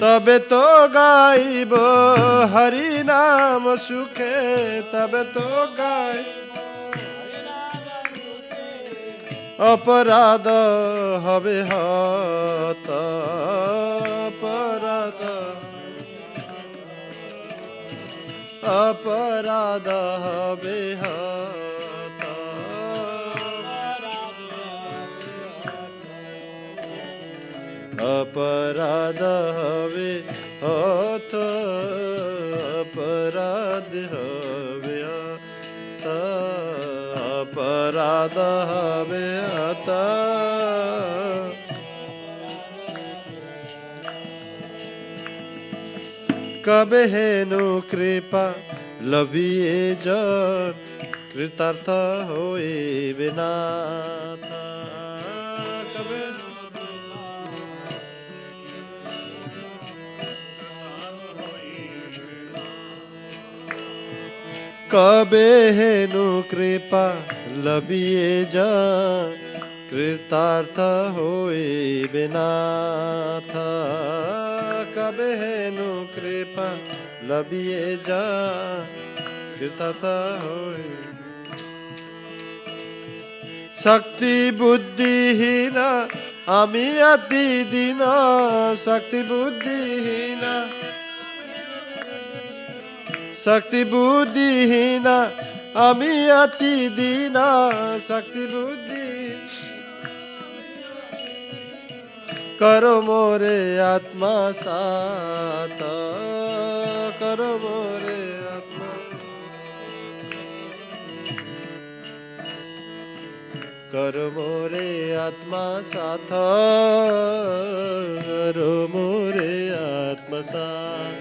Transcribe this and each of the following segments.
তবে তো গাইব হরি নাম সুখে, তবে তো গাই অপরাধ হবে হত, অপরাধ অপরাধ হবে হত, অপরাধ হবে হত, অপরাধ হবে হত, অপরাধ হবে হত। কবে হেনু কৃপা লভিয়ে জন, কৃতার্থ হইবে না। কবে হেনু কৃপা লভিয়ে জন, কৃতার্থ হইবে নাথ। কবে হেনু কৃপা লভিয়ে জন, কৃতার্থ হইবে। শক্তি বুদ্ধিহীনা আমি অতি দীন, শক্তি বুদ্ধিহীনা, শক্তি বুদ্ধিহীনা আমি অতি দীনা, শক্তি বুদ্ধি করো মোরে আত্মা সাত, করো মোরে আত্মা, করো মোরে আত্মা সাথ, করো মোরে আত্মা সাথ,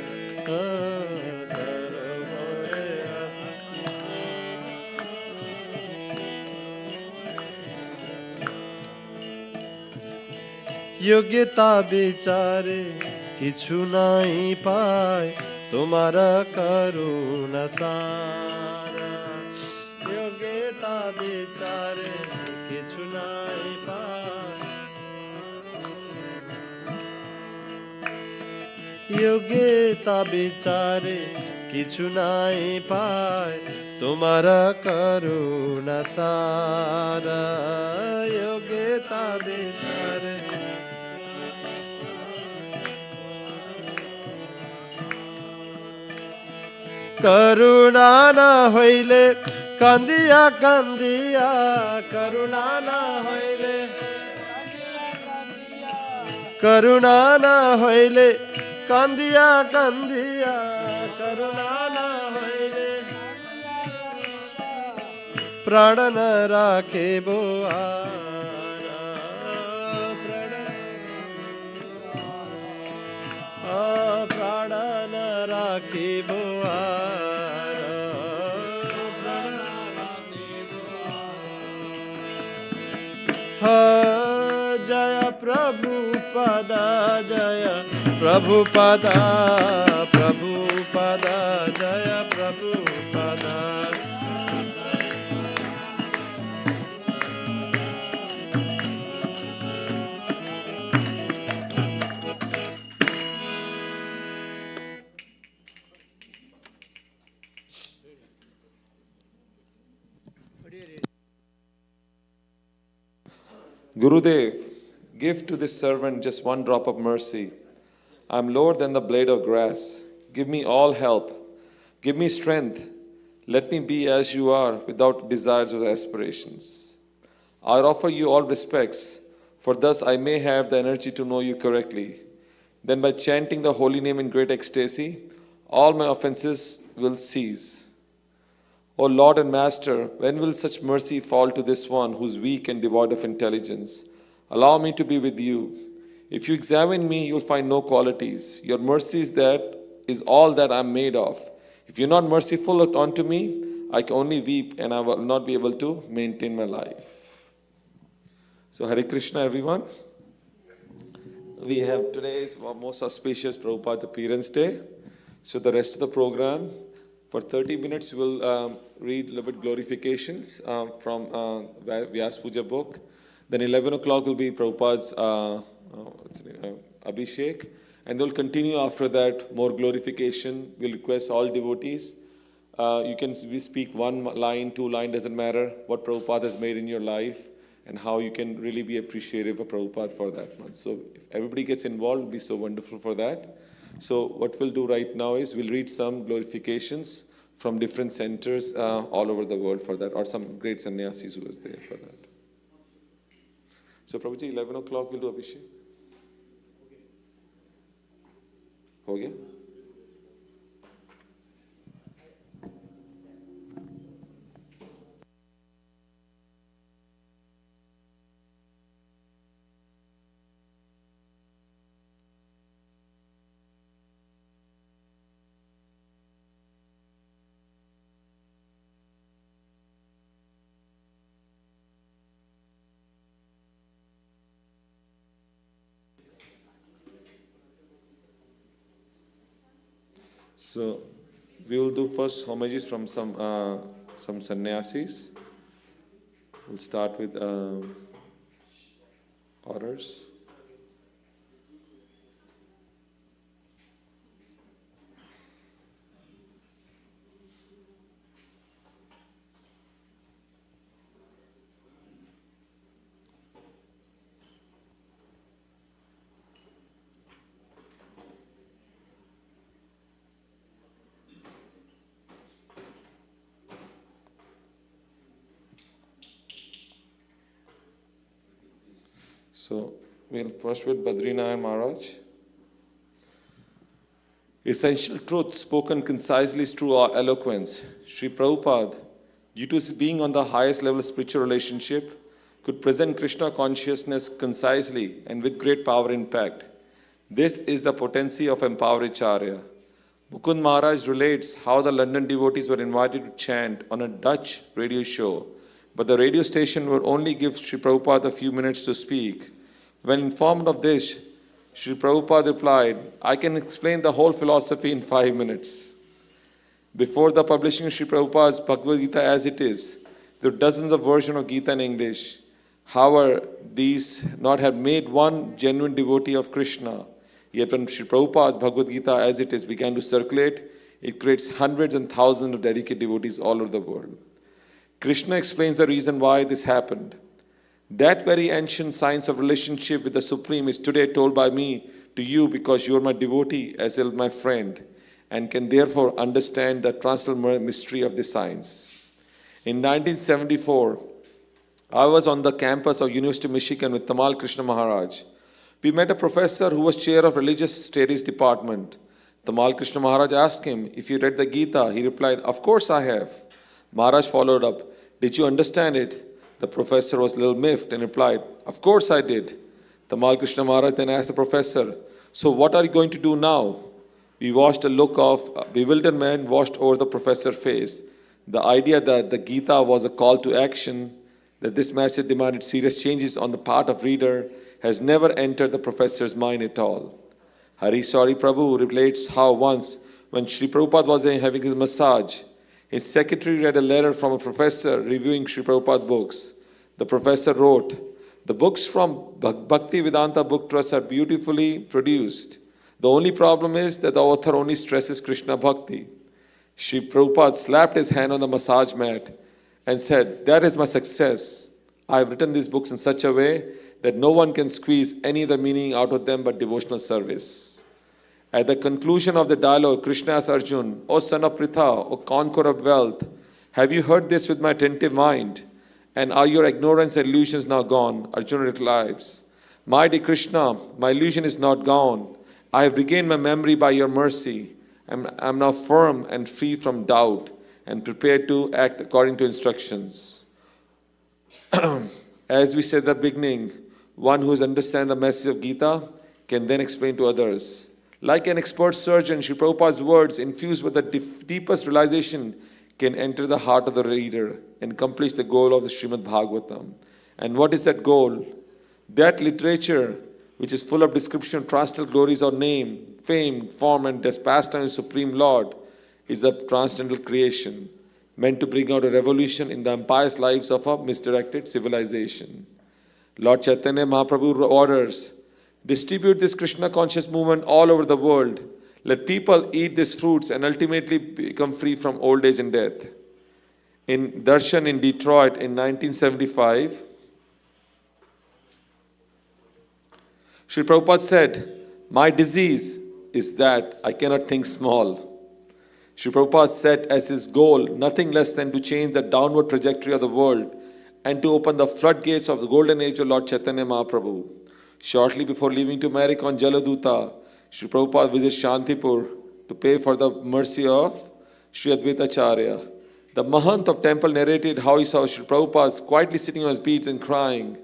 যোগ্যতা বিচারে কিছু নাই পায় তোমার করুণা সারা, যোগ্যতা বিচারে কিছু নাই পায়, যোগ্যতা বিচারে কিছু নাই পায় তোমার করুণা সারা, যোগ্যতা বিচারে করুণা না হইলে কান্দিয়া কান্দিয়া, করুণা না হইলে, করুণা না হইলে কান্দিয়া কান্দিয়া, করুণা না হইলে প্রাণ না রাখিব আরা, প্রাণ না রাখিব আরা, জয় প্রভুপাদা, জয় প্রভুপাদা, প্রভুপাদা, জয় Prabhupada. Gurudev, give to this servant just one drop of mercy. I am lower than the blade of grass. Give me all help. Give me strength. Let me be as you are, without desires or aspirations. I offer you all respects, for thus I may have the energy to know you correctly. Then by chanting the holy name in great ecstasy, all my offenses will cease. O Lord and Master, when will such mercy fall to this one who is weak and devoid of intelligence? Allow me to be with you. If you examine me, you'll find no qualities. Your mercy is all that I am made of. If you're not merciful unto me, I can only weep and I will not be able to maintain my life. So Hare Krishna, everyone. We have today's most auspicious Prabhupada's appearance day. So the rest of the program, for 30 minutes, we'll read a little bit glorifications from Vyas Puja book. Then 11 o'clock will be Prabhupada's Abhishek. And they'll continue after that, more glorification. We'll request all devotees. You can speak one line, two line, doesn't matter, what Prabhupada has made in your life and how you can really be appreciative of Prabhupada for that month. So if everybody gets involved, it'll be so wonderful for that. So what we'll do right now is we'll read some glorifications from different centers all over the world for that, or some great sannyasis who was there for that. So Prabhuji, 11 o'clock we'll do Abhishek. Okay? So we will do first homages from some sannyasis. We'll start with orders. So we'll first with Badrinath Maharaj. Essential truth spoken concisely through our eloquence. Sri Prabhupada, due to his being on the highest level of spiritual relationship, could present Krishna consciousness concisely and with great power and impact. This is the potency of Empoweracharya. Mukund Maharaj relates how the London devotees were invited to chant on a Dutch radio show, but the radio station would only give Sri Prabhupada a few minutes to speak. When informed of this, Sri Prabhupada replied, I can explain the whole philosophy in 5 minutes. Before the publishing of Sri Prabhupada's Bhagavad Gita as it is, there were dozens of versions of Gita in English. However, these not have made one genuine devotee of Krishna. Yet when Sri Prabhupada's Bhagavad Gita as it is began to circulate, it creates hundreds and thousands of dedicated devotees all over the world. Krishna explains the reason why this happened. That very ancient science of relationship with the Supreme is today told by me to you because you are my devotee as well as my friend and can therefore understand the transcendental mystery of this science. In 1974, I was on the campus of University of Michigan with Tamal Krishna Maharaj. We met a professor who was chair of Religious Studies Department. Tamal Krishna Maharaj asked him, if you read the Gita, he replied, of course I have. Maharaj followed up, did you understand it? The professor was a little miffed and replied, of course I did. Tamal Krishna Maharaj then asked the professor, so what are you going to do now? We watched a look of bewilderment washed over the professor's face. The idea that the Gita was a call to action, that this message demanded serious changes on the part of reader, has never entered the professor's mind at all. Hari Sari Prabhu relates how once, when Sri Prabhupada was having his massage, his secretary read a letter from a professor reviewing Sri Prabhupada books. The professor wrote, the books from Bhakti Vedanta Book Trust are beautifully produced. The only problem is that the author only stresses Krishna Bhakti. Sri Prabhupada slapped his hand on the massage mat and said, that is my success. I have written these books in such a way that no one can squeeze any other meaning out of them but devotional service. At the conclusion of the dialogue, Krishna asked Arjun, O son of Pritha, O conqueror of wealth, have you heard this with my attentive mind? And are your ignorance and illusions now gone? Arjuna replies, my dear Krishna, my illusion is not gone. I have regained my memory by your mercy. I am now firm and free from doubt and prepared to act according to instructions. As we said at the beginning, one who understands the message of Gita can then explain to others. Like an expert surgeon, Sri Prabhupada's words, infused with the deepest realization, can enter the heart of the reader and accomplish the goal of the Srimad Bhagavatam. And what is that goal? That literature, which is full of description of transcendental glories of name, fame, form, and pastime of Supreme Lord, is a transcendental creation, meant to bring out a revolution in the impious lives of a misdirected civilization. Lord Chaitanya Mahaprabhu orders, Distribute this Krishna conscious movement all over the world. Let people eat these fruits and ultimately become free from old age and death. In Darshan in Detroit in 1975, Sri Prabhupada said, "My disease is that I cannot think small." Sri Prabhupada set as his goal nothing less than to change the downward trajectory of the world and to open the floodgates of the golden age of Lord Chaitanya Mahaprabhu. Shortly before leaving to America on Jaladuta, Sri Prabhupada visits Shantipur to pay for the mercy of Sri Advaita Acharya. The Mahant of temple narrated how he saw Sri Prabhupada quietly sitting on his beads and crying.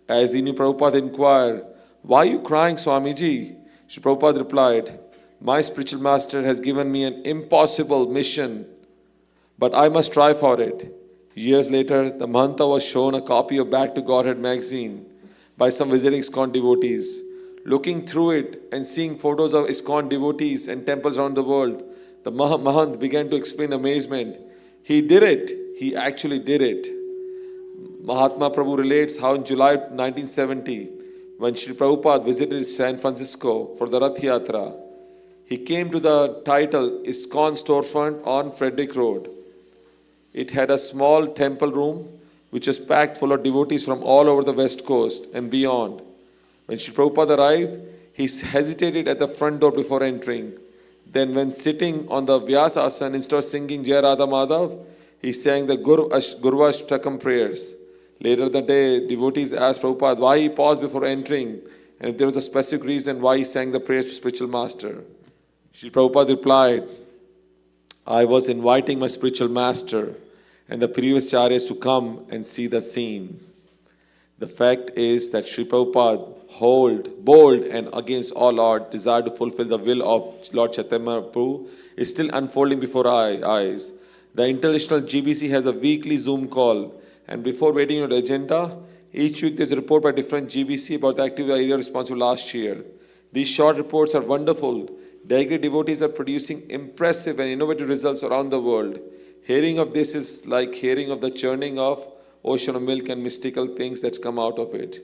As he knew, Prabhupada inquired, "Why are you crying, Swamiji?" Sri Prabhupada replied, "My spiritual master has given me an impossible mission, but I must try for it." Years later, the Mahanta was shown a copy of Back to Godhead magazine by some visiting ISKCON devotees. Looking through it and seeing photos of ISKCON devotees and temples around the world, the Mahant began to explain amazement. He did it. He actually did it. Mahatma Prabhu relates how in July 1970, when Sri Prabhupada visited San Francisco for the Rath Yatra, he came to the title ISKCON storefront on Frederick Road. It had a small temple room which was packed full of devotees from all over the West Coast and beyond. When Sri Prabhupada arrived, he hesitated at the front door before entering. Then when sitting on the Vyasasana, instead of singing Jai Radha Madhav, he sang the Gurvashtakam prayers. Later that day, devotees asked Prabhupada why he paused before entering and if there was a specific reason why he sang the prayers to spiritual master. Sri Prabhupada replied, "I was inviting my spiritual master and the previous acharyas to come and see the scene." The fact is that Sri Prabhupada, bold and against all odds, desire to fulfill the will of Lord Chaitanya Mahaprabhu is still unfolding before our eyes. The International GBC has a weekly Zoom call, and before waiting on the agenda, each week there's a report by different GBC about the active area responsible last year. These short reports are wonderful. Daily devotees are producing impressive and innovative results around the world. Hearing of this is like hearing of the churning of ocean of milk and mystical things that's come out of it.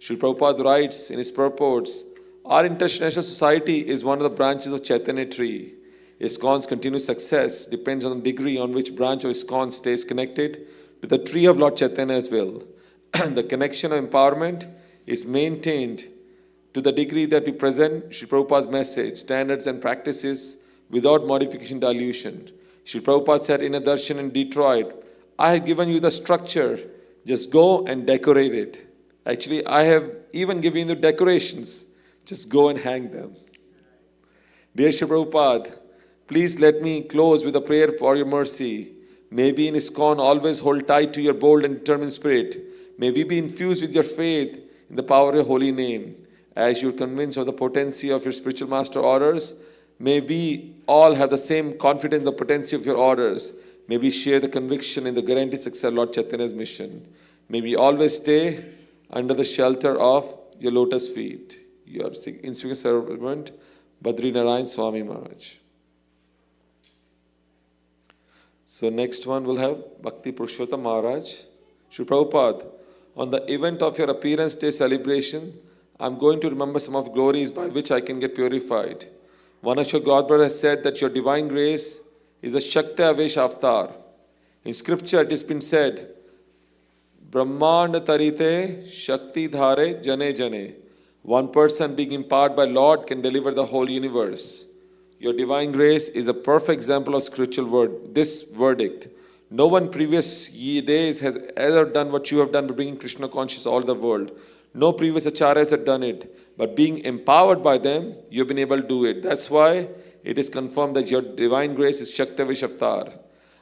Sri Prabhupada writes in his purports, "Our international society is one of the branches of Chaitanya tree. ISKCON's continued success depends on the degree on which branch of ISKCON stays connected to the tree of Lord Chaitanya as well. The connection of empowerment is maintained to the degree that we present Sri Prabhupada's message, standards and practices without modification, dilution. Sri Prabhupada said in a darshan in Detroit, "I have given you the structure, just go and decorate it." Actually, I have even given you decorations, just go and hang them. Dear Sri Prabhupada, please let me close with a prayer for your mercy. May we in ISKCON always hold tight to your bold and determined spirit. May we be infused with your faith in the power of your holy name. As you're convinced of the potency of your spiritual master orders, may we all have the same confidence in the potency of your orders. May we share the conviction in the guaranteed success of Lord Chaitanya's mission. May we always stay under the shelter of your lotus feet. Your insignificant servant, Badri Narayan Swami Maharaj. So next one we'll have Bhakti Purushottam Maharaj. Shri Prabhupada, on the event of your appearance day celebration, I'm going to remember some of glories by which I can get purified. One of your Godbrother has said that your divine grace is a Shakti Avesh avatar. In scripture it has been said, Brahmanda Tarite Shakti Dhare Jane Jane. One person being empowered by Lord can deliver the whole universe. Your divine grace is a perfect example of spiritual this verdict. No one previous days has ever done what you have done by bringing Krishna consciousness all the world. No previous acharyas have done it. But being empowered by them, you've been able to do it. That's why it is confirmed that your divine grace is Shakti Avatar.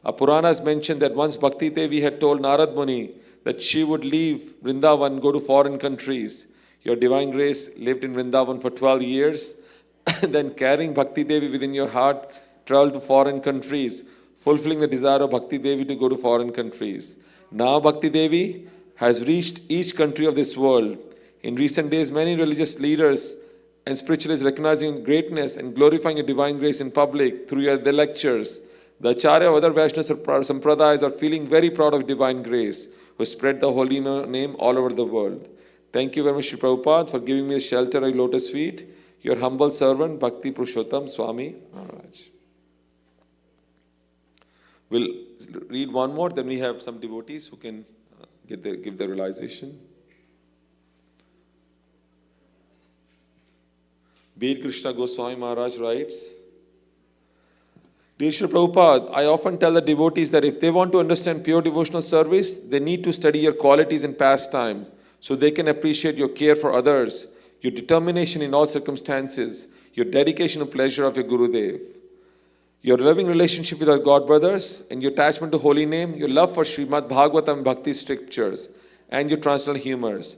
A Purana has mentioned that once Bhakti Devi had told Narad Muni that she would leave Vrindavan and go to foreign countries. Your divine grace lived in Vrindavan for 12 years. And then carrying Bhakti Devi within your heart, traveled to foreign countries, fulfilling the desire of Bhakti Devi to go to foreign countries. Now Bhakti Devi has reached each country of this world. In recent days, many religious leaders and spiritualists recognizing greatness and glorifying your divine grace in public through their lectures. The Acharya of other Vaishnava Sampradayas are feeling very proud of divine grace, who spread the holy name all over the world. Thank you very much, Srila Prabhupada, for giving me the shelter of your lotus feet. Your humble servant, Bhakti Purushottam Swami Maharaj. We'll read one more, then we have some devotees who can give their realization. Bir Krishna Goswami Maharaj writes, Dear Srila Prabhupada, I often tell the devotees that if they want to understand pure devotional service, they need to study your qualities in pastime so they can appreciate your care for others, your determination in all circumstances, your dedication and pleasure of your Gurudev, your loving relationship with our God brothers, and your attachment to holy name, your love for Srimad Bhagavatam Bhakti scriptures, and your transcendental humors.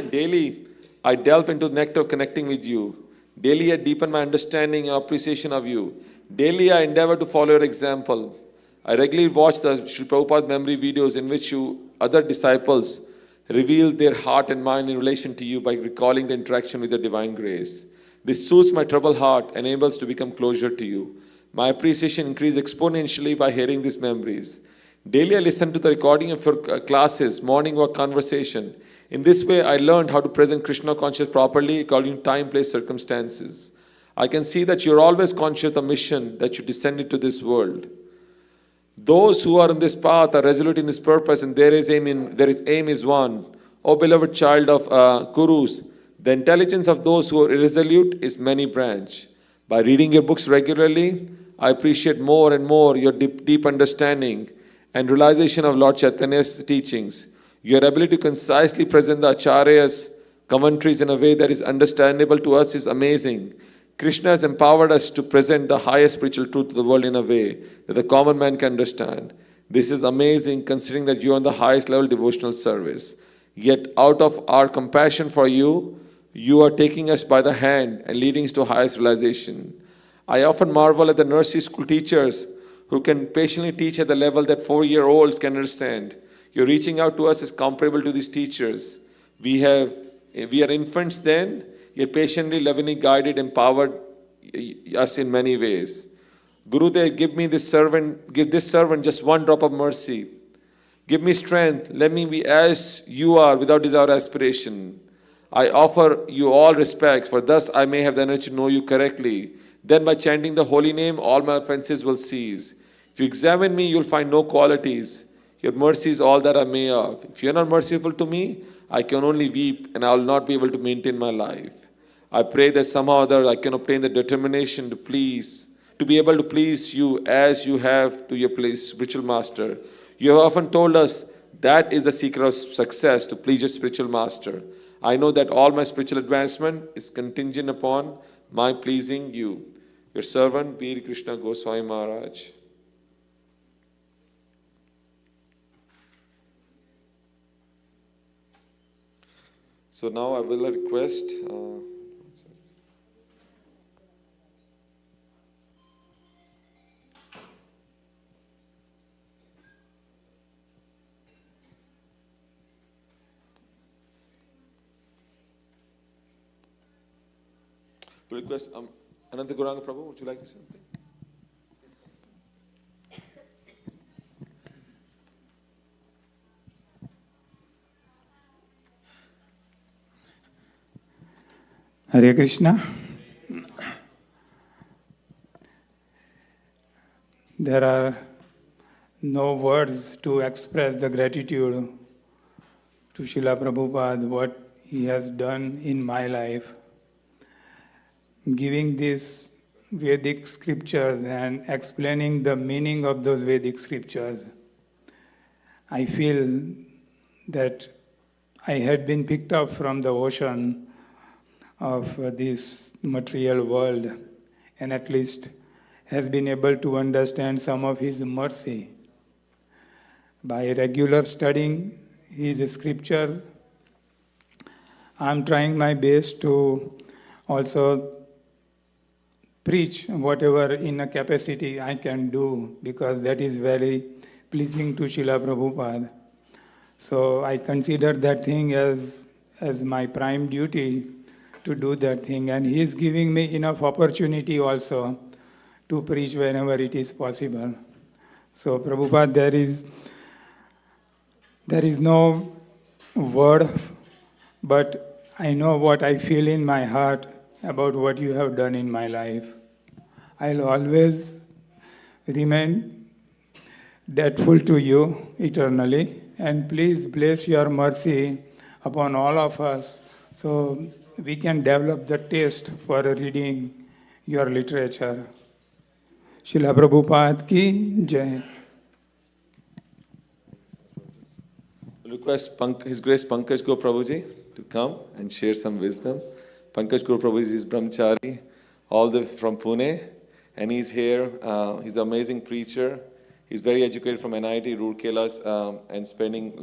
Daily, I delve into the nectar of connecting with you. Daily, I deepen my understanding and appreciation of you. Daily, I endeavor to follow your example. I regularly watch the Srila Prabhupada memory videos in which you, other disciples, reveal their heart and mind in relation to you by recalling the interaction with the divine grace. This soothes my troubled heart and enables to become closer to you. My appreciation increases exponentially by hearing these memories. Daily, I listen to the recording of your classes, morning walk conversation. In this way, I learned how to present Krishna consciousness properly according to time, place, circumstances. I can see that you're always conscious of the mission that you descended to this world. Those who are on this path are resolute in this purpose, and there is aim is one. O beloved child of Kurus, the intelligence of those who are irresolute is many branch. By reading your books regularly, I appreciate more and more your deep understanding and realization of Lord Chaitanya's teachings. Your ability to concisely present the Acharya's commentaries in a way that is understandable to us is amazing. Krishna has empowered us to present the highest spiritual truth to the world in a way that the common man can understand. This is amazing considering that you are on the highest level devotional service. Yet out of our compassion for you, you are taking us by the hand and leading us to highest realization. I often marvel at the nursery school teachers who can patiently teach at the level that 4-year-olds can understand. Your reaching out to us is comparable to these teachers. We are infants then, yet patiently, lovingly guided, empowered us in many ways. Gurudev, give this servant just one drop of mercy. Give me strength. Let me be as you are without desire or aspiration. I offer you all respect, for thus I may have the energy to know you correctly. Then by chanting the holy name, all my offenses will cease. If you examine me, you'll find no qualities. Your mercy is all that I may have. If you're not merciful to me, I can only weep and I will not be able to maintain my life. I pray that somehow or other I can obtain the determination to be able to please you as you have to your spiritual master. You have often told us that is the secret of success, to please your spiritual master. I know that all my spiritual advancement is contingent upon my pleasing you. Your servant, Bir Krishna Goswami Maharaj. So now I will request Ananta Gauranga Prabhu, would you like to say something? Hare Krishna. There are no words to express the gratitude to Srila Prabhupada, what he has done in my life. Giving these Vedic scriptures and explaining the meaning of those Vedic scriptures, I feel that I had been picked up from the ocean of this material world and at least has been able to understand some of his mercy. By regular studying his scriptures, I'm trying my best to also preach whatever in a capacity I can do, because that is very pleasing to Srila Prabhupada. So I consider that thing as my prime duty to do that thing, and he is giving me enough opportunity also to preach whenever it is possible. So Prabhupada, there is no word but I know what I feel in my heart about what you have done in my life. I'll always remain grateful to you eternally, and please bless your mercy upon all of us so we can develop the taste for reading your literature. Srila Prabhupada ki jai. Request His Grace Pankaj Go Prabhuji to come and share some wisdom. Pankaj Go Prabhuji is brahmachari, all the from Pune, and he's here. He's an amazing preacher. He's very educated from NIT, Roorkela, and spending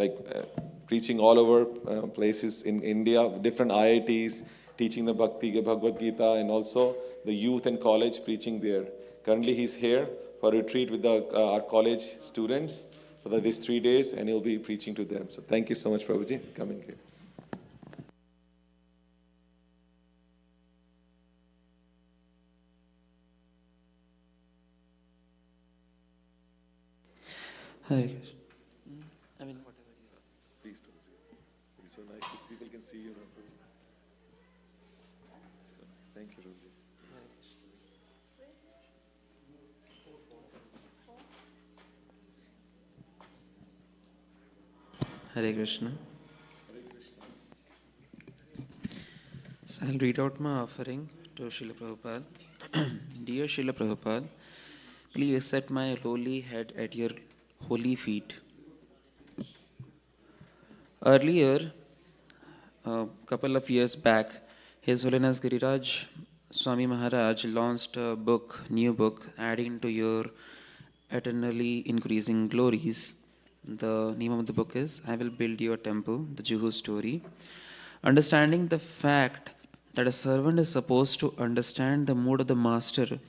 preaching all over places in India, different IITs, teaching the Bhagavad Gita, and also the youth and college preaching there. Currently, he's here for a retreat with our college students for these 3 days, and he'll be preaching to them. So thank you so much, Prabhuji, for coming here. Hare Krishna. I mean, whatever you say. Please, Prabhuji. It's so nice. These people can see you now, Prabhuji. So nice. Thank you, Prabhuji. Hare Krishna. So I'll read out my offering to Srila Prabhupada. Dear Srila Prabhupada, please accept my lowly head at your holy feet. Earlier, a couple of years back, His Holiness Giriraj Swami Maharaj launched a new book, adding to your eternally increasing glories. The name of the book is I Will Build You a Temple, the Juhu story. Understanding the fact that a servant is supposed to understand the mood of the master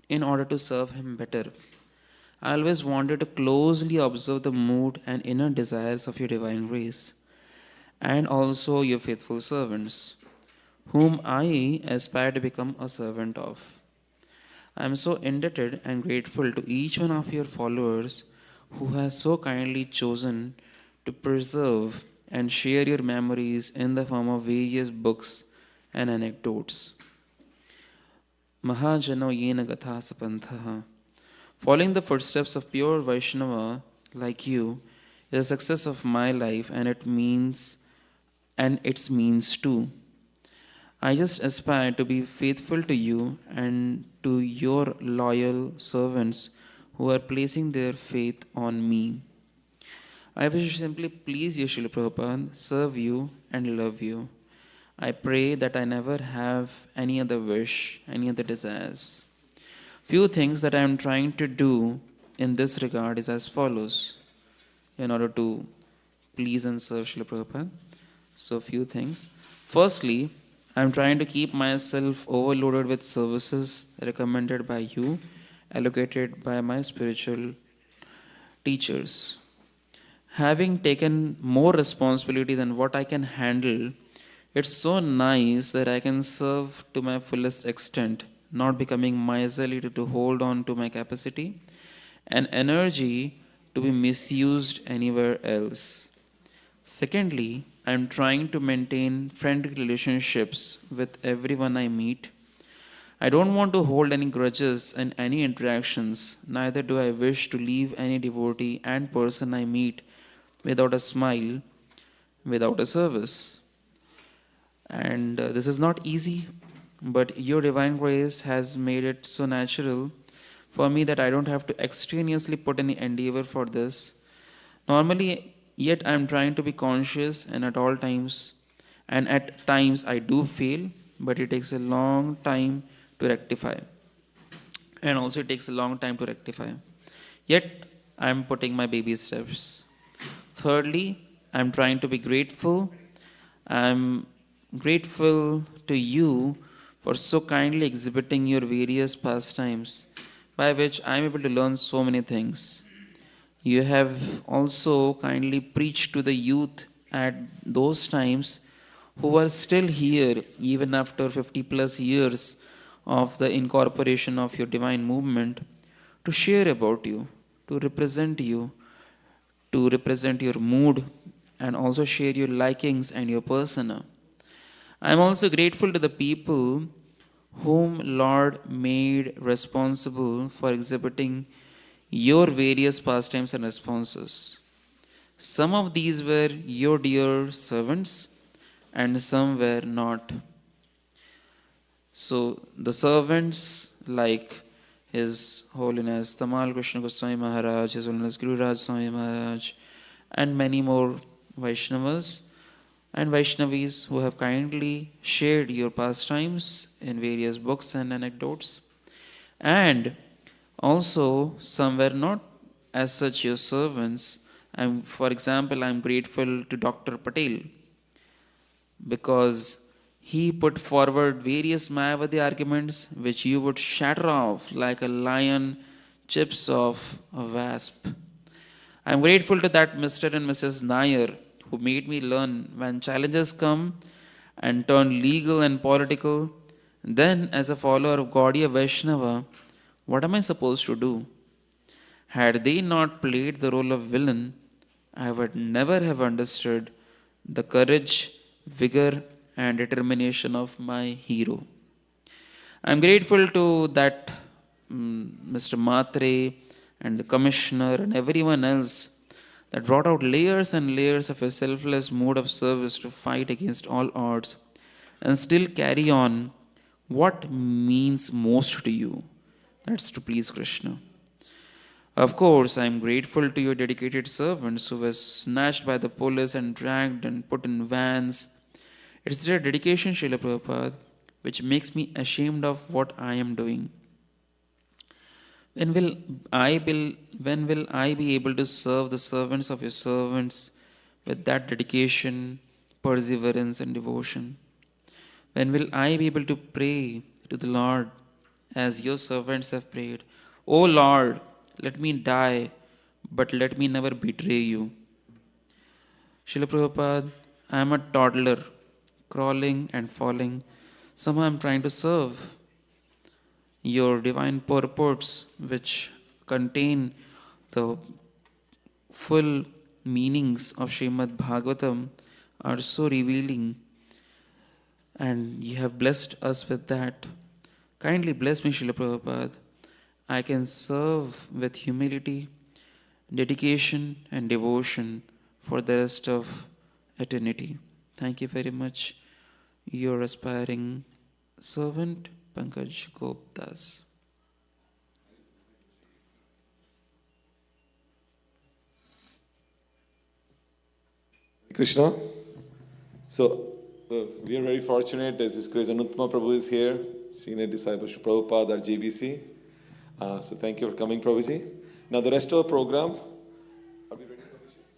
in order to serve him better. I always wanted to closely observe the mood and inner desires of your divine grace, and also your faithful servants, whom I aspire to become a servant of. I am so indebted and grateful to each one of your followers who has so kindly chosen to preserve and share your memories in the form of various books and anecdotes. Mahajano yena gatha sapanthaha. Following the footsteps of pure Vaishnava like you is the success of my life, and its means too. I just aspire to be faithful to you and to your loyal servants who are placing their faith on me. I wish to simply please you, Srila Prabhupada, serve you and love you. I pray that I never have any other wish, any other desires. Few things that I am trying to do in this regard is as follows, in order to please and serve Srila Prabhupada. So few things. Firstly, I am trying to keep myself overloaded with services recommended by you, allocated by my spiritual teachers. Having taken more responsibility than what I can handle, it's so nice that I can serve to my fullest extent, not becoming miserly to hold on to my capacity and energy to be misused anywhere else. Secondly, I am trying to maintain friendly relationships with everyone I meet. I don't want to hold any grudges in any interactions, neither do I wish to leave any devotee and person I meet without a smile, without a service. And this is not easy, but your divine grace has made it so natural for me that I don't have to extraneously put any endeavor for this. Normally, yet I am trying to be conscious and at all times, and at times I do fail, but it takes a long time to rectify. And also it takes a long time to rectify. Yet I am putting my baby steps. Thirdly, I am trying to be grateful. I am grateful to you for so kindly exhibiting your various pastimes, by which I am able to learn so many things. You have also kindly preached to the youth at those times who are still here even after 50 plus years of the incorporation of your divine movement, to share about you, to represent your mood and also share your likings and your persona. I am also grateful to the people whom Lord made responsible for exhibiting your various pastimes and responses. Some of these were your dear servants, and some were not. So the servants, like His Holiness Tamal Krishna Goswami Maharaj, His Holiness Guru Raj Swami Maharaj, and many more Vaishnavas and Vaishnavis who have kindly shared your pastimes in various books and anecdotes. And also, some were not as such your servants. For example, I'm grateful to Dr. Patel because he put forward various Mayavadi arguments which you would shatter off like a lion chips off a wasp. I'm grateful to that Mr. and Mrs. Nair who made me learn when challenges come and turn legal and political, then as a follower of Gaudiya Vaishnava, what am I supposed to do? Had they not played the role of villain, I would never have understood the courage, vigor, and determination of my hero. I'm grateful to that Mr. Matre and the commissioner and everyone else that brought out layers and layers of a selfless mode of service to fight against all odds and still carry on what means most to you. That's to please Krishna. Of course, I am grateful to your dedicated servants who were snatched by the police and dragged and put in vans. It's their dedication, Srila Prabhupada, which makes me ashamed of what I am doing. When will I be able to serve the servants of your servants with that dedication, perseverance, and devotion? When will I be able to pray to the Lord as your servants have prayed? O Lord, let me die, but let me never betray you. Srila Prabhupada, I am a toddler, crawling and falling. Somehow I am trying to serve. Your divine purports, which contain the full meanings of Srimad Bhagavatam, are so revealing, and you have blessed us with that. Kindly bless me, Srila Prabhupada. I can serve with humility, dedication, and devotion for the rest of eternity. Thank you very much, your aspiring servant, Pankaj Gopdas. Krishna. So we are very fortunate as His Grace Anuttama Prabhu is here, senior disciple of Prabhupada, our JBC. So thank you for coming, Prabhuji. Now the rest of the program. Are we ready for Abhishek?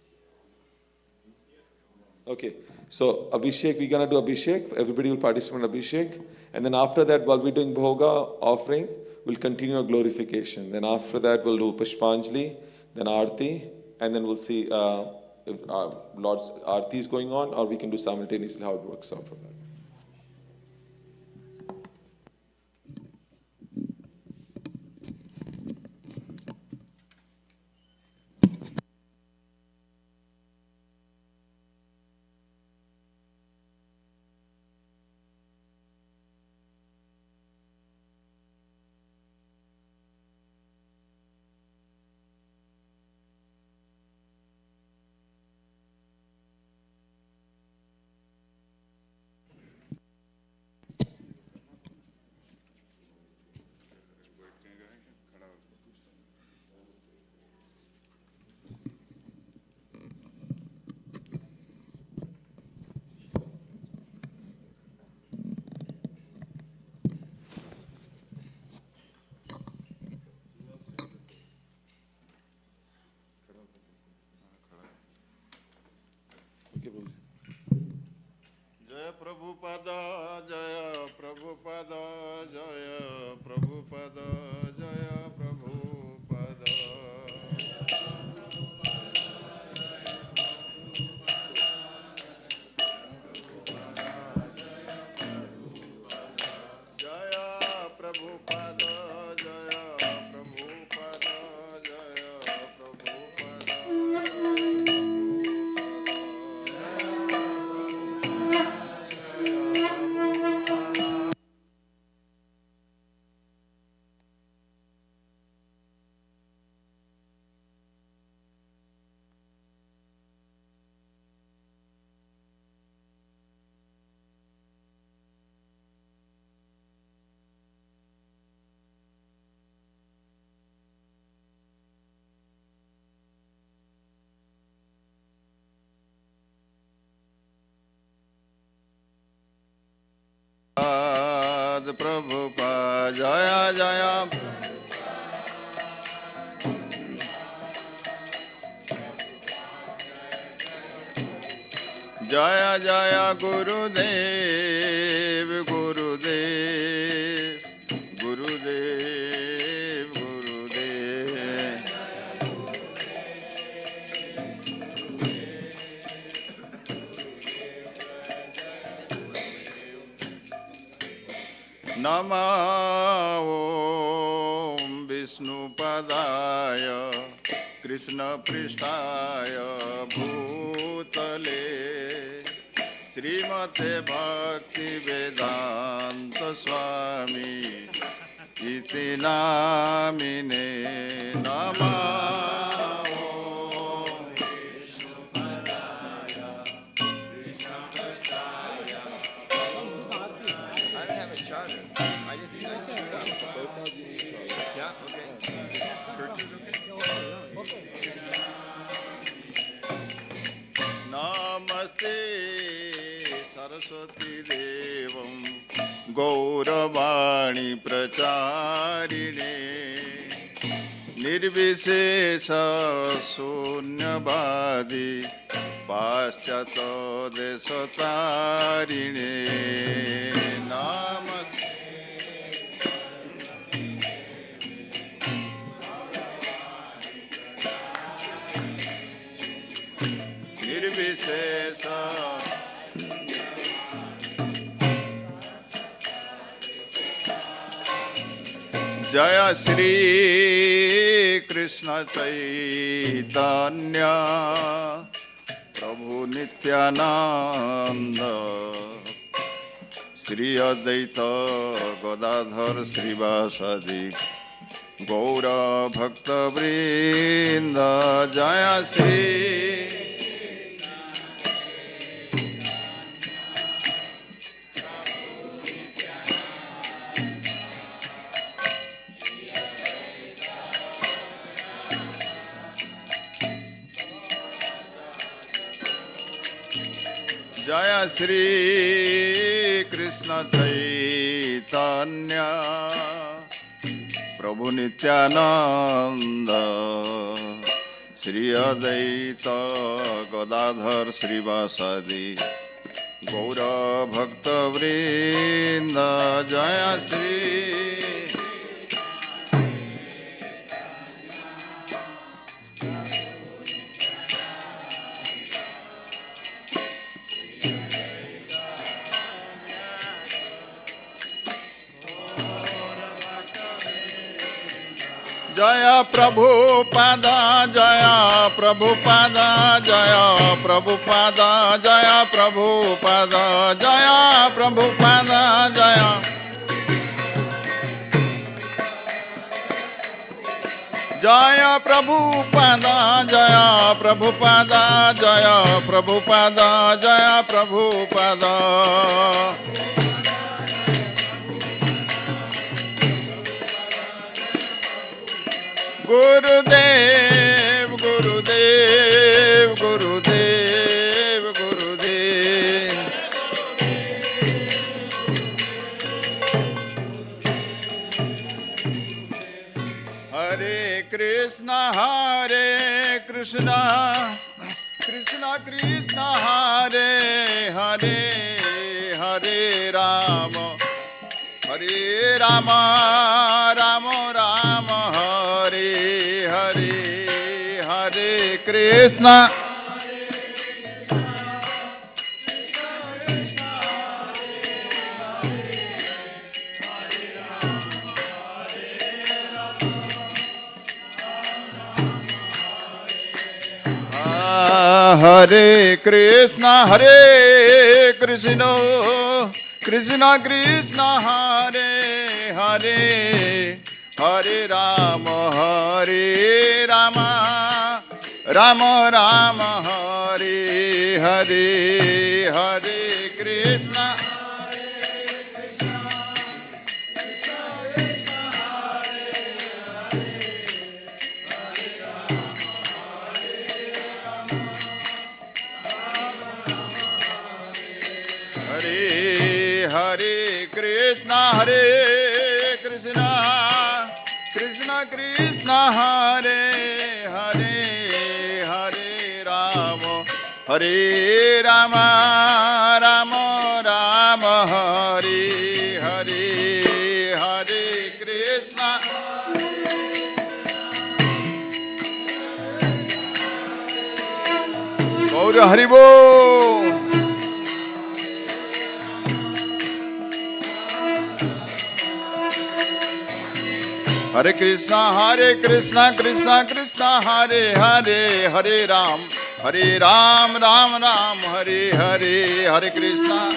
Okay. So Abhishek, we're going to do Abhishek. Everybody will participate in Abhishek. And then after that, while we're doing Bhoga offering, we'll continue our glorification. Then after that, we'll do Pushpanjali, then Aarti, and then we'll see if Lord's Aarti is going on, or we can do simultaneously how it works out from that. Jaya Prabhupada, Jaya Prabhupada, Jaya Prabhupada, Jaya Prabhupada. Jaya Prabhupada, Jaya Prabhupada, Jaya Prabhupada. Prabhupada Jaya Jaya Jaya Jaya Gurudev Gurudev Gurudev Gurudev Nama Om Vishnupadaya Krishna Prishtaya Bhutale Srimate Bhakti Vedanta Swami Iti Namine Nama Namaste Saraswati Devam Gauravani Pracharine Nirvishesha Sunyabadi Paschata Desatarine Namaste Nirvishesha Jaya Shri Krishna Chaitanya Prabhu Nityananda Shri Advaita Gadadhar Srivasadi Gaura Bhakta Vrinda Jaya Shri Jaya Shri Krishna Chaitanya Prabhu Nityananda Shri Advaita Gadadhar Srivasadi Gaura Bhakta Vrinda Jaya Shri Jaya Prabhupada Jaya Prabhupada Jaya Prabhupada Jaya Prabhupada Jaya Prabhupada Jaya Jaya Prabhupada Jaya Prabhupada Jaya Prabhupada Jaya Prabhupada Gurudev, Gurudev, Gurudev, Gurudev. Hare Krishna, Krishna Krishna, Hare Hare, Hare Rama, Hare Rama, Rama Rama, Hare Hare, Hare Krishna. Hare Krishna, Krishna Krishna, Hare Hare, Hare Rama, Rama Rama, Hare Hare, Hare Krishna. Hare Krishna, Krishna Hare Hare Hare Rama Hare Rama Rama Rama Hare Hare Hare Krishna Gaur Hari Bol Hare Krishna Krishna Krishna Hare Hare Hare Ram Ram Ram Hare Hare Hare Krishna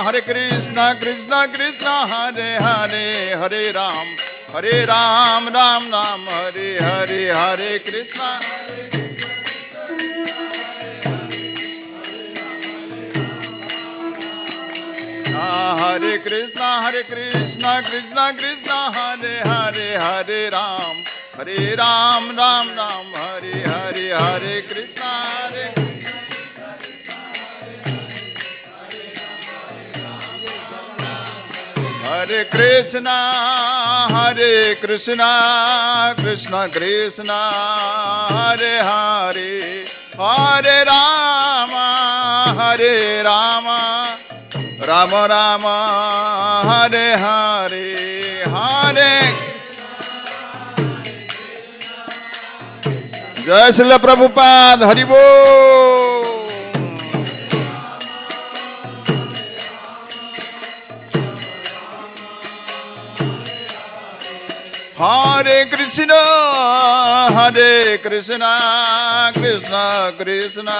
Hare Krishna Krishna Krishna Hare Hare Hare Ram Ram Ram Hare Hare Hare Krishna Hare Krishna Krishna Krishna Hare Hare Hare Ram Ram Ram Hare Hare Hare Krishna Hare Krishna Krishna Krishna Hare Hare Hare Rama Rama Rama Hare Hare Hare Jai Srila Prabhupada Hari Bol Hare Krishna Krishna Krishna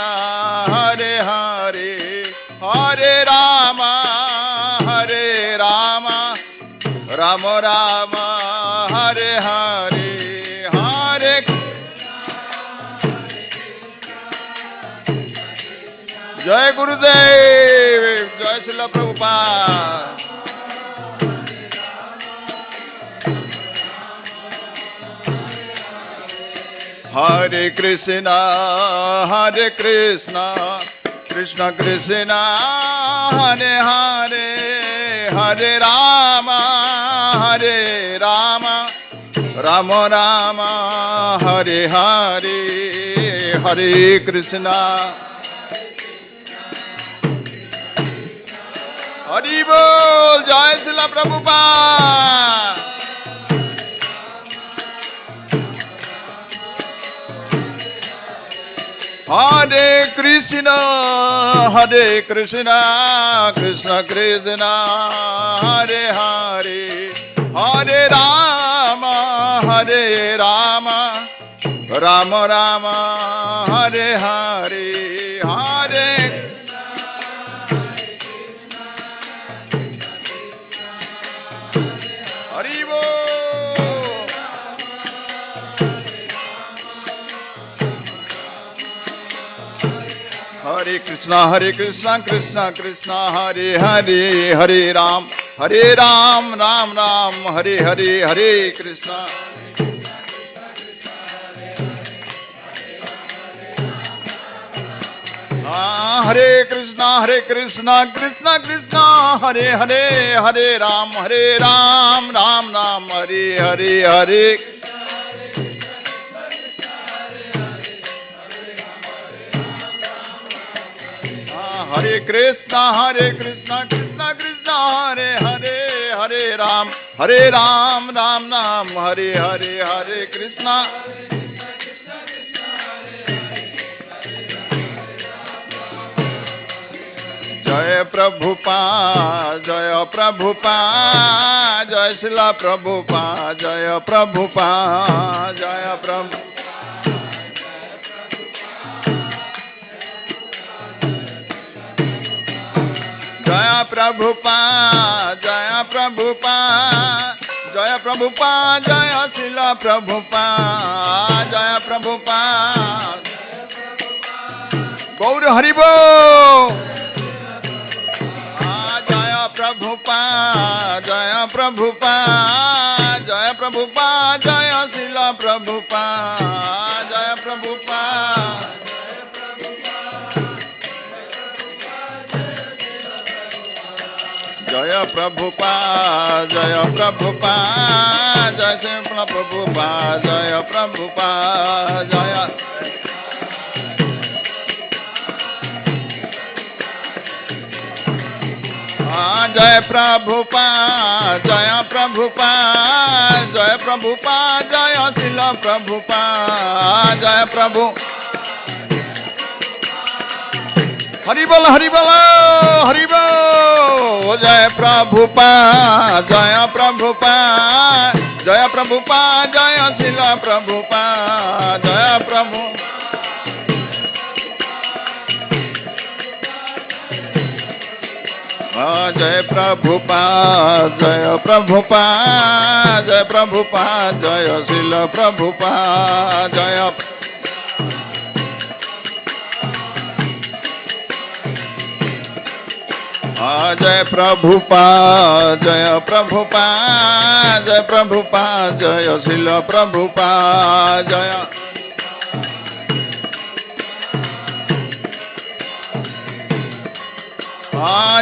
Hare Hare Hare Rama Rama Rama Hare Hare Hare Jai Gurudev Jai Srila Prabhupada Hare Krishna Krishna Krishna Hare Hare Hare Rama Rama Rama Hare Hare Hare Krishna Hari Bol Jai Srila Prabhupada Hare Krishna Krishna Krishna Hare Hare Hare Rama Rama Rama Hare Hare Hare Hari Bol Hare Krishna Krishna Krishna Hare Hare Hare Ram Ram Ram Hare Hare Hare Krishna Hare Krishna Krishna Krishna Hare Hare Hare Ram Ram Ram Hare Hare Hare Hare Krishna Krishna Krishna Hare Hare Hare Ram Ram Ram Hare Hare Hare Krishna Jai Prabhupada Jai Srila Prabhupada Jai Prabhupada Jai Prabhupada Jaya Prabhupada Jaya Prabhupada Jaya Srila Prabhupada Jaya Prabhupada Gaur Hari Bol Jaya Prabhupada Jaya Prabhupada Jaya Srila Prabhupada Jaya Prabhupada Prabhupada, Jaya Prabhupada, Jaya Srila Prabhupada, Jaya Prabhupada, Jaya. Jaya Prabhupada, Jaya Prabhupada, Jaya Prabhupada, Jaya Srila Prabhupada, Jaya Prabhu. Haribol, Haribol, Haribol, Jaya Prabhupada, Jaya Prabhupada, Jaya Prabhupada, Jaya Srila Prabhupada, Jaya Prabhu. Jaya Prabhupada, Jaya Prabhupada, Jaya Prabhupada, Jaya Srila Prabhupada, Jaya. Jaya Prabhupada, Jaya Prabhupada, Jaya Prabhupada, Jaya Srila Prabhupada, Jaya.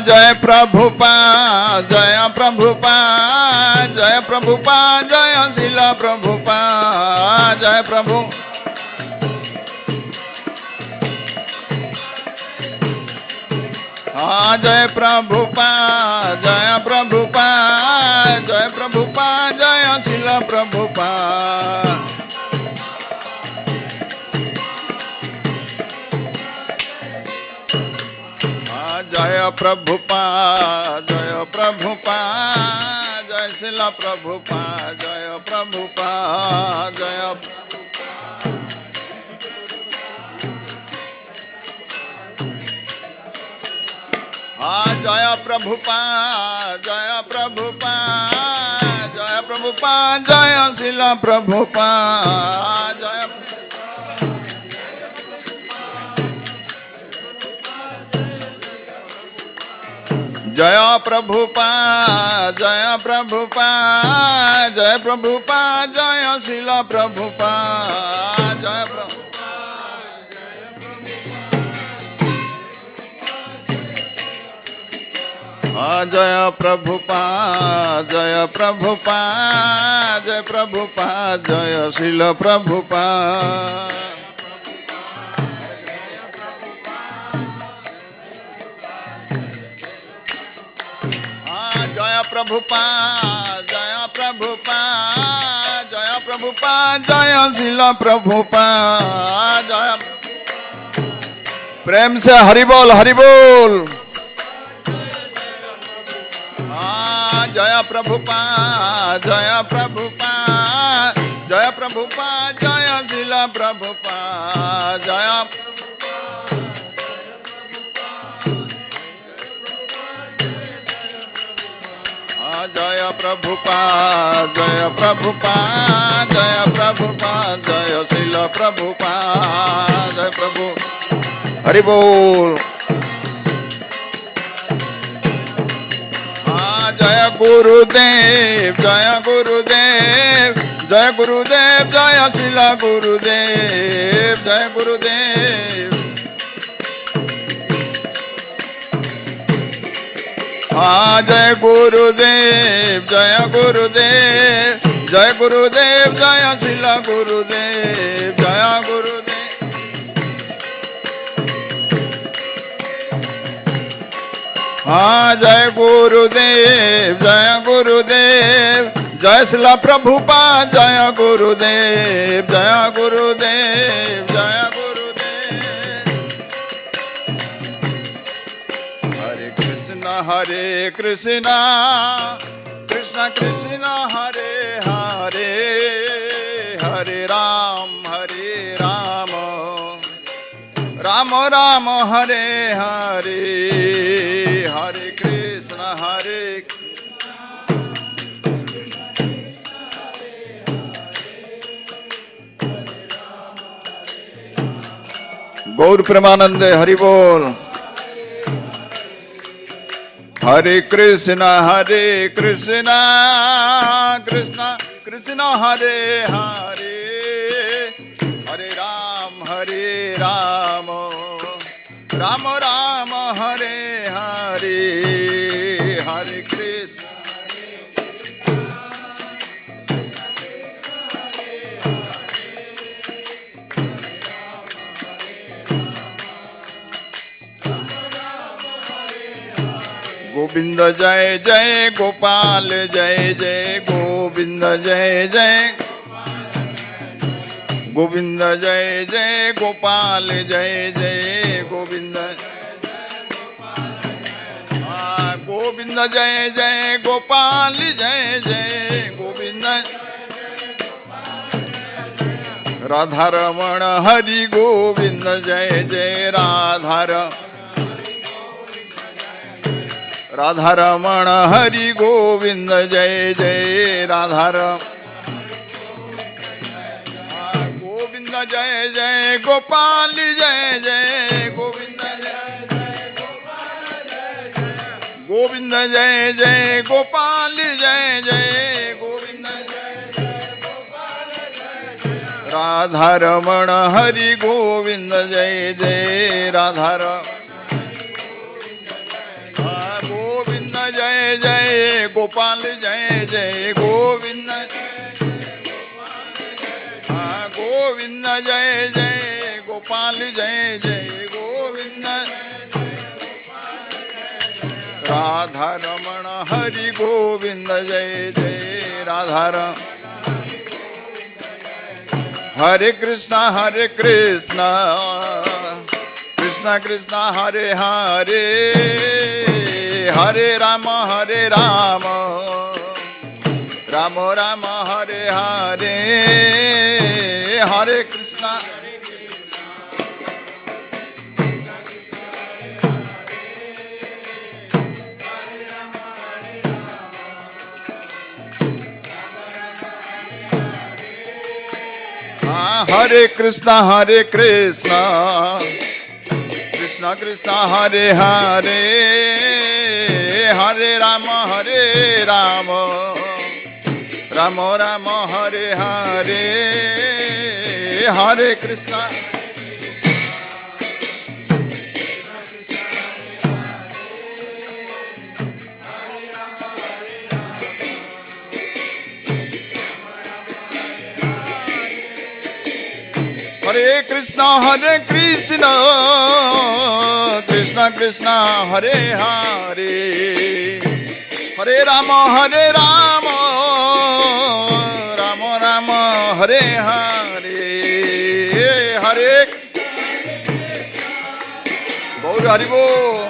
Jaya Prabhupada, Jaya Prabhupada, Jaya Prabhupada, Jaya Srila Prabhupada, Jaya Prabhu. Jaya Prabhupada, Jaya Prabhupada, Jaya Prabhupada, Jaya Srila Prabhupada. Jaya Prabhupada, Jaya Prabhupada, Jaya Srila Prabhupada, Jaya Prabhupada, Jaya. Jaya Prabhupada, Jaya Prabhupada, Jaya Prabhupada, Jaya Srila Prabhupada, Jaya. Jaya Prabhupada, Jaya Prabhupada, Jaya Prabhupada, Jaya Srila Prabhupada, Jaya Prabhupada. Jaya Prabhupada, Jaya Prabhupada, Jaya Prabhupada, Jaya Srila Prabhupada. Jaya Prabhupada, Jaya Prabhupada, Jaya Prabhupada, Jaya Srila Prabhupada, Jaya. प्रेम से हरि बोल, हरि बोल. Jaya Prabhupada, Jaya Prabhupada, Jaya Prabhupada, Jaya Srila Prabhupada, Jaya. Jaya Prabhupada, Jaya Prabhupada, Jaya Prabhupada, Jaya Srila Prabhupada, Jaya Prabhu. Hari Bol. Jaya Gurudev, Jaya Gurudev, Jaya Gurudev, Jaya Srila Gurudev, Jaya Gurudev. Jaya Gurudev, Jaya Gurudev, Jaya Gurudev, Jaya Srila Gurudev, Jaya Gurudev. Jaya Gurudev, Jaya Gurudev, Jaya Srila Prabhupada, Jaya Gurudev, Jaya Gurudev, Jaya Gurudev. Hare Krishna, Hare Krishna, Krishna Krishna, Hare Hare, Hare Ram, Hare Ram, Ram Ram, Hare Hare, Hare Krishna, Hare Gaur Premanande, Hari Bol. Hare Krishna, Krishna Krishna, Hare Hare, Hare Ram, Ram Ram, Hare Hare, Hare Krishna. Govind जय जय गोपाल जय जय गोविंद जय जय गोविंद जय जय गोपाल जय जय गोविंद गोविंद जय जय गोपाल जय जय गोविंद राधा रमण हरि गोविंद जय जय राधा रमण हरि गोविंद जय जय राधा गोविंद जय जय गोपाल जय जय गोविंद गोविंद जय जय गोपाल जय जय गोविंद राधा रमण हरि गोविंद जय जय राधा गोविंद जय जय गोपाल जय जय गोविंद गोविंद जय जय गोपाल जय जय गोविंद राधा रमण हरि गोविंद जय जय राधा हरे कृष्णा कृष्णा कृष्णा हरे हरे हरे राम राम राम हरे हरे हरे कृष्णा हरे कृष्णा कृष्णा कृष्णा हरे हरे हरे राम राम राम हरे हरे हरे कृष्णा हरे कृष्णा कृष्णा कृष्णा हरे हरे हरे राम राम राम हरे हरे हरे गौर हरि बोल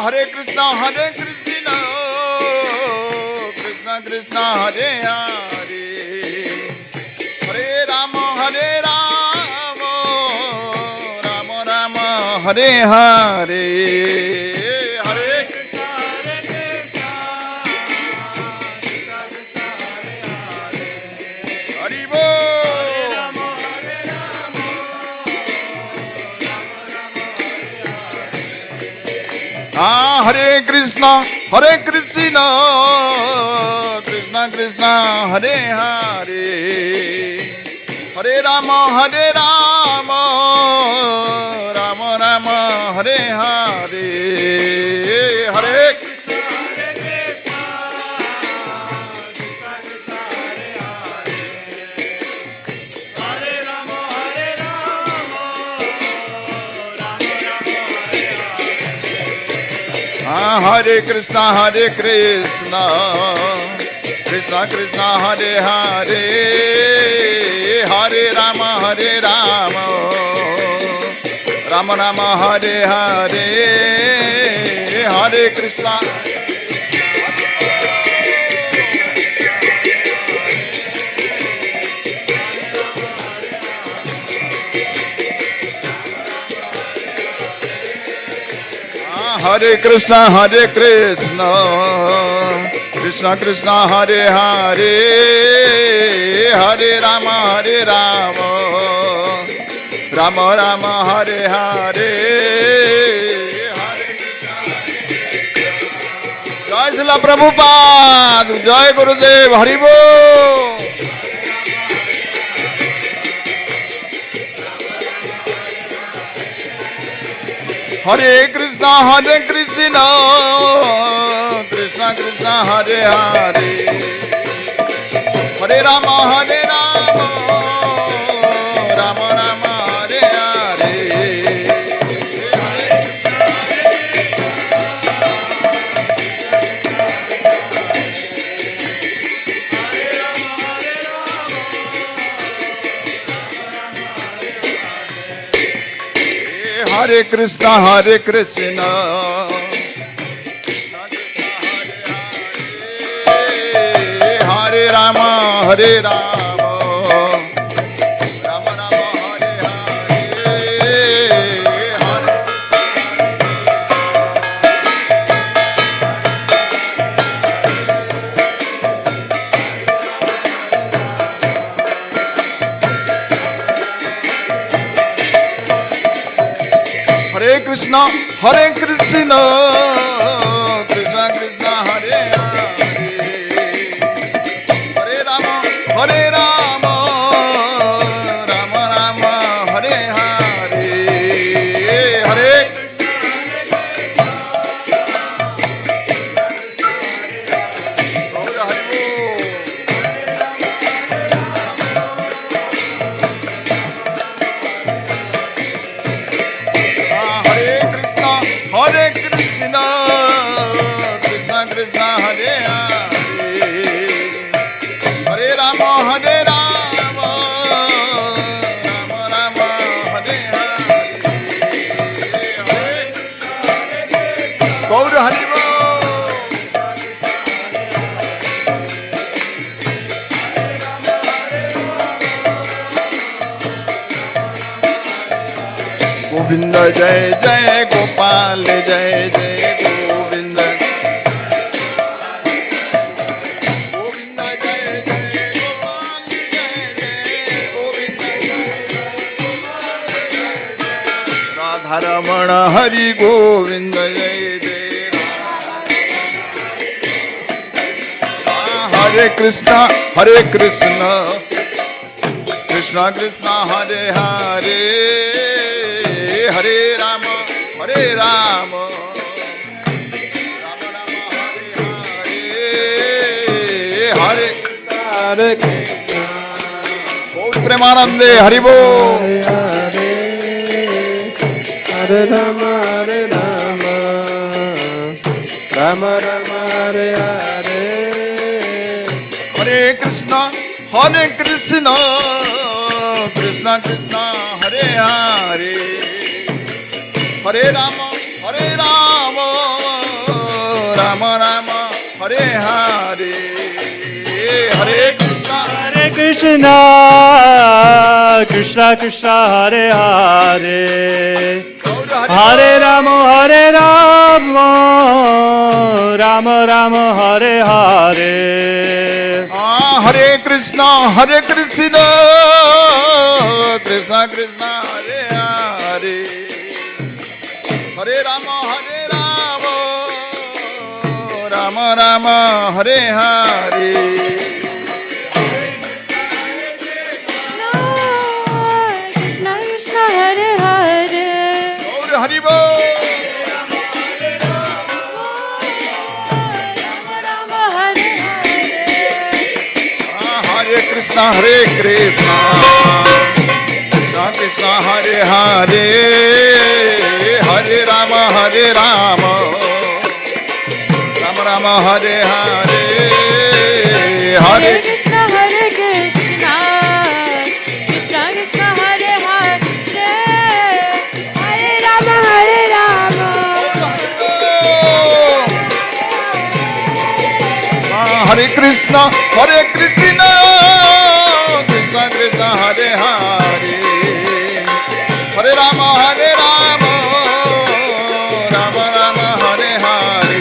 हरे कृष्णा कृष्णा कृष्णा हरे हरे हरे राम राम राम हरे हरे हरे कृष्णा हरि बोल हरे कृष्णा कृष्णा कृष्णा हरे हरे हरे राम राम राम हरे हरे हरे हरे कृष्णा कृष्णा कृष्णा हरे हरे हरे राम राम राम हरे हरे हरे कृष्णा हरे कृष्णा कृष्णा कृष्णा हरे हरे हरे राम राम राम हरे हरे जय श्रीला प्रभुपाद जय गुरुदेव हरि बोल हरे Krishna Krishna Krishna Hare Hare Hare Rama, Rama Rama, Hare Hare. Hare Krishna, Hare Krishna, Hare Rama, Hare Rama, Rama Rama, Hare Hare. Hare Krishna, Hare Krishna, Krishna Krishna, Hare Hare, Hare Rama, Hare Rama, Rama Rama, Hare Hare, Hare Gaur Hari Bol. Hare Krishna, Hare Krishna, Krishna Krishna, Hare Hare, Hare Rama, Hare Rama, Rama Rama, Hare Hare, Hare Gaur Hari Bol. Govinda Jai Jai Gopal Jai Jai Govinda. Govinda Jai Jai Gopal Jai Jai Govinda. Radha Ramana Hari Govinda Jai Jai. Hare Krishna, Hare Krishna, Krishna Krishna, Hare Hare, Hare Rama, Hare Rama, Rama Rama, Hare Hare, Hare Hare Krishna, Gaur Premanande, Hari Bol. Hare Hare Rama, Rama Rama, Hare Hare. Hare Krishna, Hare Krishna, Krishna Krishna, Hare Hare, Hare Rama, Hare Rama, Rama Rama, Hare Hare, Hare Krishna, Hare Krishna, Krishna Krishna, Hare Hare. Gaur Hari Hare Rama, Rama Rama, Hare Hare. Hare Krishna, Hare Krishna, Krishna Krishna, Hare Hare, Hare Rama, Rama Rama, Hare Hare. Krishna Krishna Hare Hare. Gaur Hari Bol. Rama Rama Hare Hare. Hare Krishna, Hare Krishna, Krishna Krishna, Hare Hare, Hare Rama, Rama Rama, Hare Hare, Hare Krishna Hare Krishna, Krishna Krishna Hare Hare, Hare Rama, Hare Rama. Hare Krishna, Hare Krishna, Krishna Krishna, Hare Hare, Hare Rama, Rama Rama, Hare Hare.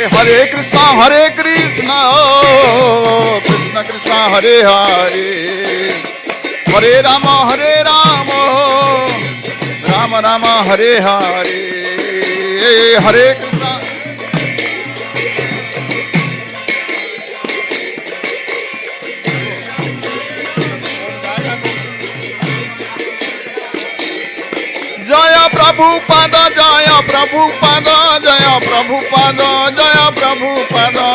Hare Krishna, Hare Krishna, Krishna Krishna, Hare Hare, Hare Rama, Rama Rama, Hare Hare, Hare Krishna. Prabhupada Jaya Prabhupada Jaya Prabhupada Jaya Prabhupada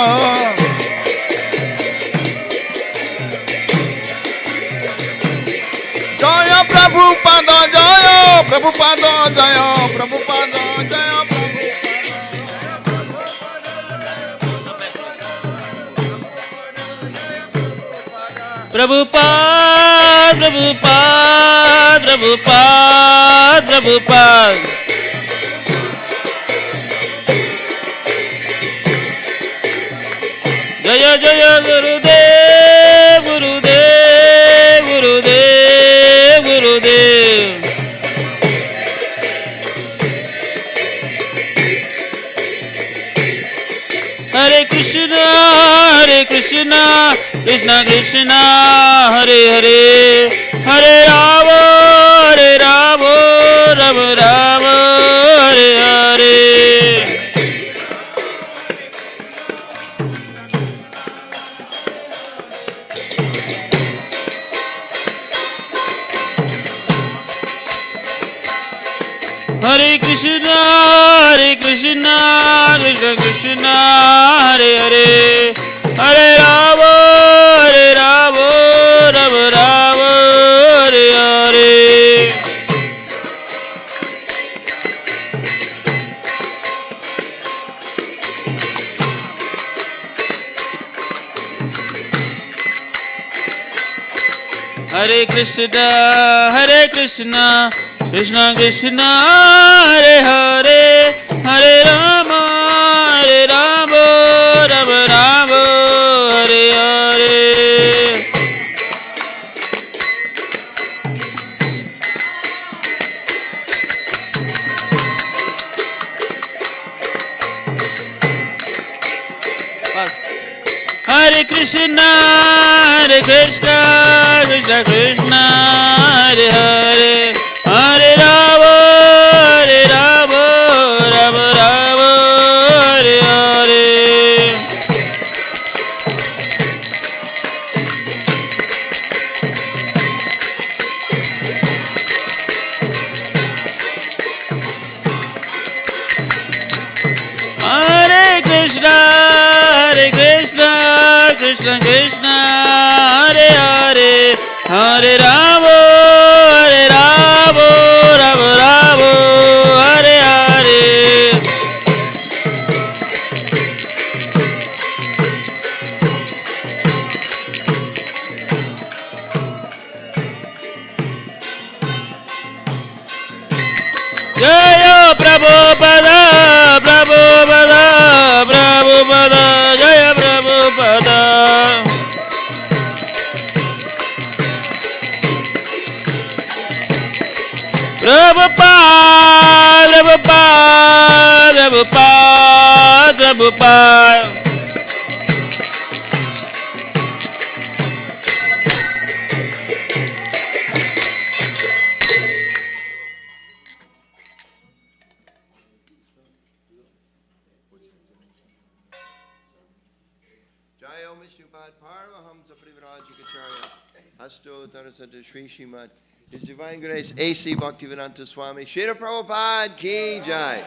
Jaya Prabhupada Jaya Prabhupada Jaya Prabhupada Jaya Prabhupada, Prabhupada, Prabhupada, Prabhupada. Jaya Jaya Gurudev, Gurudev, Gurudev, Gurudev. Hare Krishna, Hare Krishna, Krishna Krishna, Hare Hare, Hare Rama, Hare Rama, Rama Rama, Hare Hare. Hare Krishna, Hare Krishna, Krishna Krishna, Hare Hare, Hare Rama, Hare Rama, Rama Rama, Hare Hare. Hare Krishna, Hare Krishna, Krishna Krishna, Hare Hare, Hare Rama, Hare Rama, Rama Rama, Hare Hare. Hare Krishna, Hare Krishna, Krishna Krishna, Hare Hare, Hare Rama, Hare Rama, Rama Rama, Hare Hare. Hare Krishna, Hare Krishna, Krishna Krishna, Hare Hare, Hare Rama, Hare Rama, Rama Rama, Hare Hare. Jaya Prabhupada, Prabhupada, Prabhupada, Jaya Prabhupada. Prabhupada, Prabhupada, Prabhupada, Prabhupada. Jai Om Vishnupad Paramahamsa Privrajikacharya Asto Tarasata Shri Srimad His Divine Grace A.C. Bhaktivedanta Swami Srila Prabhupada Ki Jai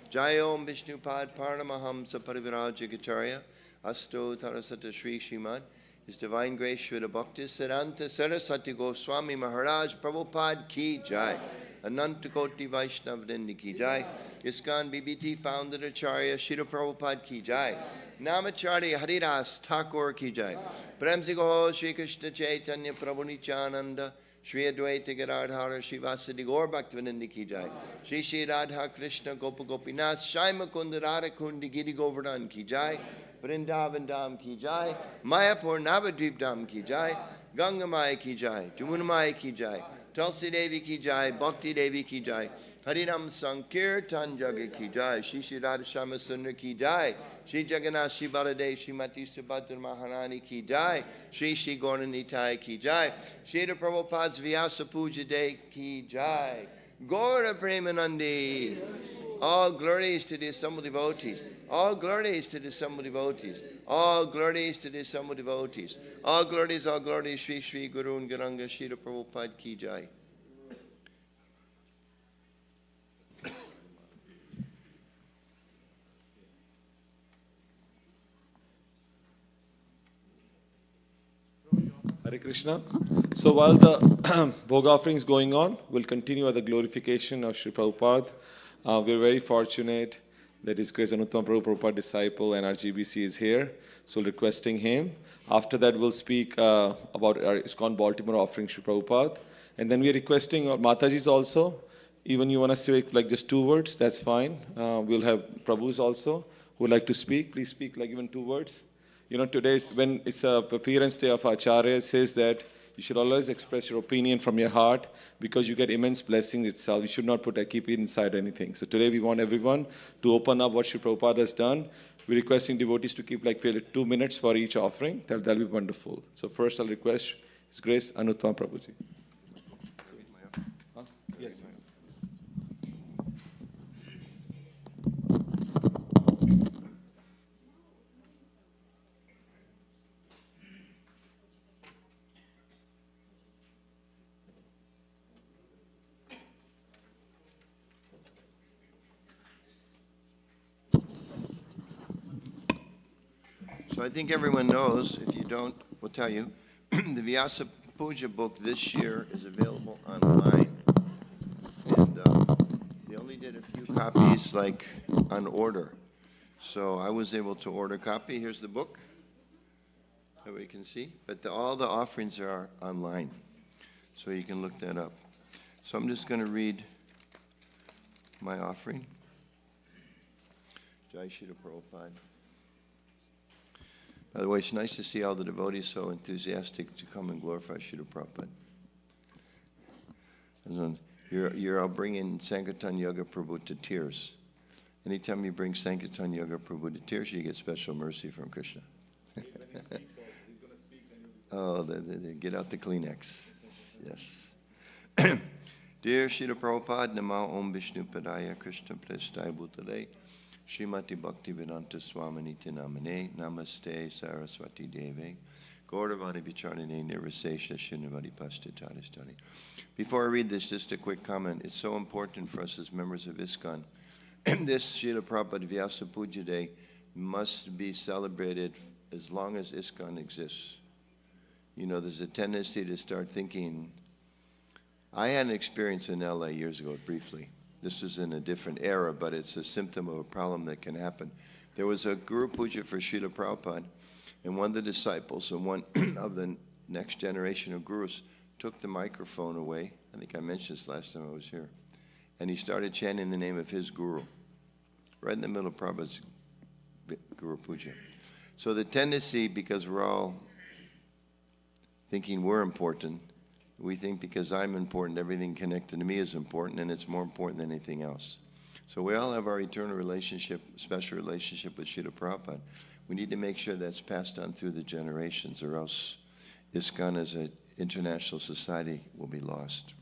Jai Om Vishnupad Paramahamsa Privrajikacharya Asto Tarasata Shri Srimad His Divine Grace Srila Bhaktisiddhanta Saraswati Goswami Maharaj Prabhupada Ki Jai Ananta Koti Vaishnav Vrinda Ki Jai ISKCON BBT Founder Acharya Srila Prabhupada Ki Jai Namacharya Haridas Thakur Ki Jai Prem Se Gaho Shri Krishna Chaitanya Prabhu Nityananda Shri Advaita Gadadhara Shri Vasadi Gaur Bhaktivedanta Ki Jai Shri Shri Radha Krishna Gopa Gopinath Shai Mukunda Radha Kundi Giri Govardhan Ki Jai Vrindavan Dham Ki Jai Mayapur Navadvip Dham Ki Jai Ganga Maya Ki Jai Jamuna Maya Ki Jai Tulsi Devi Ki Jai Bhakti Devi Ki Jai Harinam Sankirtan Jaga Ki Jai Shri Shri Radha Shama Sundar Ki Jai Shri Jagannath Shri Baladev Shri Mati Subhadra Maharani Ki Jai Shri Shri Gauranitai Ki Jai Shri Prabhupada's Vyasa Puja Day Ki Jai Gaura Premanandi. All glories to the assembled devotees. All glories to the assembled devotees. All glories to the assembled devotees. All glories, Shri Shri Guru and Garanga Shri Prabhupada Ki Jai. Hare Krishna. So while the Bhog offering is going on, we'll continue with the glorification of Sri Prabhupada. We're very fortunate that His Grace Anuttama Prabhu Prabhupada disciple and our GBC is here. So requesting him. After that, we'll speak about our ISKCON Baltimore offering Sri Prabhupada. And then we're requesting our Matajis also. Even you want to say like just 2 words, that's fine. We'll have Prabhus also who would like to speak. Please speak like even 2 words. You know, today's, when it's a appearance day of Acharya, it says that you should always express your opinion from your heart because you get immense blessings itself. You should not keep it inside anything. So today we want everyone to open up what Sri Prabhupada has done. We're requesting devotees to keep like 2 minutes for each offering. That'll be wonderful. So first I'll request His Grace Anuttama Prabhuji. Yes. So I think everyone knows, if you don't, we'll tell you, the Vyasa Puja book this year is available online. And they only did a few copies like on order. So I was able to order a copy. Here's the book. Everybody can see. But all the offerings are online. So you can look that up. So I'm just going to read my offering. Jai Shri Prabhupada. By the way, it's nice to see all the devotees so enthusiastic to come and glorify Srila Prabhupada. You're all bringing Sankirtan Yoga Prabhu to tears. Anytime you bring Sankirtan Yoga Prabhu to tears, you get special mercy from Krishna. Oh, get out the Kleenex. Yes. Dear Srila Prabhupada, Nama Om Vishnu Padaya Krishna Prestaya Bhutale. Srimati Bhaktivedanta Swaminiti Namane, Namaste Saraswati Deve, Gauravani Vicharane Nirvasesha Shinavadi Pastitaristani. Before I read this, just a quick comment. It's so important for us as members of ISKCON. This Srila Prabhupada Vyasa Puja Day must be celebrated as long as ISKCON exists. You know, there's a tendency to start thinking. I had an experience in LA years ago, briefly. This is in a different era, but it's a symptom of a problem that can happen. There was a Guru Puja for Srila Prabhupada, and one of the disciples and one of the next generation of gurus took the microphone away. I think I mentioned this last time I was here. And he started chanting the name of his guru, right in the middle of Prabhupada's Guru Puja. So the tendency, because we're all thinking we're important, we think because I'm important, everything connected to me is important, and it's more important than anything else. So we all have our eternal relationship, special relationship with Srila Prabhupada. We need to make sure that's passed on through the generations, or else ISKCON as an international society will be lost.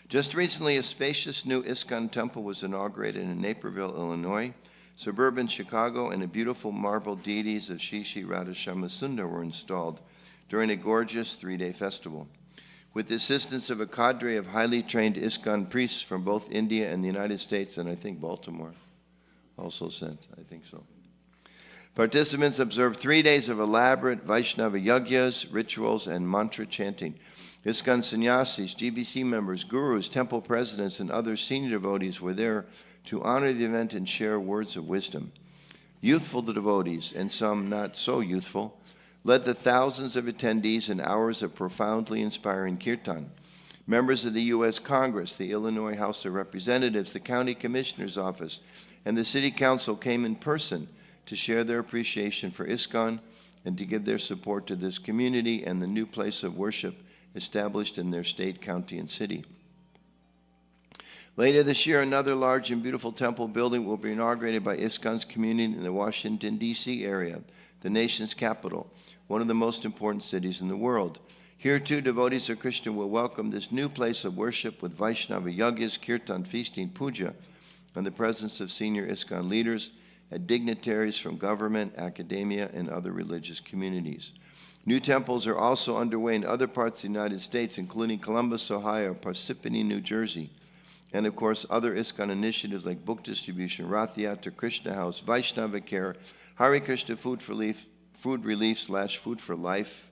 Just recently, a spacious new ISKCON temple was inaugurated in Naperville, Illinois. Suburban Chicago and the beautiful marble deities of Shri Shri Radhashama Sundar were installed during a gorgeous 3-day festival. With the assistance of a cadre of highly trained ISKCON priests from both India and the United States, and I think Baltimore also sent, I think so. Participants observed 3 days of elaborate Vaishnava yagyas, rituals, and mantra chanting. ISKCON sannyasis, GBC members, gurus, temple presidents, and other senior devotees were there to honor the event and share words of wisdom. Youthful devotees, and some not so youthful, led the thousands of attendees in hours of profoundly inspiring kirtan. Members of the U.S. Congress, the Illinois House of Representatives, the County Commissioner's Office, and the City Council came in person to share their appreciation for ISKCON and to give their support to this community and the new place of worship established in their state, county, and city. Later this year, another large and beautiful temple building will be inaugurated by ISKCON's community in the Washington, D.C. area, the nation's capital, one of the most important cities in the world. Here, too, devotees of Krishna will welcome this new place of worship with Vaishnava yagyas, kirtan, feasting, puja, and the presence of senior ISKCON leaders and dignitaries from government, academia, and other religious communities. New temples are also underway in other parts of the United States, including Columbus, Ohio, Parsippany, New Jersey, and of course other ISKCON initiatives like book distribution, Rath Yatra, Krishna House, Vaishnava Care, Hare Krishna Food Relief / Food for Life,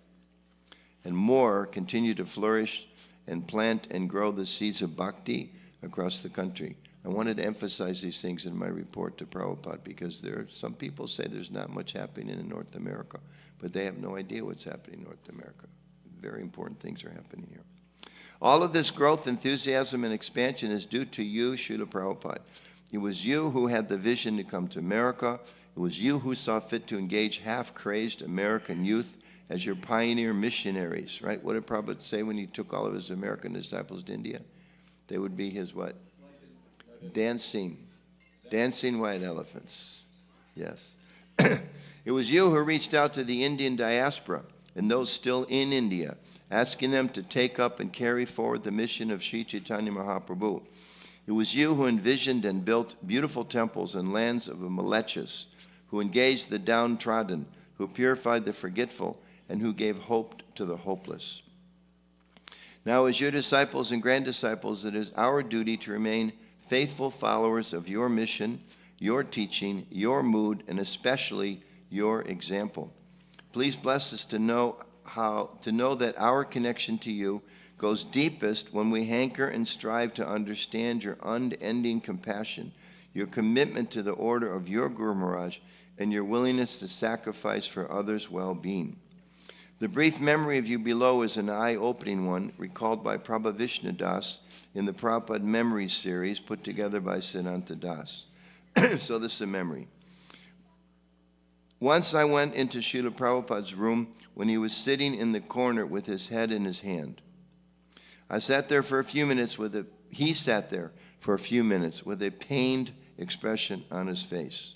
and more continue to flourish and plant and grow the seeds of bhakti across the country. I wanted to emphasize these things in my report to Prabhupada because there are some people say there's not much happening in North America, but they have no idea what's happening in North America. Very important things are happening here. All of this growth, enthusiasm, and expansion is due to you, Srila Prabhupada. It was you who had the vision to come to America. It was you who saw fit to engage half-crazed American youth as your pioneer missionaries, right? What did Prabhupada say when he took all of his American disciples to India? They would be his what? Dancing white elephants. Yes. It was you who reached out to the Indian diaspora and those still in India, asking them to take up and carry forward the mission of Sri Chaitanya Mahaprabhu. It was you who envisioned and built beautiful temples and lands of the Malechas, who engaged the downtrodden, who purified the forgetful, and who gave hope to the hopeless. Now, as your disciples and grand-disciples, it is our duty to remain faithful followers of your mission, your teaching, your mood, and especially your example. Please bless us to know that our connection to you goes deepest when we hanker and strive to understand your unending compassion, your commitment to the order of your Guru Maharaj, and your willingness to sacrifice for others' well-being. The brief memory of you below is an eye-opening one, recalled by Prabhu Vishnu Das in the Prabhupada Memories series put together by Siddhanta Das. So this is a memory. Once I went into Srila Prabhupada's room when he was sitting in the corner with his head in his hand. He sat there for a few minutes with a pained expression on his face.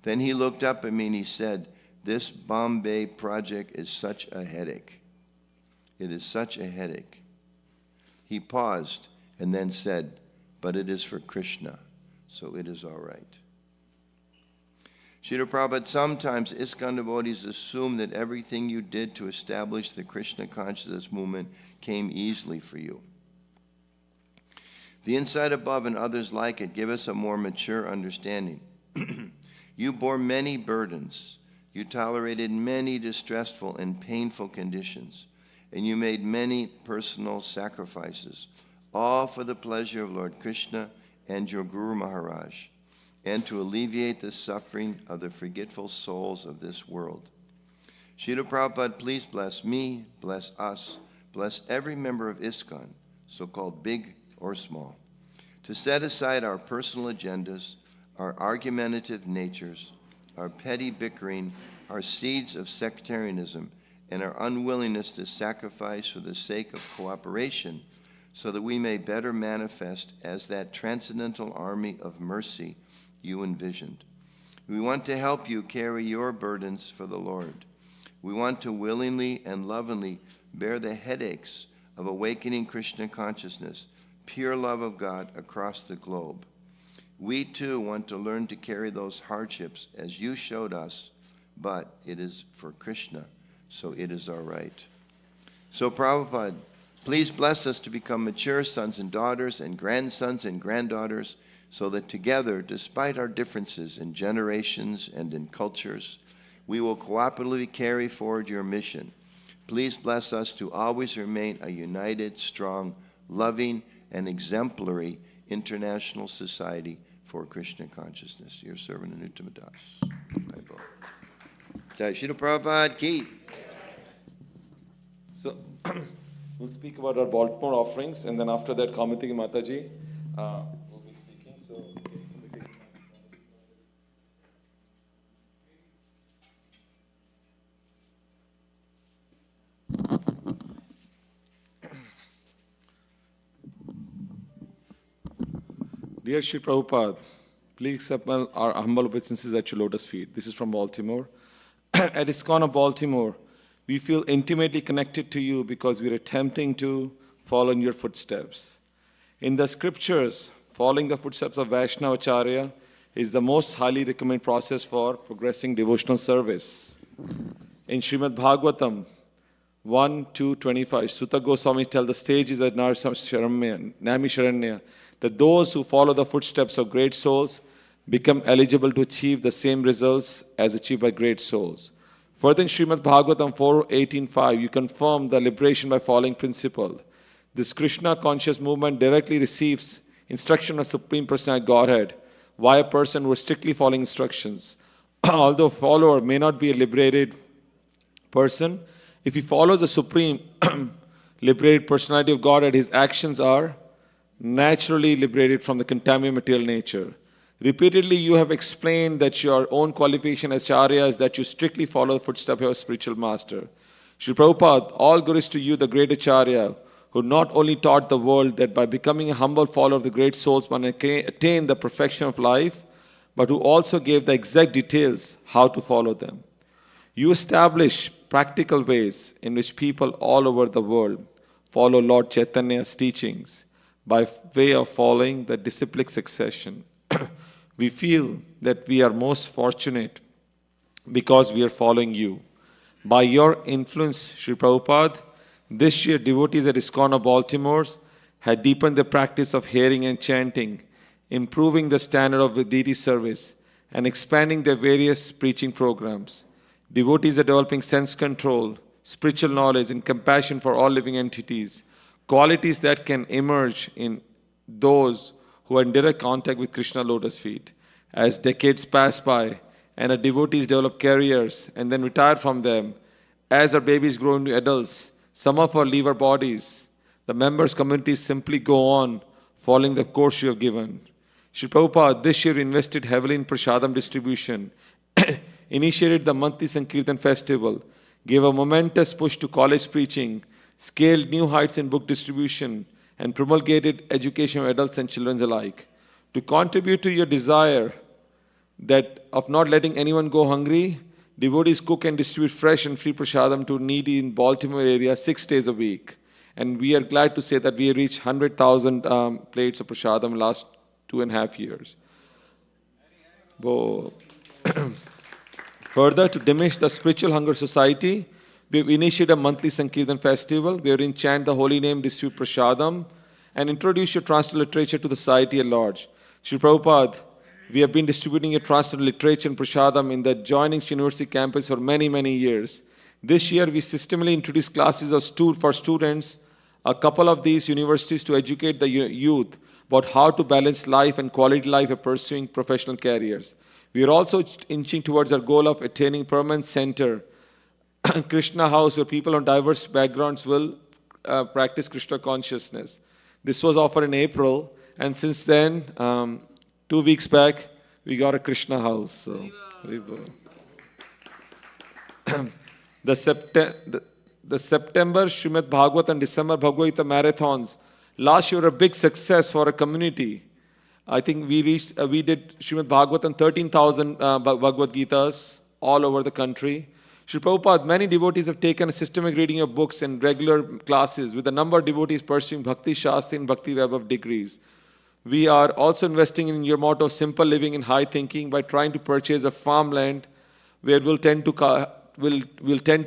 Then he looked up at me and he said, "This Bombay project is such a headache. It is such a headache." He paused and then said, "But it is for Krishna, so it is all right." Srila Prabhupada, sometimes ISKCON devotees assume that everything you did to establish the Krishna consciousness movement came easily for you. The Insight Above and others like it give us a more mature understanding. You bore many burdens. You tolerated many distressful and painful conditions, and you made many personal sacrifices, all for the pleasure of Lord Krishna and your Guru Maharaj, and to alleviate the suffering of the forgetful souls of this world. Srila Prabhupada, please bless me, bless us, bless every member of ISKCON, so-called big or small, to set aside our personal agendas, our argumentative natures, our petty bickering, our seeds of sectarianism, and our unwillingness to sacrifice for the sake of cooperation, so that we may better manifest as that transcendental army of mercy you envisioned. We want to help you carry your burdens for the Lord. We want to willingly and lovingly bear the headaches of awakening Krishna consciousness, pure love of God across the globe. We too want to learn to carry those hardships as you showed us, but it is for Krishna, so it is all right. So Prabhupada, please bless us to become mature sons and daughters and grandsons and granddaughters, so that together, despite our differences in generations and in cultures, we will cooperatively carry forward your mission. Please bless us to always remain a united, strong, loving, and exemplary international society for Krishna consciousness. Your servant Anuttama Das. Jai Srila Prabhupada ki. So, we'll speak about our Baltimore offerings, and then after that, Kamitiki Mataji will be speaking. So, can somebody take Dear Sri Prabhupada, please accept our humble obeisances at your lotus feet. This is from Baltimore. At ISKCON of Baltimore, we feel intimately connected to you because we are attempting to follow in your footsteps. In the scriptures, following the footsteps of Vaishnavacharya is the most highly recommended process for progressing devotional service. In Srimad Bhagavatam 1:2-25, Sutta Goswami tells the stages at Naimisharanya that those who follow the footsteps of great souls become eligible to achieve the same results as achieved by great souls. Further in Srimad Bhagavatam 4.18.5, you confirm the liberation by following principle. This Krishna conscious movement directly receives instruction of Supreme Personality Godhead via a person who is strictly following instructions. Although a follower may not be a liberated person, if he follows the Supreme liberated Personality of Godhead, his actions are naturally liberated from the contaminated material nature. Repeatedly, you have explained that your own qualification as Charya is that you strictly follow the footsteps of your spiritual master. Srila Prabhupada, all glories to you, the great Acharya, who not only taught the world that by becoming a humble follower of the great souls one can attain the perfection of life, but who also gave the exact details how to follow them. You establish practical ways in which people all over the world follow Lord Chaitanya's teachings by way of following the disciplic succession. We feel that we are most fortunate because we are following you. By your influence, Sri Prabhupada, this year devotees at ISKCON of Baltimore had deepened the practice of hearing and chanting, improving the standard of deity service, and expanding their various preaching programs. Devotees are developing sense control, spiritual knowledge, and compassion for all living entities, qualities that can emerge in those who are in direct contact with Krishna lotus feet. As decades pass by and our devotees develop careers and then retire from them, as our babies grow into adults, some of our leave our bodies, the members' communities simply go on following the course you have given. Sri Prabhupada this year invested heavily in Prasadam distribution, initiated the monthly Sankirtan festival, gave a momentous push to college preaching, scaled new heights in book distribution, and promulgated education of adults and children alike. To contribute to your desire that of not letting anyone go hungry, devotees cook and distribute fresh and free prasadam to needy in Baltimore area 6 days a week. And we are glad to say that we have reached 100,000 plates of prasadam last 2.5 years. Further, to diminish the spiritual hunger society, we have initiated a monthly Sankirtan festival wherein chant the holy name, distribute prasadam, and introduce your translated literature to the society at large. Sri Prabhupada, we have been distributing your translated literature and prasadam in the adjoining university campus for many, many years. This year, we systematically introduced classes for students, a couple of these universities to educate the youth about how to balance life and quality life by pursuing professional careers. We are also inching towards our goal of attaining permanent center, Krishna house, where people on diverse backgrounds will practice Krishna consciousness. This was offered in April, and since then, 2 weeks back, we got a Krishna house. So, the September Srimad Bhagavatam and December Bhagavad Gita marathons last year were a big success for a community. I think we did Srimad Bhagavatam 13,000 Bhagavad Gitas all over the country. Sri Prabhupada, many devotees have taken a systematic reading of books and regular classes, with a number of devotees pursuing Bhakti Shastri and Bhakti Vaibhav degrees. We are also investing in your motto of simple living and high thinking by trying to purchase a farmland where we'll tend to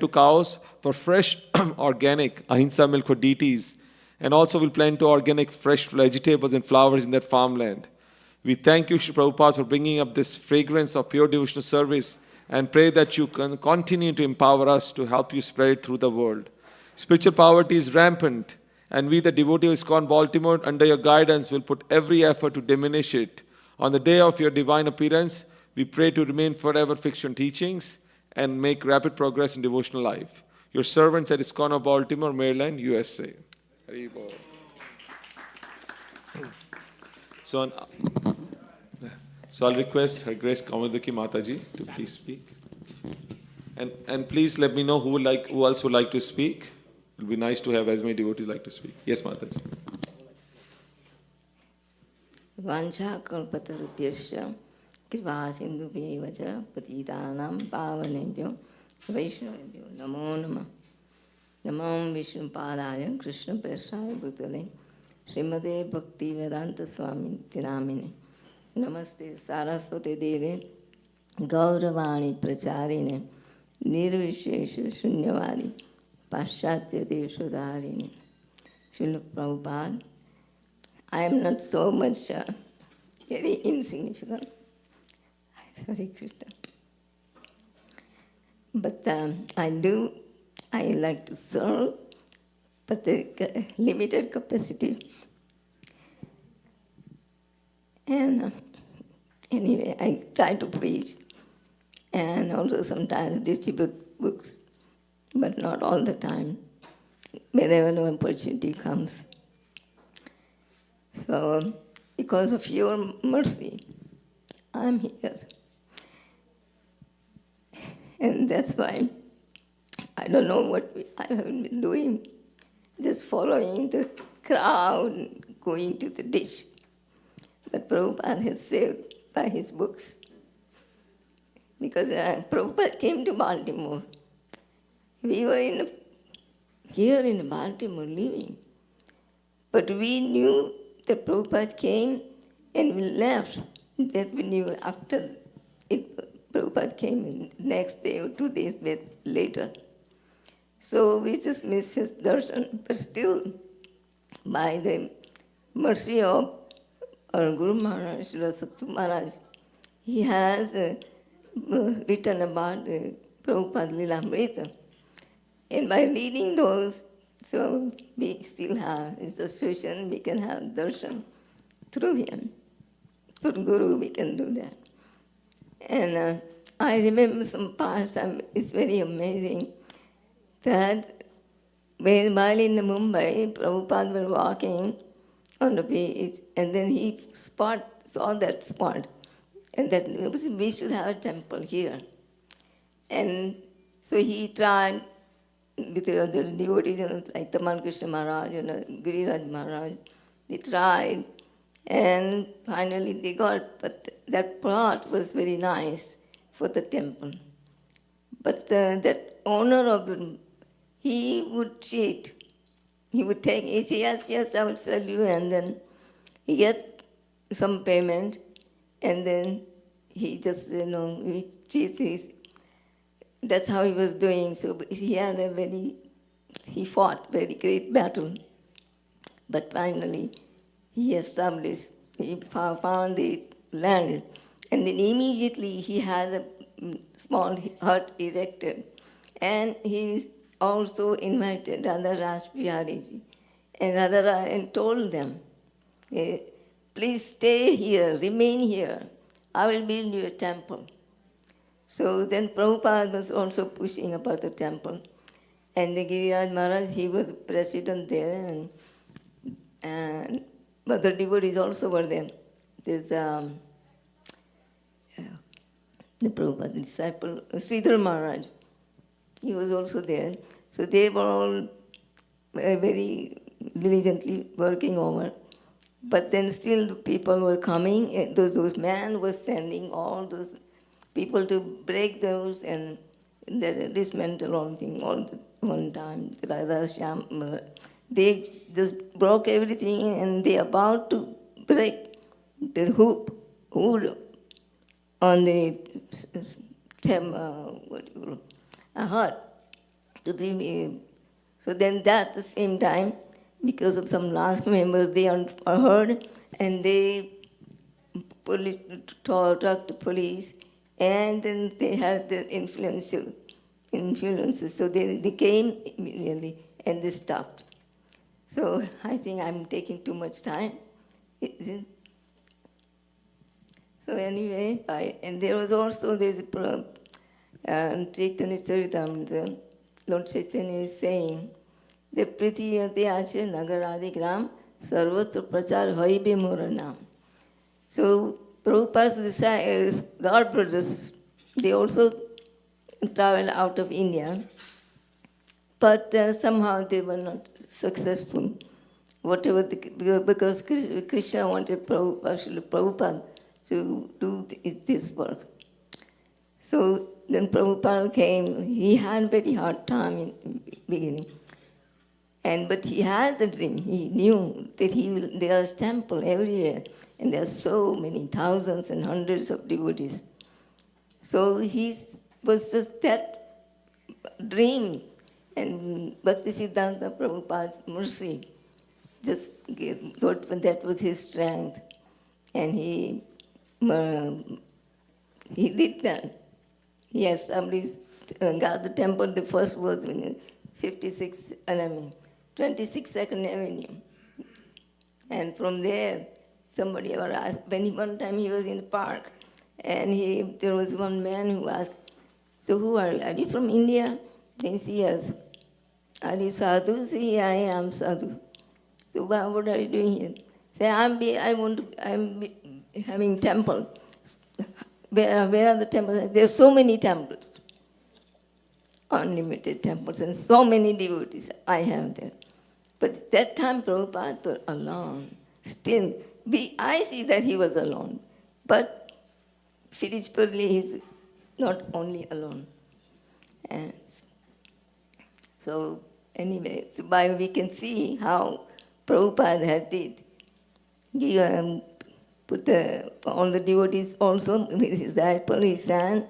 cows for fresh, organic ahimsa milk for deities, and also we'll plant to organic fresh vegetables and flowers in that farmland. We thank you, Sri Prabhupada, for bringing up this fragrance of pure devotional service, and pray that you can continue to empower us to help you spread it through the world. Spiritual poverty is rampant, and we, the devotees of ISKCON Baltimore, under your guidance, will put every effort to diminish it. On the day of your divine appearance, we pray to remain forever fixed on teachings and make rapid progress in devotional life. Your servants at ISKCON of Baltimore, Maryland, USA. Hari Bol. So I'll request Her Grace Kamadaki Mataji to please speak. And please let me know who else would like to speak. It will be nice to have as many devotees like to speak. Yes, Mataji. Vancha kalpatarupyasya kripa sindhubheva cha patitanam pavanebhyo vaishnavebhyo namo namah. Namo Vishnu Padaya Krishna Prasthaya Bhutale Srimade Bhakti Vedanta Swami Tinamine Namaste Saraswati Deve Gauravani Pracharine Nirvishesha Shunyavadi Paschatya Deshodarini. Srila Prabhupada, I am not so much very insignificant. Sorry, Krishna. But I like to serve, but the limited capacity. And anyway, I try to preach and also sometimes distribute books, but not all the time, whenever an opportunity comes. So, because of your mercy, I'm here. And that's why I don't know what I haven't been doing, just following the crowd, going to the ditch. But Prabhupada has saved by his books. Because Prabhupada came to Baltimore. We were here in Baltimore living. But we knew that Prabhupada came and we left. That we knew after Prabhupada came next day or 2 days later. So we just missed his darshan. But still, by the mercy of our Guru Maharaj, Srila Sattu Maharaj, he has written about Prabhupada Lilamrita. And by reading those, so we still have his association, we can have darshan through him. Through Guru, we can do that. And I remember some past time, it's very amazing that while in Mumbai, Prabhupada was walking on the beach, and then he saw that spot, and that we should have a temple here. And so he tried with the other devotees, like Taman Krishna Maharaj, Giriraj Maharaj, they tried, and finally they got, but that plot was very nice for the temple. But that owner of the, he would cheat. He would he say, yes, I will sell you, and then he get some payment, and then he just, he cheats. That's how he was doing. So he fought very great battle. But finally, he established, he found the land, and then immediately he had a small hut erected. And he also invited Radha Ras Bihariji and told them, please stay here, remain here. I will build you a temple. So then Prabhupada was also pushing about the temple. And the Giriraj Maharaj, he was the president there, and other devotees also were there. There's the Prabhupada disciple, Sridhar Maharaj. He was also there. So they were all very diligently working over. But then still the people were coming, those men were sending all those people to break those and dismantle all thing all one time. They just broke everything, and they about to break the hood on the hut. So then at the same time, because of some last members, they are heard, and they talked to police, and then they had the influences. So they came immediately, and they stopped. So I think I'm taking too much time. So anyway, and there was also this Chaitanya Charitamrita. Lord Chaitanya is saying, the Pritiyate Ache Nagaradigram Sarvatra Prachar Haibe Moranam. So Prabhupada's God brothers, they also traveled out of India, but somehow they were not successful. Because Krishna wanted Prabhupada to do this work. So then Prabhupada came. He had a very hard time in the beginning. But he had the dream. He knew that there is temple everywhere, and there are so many thousands and hundreds of devotees. So he was just that dream, and Bhaktisiddhanta Prabhupada's mercy just that was his strength, and he did that. He established got the temple, the first was in 22nd Avenue. And from there, somebody ever asked, one time he was in the park, and there was one man who asked, so who are you? Are you from India? Then he yes. Are you sadhu? Say, I am sadhu. So what are you doing here? Say, I'm having temple. Where are the temples? There are so many temples. Unlimited temples and so many devotees I have there. But that time Prabhupada was alone. Still, I see that he was alone. But spiritually, he's not only alone. And so anyway, we can see how Prabhupada had did. He put all the devotees also with his disciple. He sang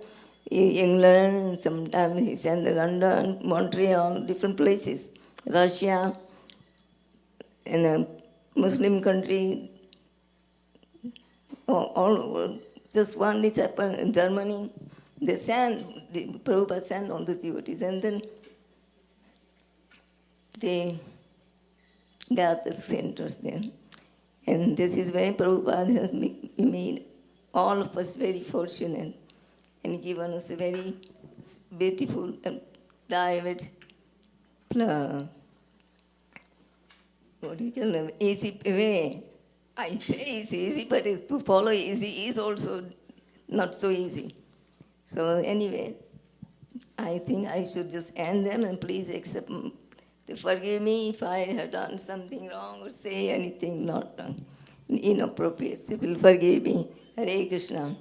in England, sometimes he sang in London, Montreal, different places, Russia, in a Muslim country, all over. Just one disciple in Germany, they sang, Prabhupada sang all the devotees, and then they got the centers there. And this is where Prabhupada has made all of us very fortunate and given us a very beautiful and private, easy way. I say it's easy, but to follow easy is also not so easy. So anyway, I think I should just end them, and please accept to forgive me if I have done something wrong or say anything not inappropriate. So will forgive me. Hare Krishna.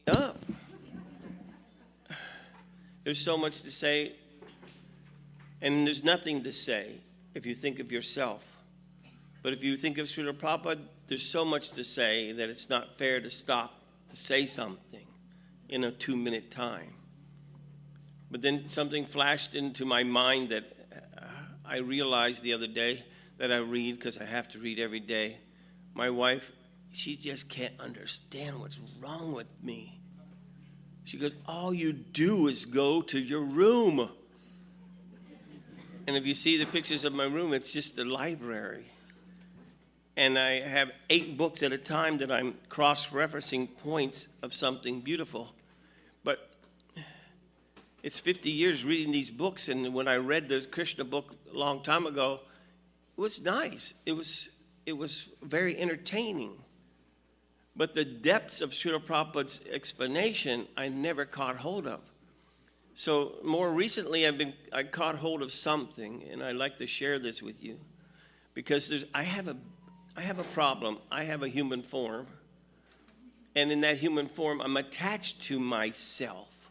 Up. There's so much to say, and there's nothing to say if you think of yourself. But if you think of Srila Prabhupada, there's so much to say that it's not fair to stop to say something in a 2-minute time. But then something flashed into my mind that I realized the other day that I read, because I have to read every day. My wife, she just can't understand what's wrong with me. She goes, all you do is go to your room. And if you see the pictures of my room, it's just a library. And I have 8 books at a time that I'm cross-referencing points of something beautiful. But it's 50 years reading these books, and when I read the Krishna book a long time ago, it was nice. It was very entertaining. But the depths of Srila Prabhupada's explanation, I never caught hold of. So more recently, I caught hold of something, and I'd like to share this with you, because I have a problem. I have a human form, and in that human form, I'm attached to myself.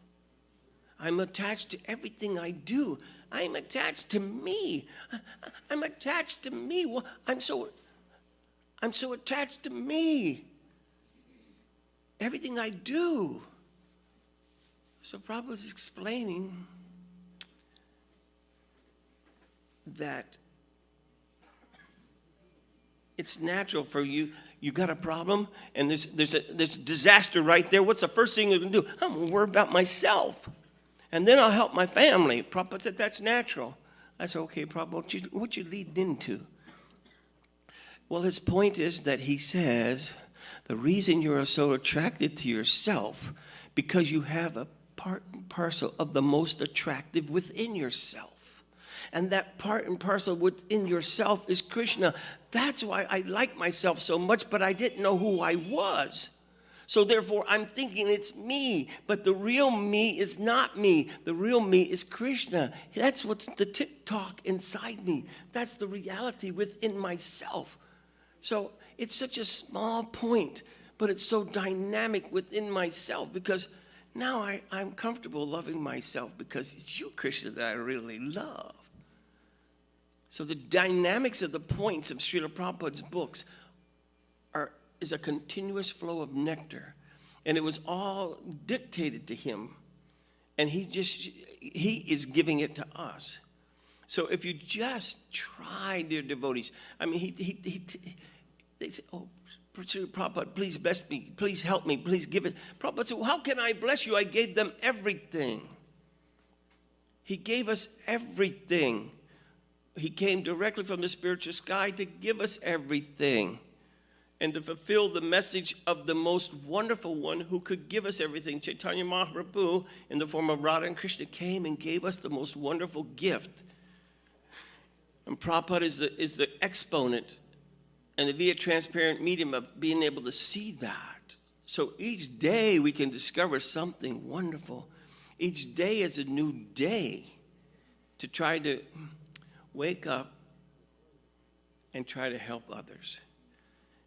I'm attached to everything I do. I'm attached to me. I'm attached to me. Well, I'm so attached to me. Everything I do. So Prabhupada's explaining that it's natural for you. You got a problem, and there's a disaster right there. What's the first thing you're going to do? I'm going to worry about myself, and then I'll help my family. Prabhupada said that's natural. I said, okay, Prabhupada, what you leading into? Well, his point is that he says the reason you're so attracted to yourself because you have a part and parcel of the most attractive within yourself. And that part and parcel within yourself is Krishna. That's why I like myself so much, but I didn't know who I was. So therefore, I'm thinking it's me, but the real me is not me. The real me is Krishna. That's what's the tick-tock inside me. That's the reality within myself. So it's such a small point, but it's so dynamic within myself, because now I'm comfortable loving myself because it's you, Krishna, that I really love. So the dynamics of the points of Srila Prabhupada's books is a continuous flow of nectar And it was all dictated to him. And he is giving it to us. So if you just try, dear devotees, I mean, they say, oh, Prabhupada, please bless me, please help me, please give it. Prabhupada said, well, how can I bless you? I gave them everything. He gave us everything. He came directly from the spiritual sky to give us everything and to fulfill the message of the most wonderful one who could give us everything. Chaitanya Mahaprabhu, in the form of Radha and Krishna, came and gave us the most wonderful gift. And Prabhupada is the exponent and the via transparent medium of being able to see that. So each day we can discover something wonderful. Each day is a new day to try to wake up and try to help others.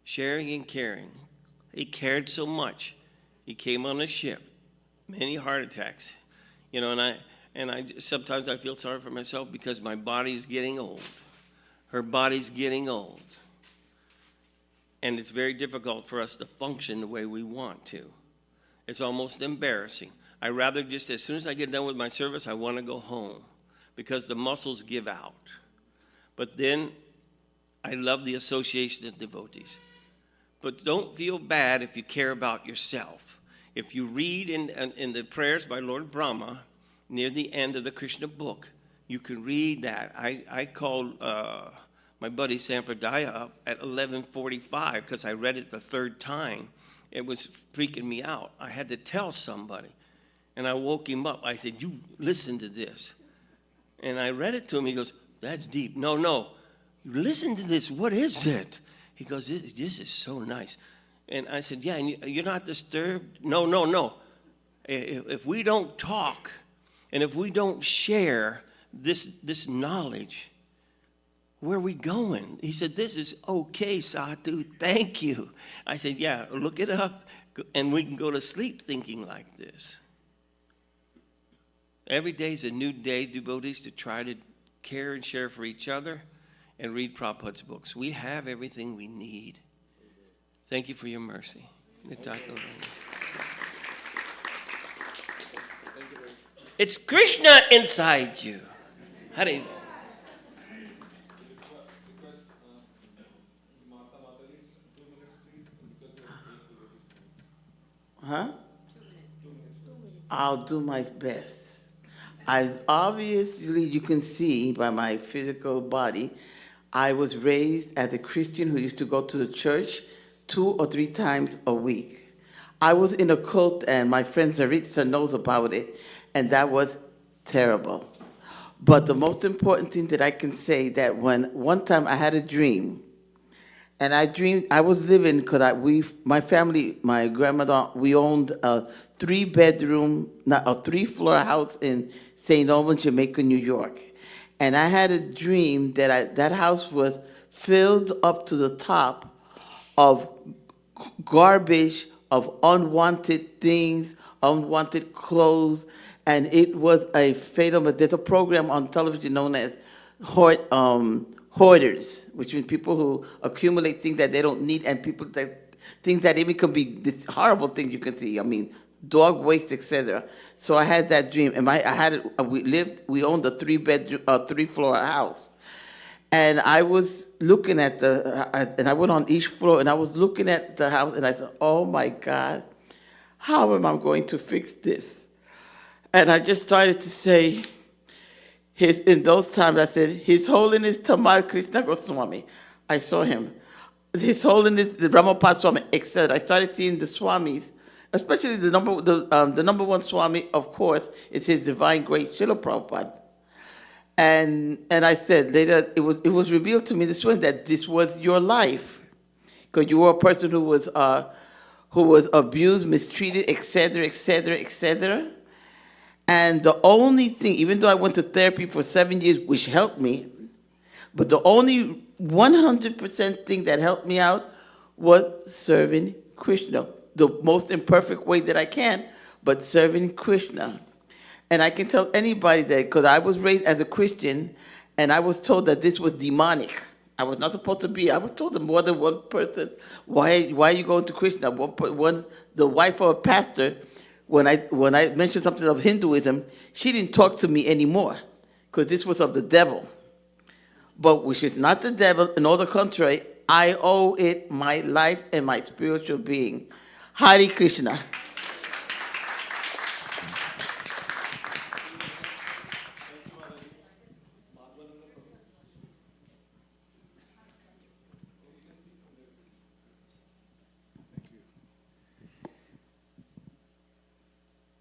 Sharing and caring. He cared so much. He came on a ship, many heart attacks. You know, and I sometimes I feel sorry for myself because my body's getting old. Her body's getting old. And it's very difficult for us to function the way we want to. It's almost embarrassing. I rather just, as soon as I get done with my service, I want to go home because the muscles give out. But then I love the association of devotees. But don't feel bad if you care about yourself. If you read in the prayers by Lord Brahma, near the end of the Krishna book, you can read that. I called my buddy Sampradaya up at 11:45 because I read it the third time. It was freaking me out. I had to tell somebody. And I woke him up. I said, you listen to this. And I read it to him. He goes, that's deep. No. You listen to this. What is it? He goes, this is so nice. And I said, yeah, and you're not disturbed? No. If we don't talk and if we don't share this knowledge, where are we going? He said, this is okay, Sadhu. Thank you. I said, yeah, look it up, and we can go to sleep thinking like this. Every day is a new day, devotees, to try to care and share for each other and read Prabhupada's books. We have everything we need. Thank you for your mercy. It's Krishna inside you. Hare. Huh? I'll do my best. As obviously you can see by my physical body, I was raised as a Christian who used to go to the church 2 or 3 times a week. I was in a cult, and my friend Zaritza knows about it, and that was terrible. But the most important thing that I can say, that when one time I had a dream, and I dreamed I was living, because my family, my grandmother, we owned a 3-floor house in St. Albans, Jamaica, New York. And I had a dream that that house was filled up to the top of garbage, of unwanted things, unwanted clothes, and it was a fatal. But there's a program on television known as hoarders, which means people who accumulate things that they don't need, and things that even could be this horrible things you can see. I mean, dog waste, etc. So I had that dream, and we owned a 3-floor house, and I was looking at and I went on each floor, and I was looking at the house, and I said, oh my God, how am I going to fix this? And I just started to say, in those times, I said, His Holiness Tamal Krishna Goswami. I saw him. His Holiness the Ramapada Swami, etc. I started seeing the Swamis, especially the number one Swami, of course, is His Divine Grace, Srila Prabhupada. And I said later, it was revealed to me this way, that this was your life, because you were a person who was abused, mistreated, etc., etc., etc. And the only thing, even though I went to therapy for 7 years, which helped me, but the only 100% thing that helped me out was serving Krishna, the most imperfect way that I can, but serving Krishna. And I can tell anybody that, because I was raised as a Christian, and I was told that this was demonic. I was not supposed to be. I was told to more than one person, why are you going to Krishna? The wife of a pastor, when I mentioned something of Hinduism, she didn't talk to me anymore because this was of the devil. But which is not the devil, and on the contrary, I owe it my life and my spiritual being. Hare Krishna.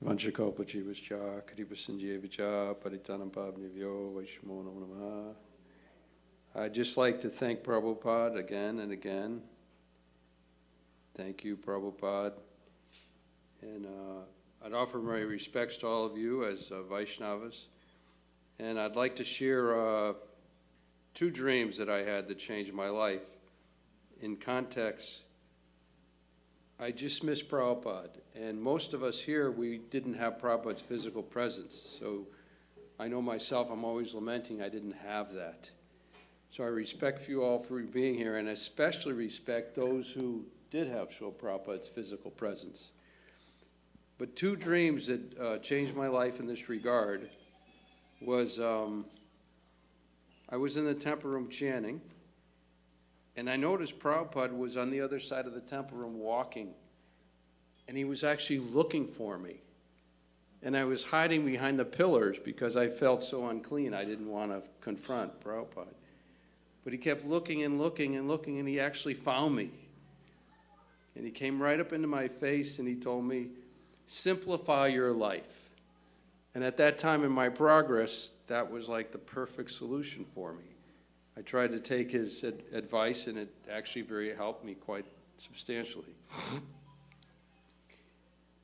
Vanchakopa Chivascha, Kripa Sanjeevacha, Paritanam Pavnivyo, Vaishmo Namo Namaha. I'd just like to thank Prabhupada again and again. Thank you, Prabhupada. And I'd offer my respects to all of you as Vaishnavas. And I'd like to share 2 dreams that I had that changed my life. In context, I just miss Prabhupada. And most of us here, we didn't have Prabhupada's physical presence. So I know myself, I'm always lamenting I didn't have that. So I respect you all for being here, and especially respect those who did have Srila Prabhupada's physical presence. But 2 dreams that changed my life in this regard was I was in the temple room chanting, and I noticed Prabhupada was on the other side of the temple room walking, and he was actually looking for me. And I was hiding behind the pillars because I felt so unclean. I didn't want to confront Prabhupada. But he kept looking and looking and looking, and he actually found me. And he came right up into my face, and he told me, simplify your life. And at that time in my progress, that was like the perfect solution for me. I tried to take his advice, and it actually helped me quite substantially.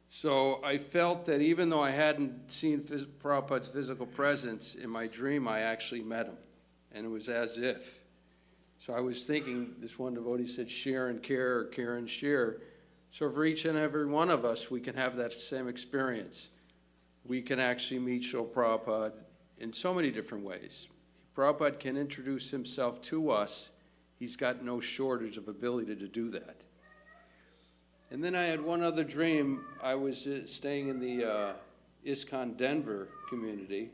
So I felt that even though I hadn't seen Prabhupada's physical presence, in my dream I actually met him. And it was as if. So I was thinking, this one devotee said, share and care, or care and share. So for each and every one of us, we can have that same experience. We can actually meet Srila Prabhupada in so many different ways. Prabhupada can introduce himself to us. He's got no shortage of ability to do that. And then I had one other dream. I was staying in the ISKCON Denver community,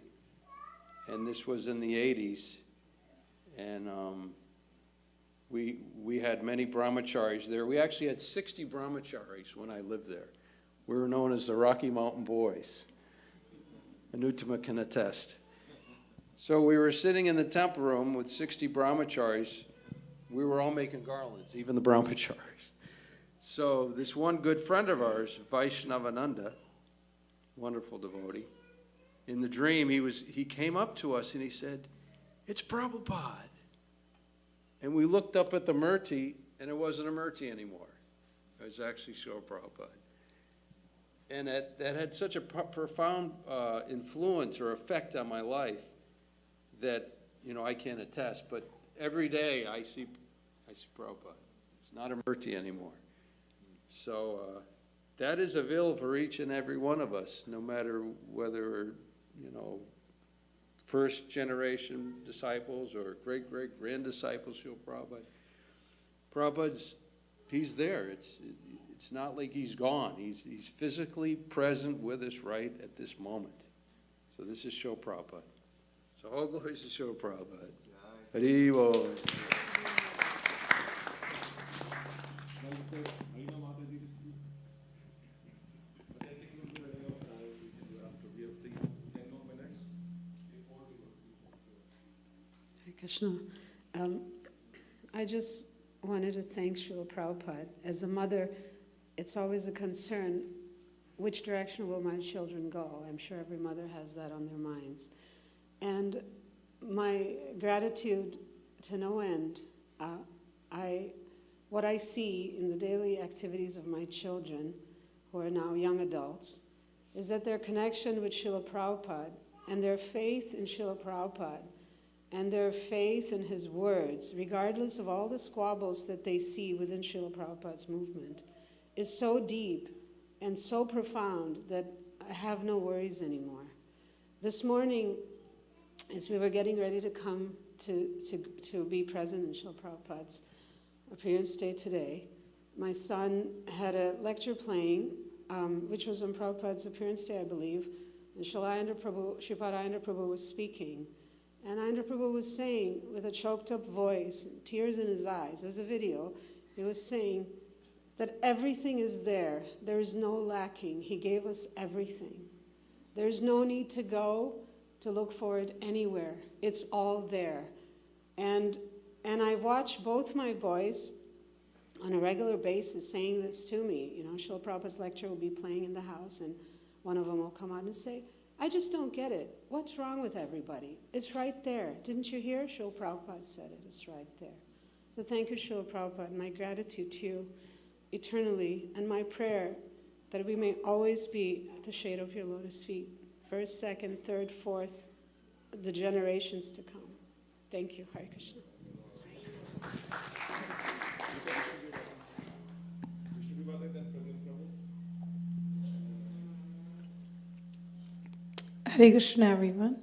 and this was in the 80s. And we had many brahmacharis there. We actually had 60 brahmacharis when I lived there. We were known as the Rocky Mountain Boys. Anuttama can attest. So we were sitting in the temple room with 60 brahmacharis. We were all making garlands, even the brahmacharis. So this one good friend of ours, Vaishnavananda, wonderful devotee, in the dream he came up to us and he said, it's Prabhupada. And we looked up at the murti, and it wasn't a murti anymore. It was actually Srila Prabhupada. And that had such a profound influence or effect on my life that, I can't attest. But every day I see Prabhupada. It's not a murti anymore. So that is available for each and every one of us, no matter whether, first generation disciples or great-great-grand disciples, Srila Prabhupada. Prabhupada's, he's there. It's not like he's gone. He's physically present with us right at this moment. So this is Srila Prabhupada. So all glories to Srila Prabhupada. Hari Bol. Krishna. I just wanted to thank Srila Prabhupada. As a mother, it's always a concern, which direction will my children go? I'm sure every mother has that on their minds. And my gratitude to no end, what I see in the daily activities of my children, who are now young adults, is that their connection with Srila Prabhupada and their faith in Srila Prabhupada and their faith in his words, regardless of all the squabbles that they see within Srila Prabhupada's movement, is so deep and so profound that I have no worries anymore. This morning, as we were getting ready to come to be present in Srila Prabhupada's appearance day today. My son had a lecture playing, which was on Prabhupada's appearance day, I believe, and Srila Ayendra Prabhu was speaking. And Ayendra Prabhu was saying, with a choked up voice, and tears in his eyes, there was a video, he was saying that everything is there. There is no lacking. He gave us everything. There's no need to go to look for it anywhere. It's all there. And I watch both my boys on a regular basis saying this to me. You know, Srila Prabhupada's lecture will be playing in the house, and one of them will come out and say, I just don't get it. What's wrong with everybody? It's right there. Didn't you hear? Srila Prabhupada said it. It's right there. So thank you, Srila Prabhupada. My gratitude to you eternally, and my prayer that we may always be at the shade of your lotus feet. First, second, third, fourth, the generations to come. Thank you. Hare Krishna. Hare Krishna, everyone.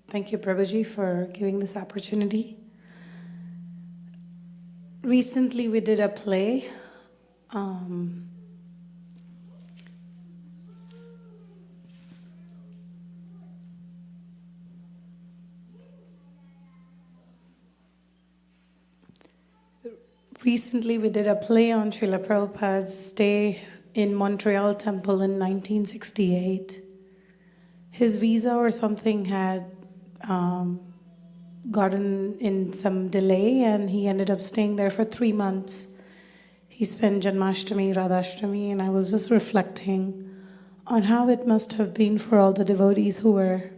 Thank you, Prabhuji, for giving this opportunity. Recently, we did a play. Recently, we did a play on Srila Prabhupada's stay in Montreal Temple in 1968. His visa or something had gotten in some delay, and he ended up staying there for 3 months. He spent Janmashtami, Radhashtami, and I was just reflecting on how it must have been for all the devotees who were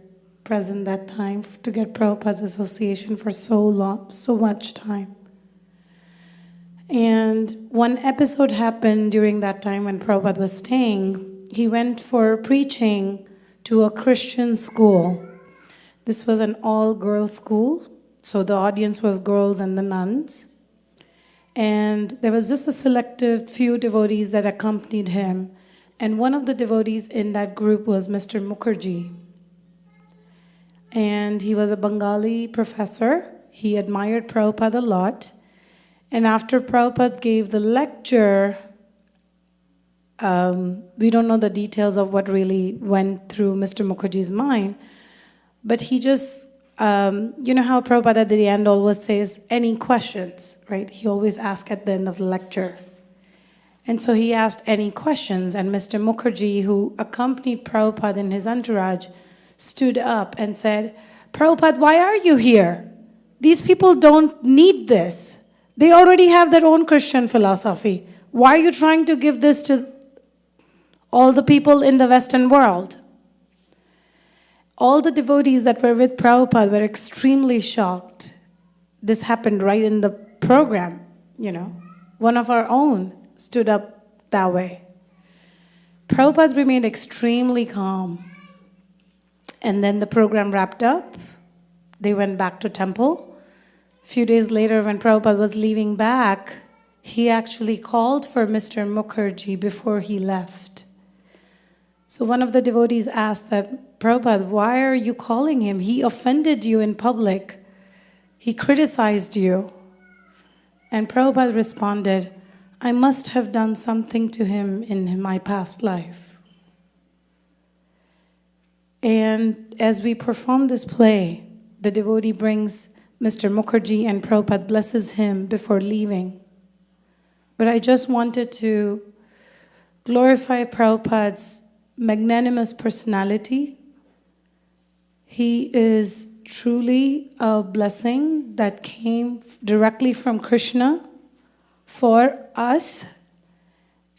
present that time to get Prabhupada's association for so long, so much time. And one episode happened during that time when Prabhupada was staying. He went for preaching to a Christian school. This was an all-girls school, so the audience was girls and the nuns. And there was just a selective few devotees that accompanied him. And one of the devotees in that group was Mr. Mukherjee. And he was a Bengali professor. He admired Prabhupada a lot. And after Prabhupada gave the lecture, we don't know the details of what really went through Mr. Mukherjee's mind, but he just, you know how Prabhupada at the end always says, any questions, right? He always asks at the end of the lecture. And so he asked any questions, and Mr. Mukherjee, who accompanied Prabhupada in his entourage, stood up and said, Prabhupada, why are you here? These people don't need this. They already have their own Christian philosophy. Why are you trying to give this to all the people in the Western world? All the devotees that were with Prabhupada were extremely shocked. This happened right in the program, you know. One of our own stood up that way. Prabhupada remained extremely calm. And then the program wrapped up. They went back to temple. A few days later, when Prabhupada was leaving back, he actually called for Mr. Mukherjee before he left. So one of the devotees asked that, Prabhupada, why are you calling him? He offended you in public. He criticized you. And Prabhupada responded, I must have done something to him in my past life. And as we perform this play, the devotee brings Mr. Mukherjee and Prabhupada blesses him before leaving. But I just wanted to glorify Prabhupada's magnanimous personality. He is truly a blessing that came directly from Krishna for us.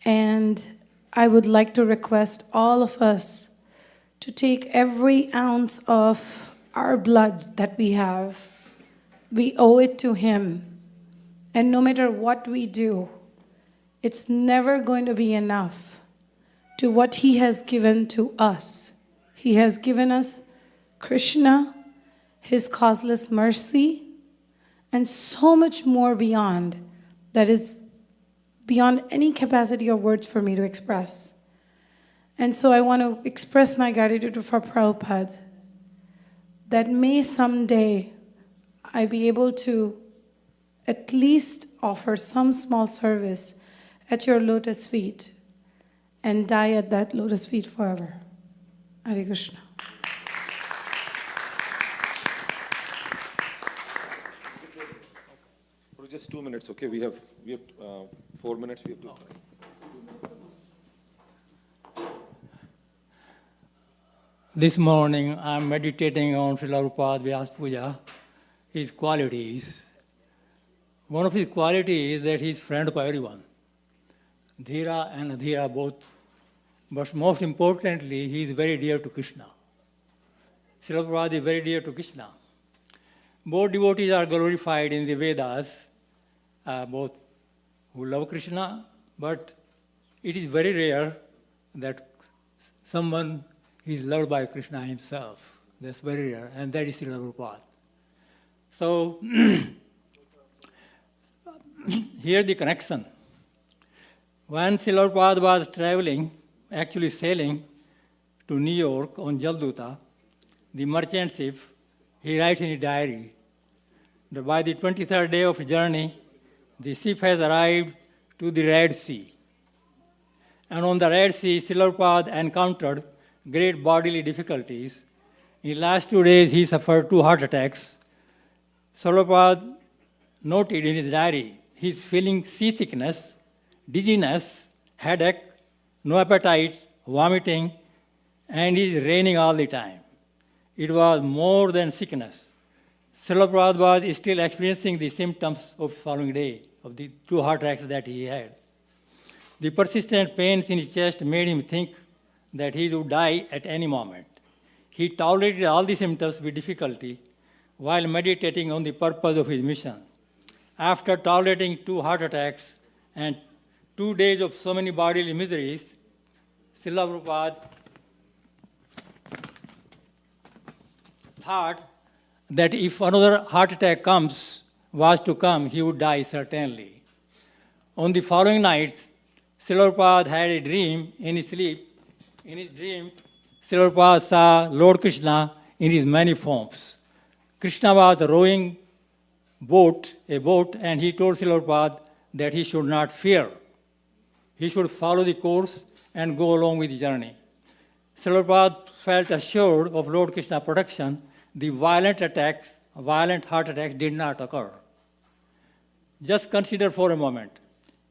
And I would like to request all of us to take every ounce of our blood that we have. We owe it to him. And no matter what we do, it's never going to be enough to what he has given to us. He has given us Krishna, his causeless mercy, and so much more beyond that is beyond any capacity of words for me to express. And so I want to express my gratitude for Prabhupada, that may someday I be able to at least offer some small service at your lotus feet and die at that lotus feet forever. Hare Krishna. For just 2 minutes, okay? We have 4 minutes. We have to. This morning, I'm meditating on Srila Prabhupada Vyas Puja, his qualities. One of his qualities is that he's friend of everyone, Dhira and Adhira both. But most importantly, he is very dear to Krishna. Srila Prabhupada is very dear to Krishna. Both devotees are glorified in the Vedas, both who love Krishna, but it is very rare that someone is loved by Krishna himself. That's very rare, and that is Srila Prabhupada. So, here the connection. When Srila Prabhupada was traveling, actually sailing to New York on Jalduta, the merchant ship, he writes in his diary that by the 23rd day of his journey, the ship has arrived to the Red Sea. And on the Red Sea, Srila Prabhupada encountered great bodily difficulties. In the last 2 days, he suffered 2 heart attacks. Srila Prabhupada noted in his diary, he's feeling seasickness, dizziness, headache, no appetite, vomiting, and he's raining all the time. It was more than sickness. Srila Prabhupada was still experiencing the symptoms of the following day, of the 2 heart attacks that he had. The persistent pains in his chest made him think that he would die at any moment. He tolerated all the symptoms with difficulty while meditating on the purpose of his mission. After tolerating 2 heart attacks and 2 days of so many bodily miseries, Srila Prabhupada thought that if another heart attack was to come, he would die certainly. On the following night, Srila Prabhupada had a dream in his sleep. In his dream, Srila Prabhupada saw Lord Krishna in his many forms. Krishna was rowing a boat, and he told Srila Prabhupada that he should not fear. He should follow the course and go along with the journey. Srila Prabhupada felt assured of Lord Krishna's protection. The violent heart attacks did not occur. Just consider for a moment,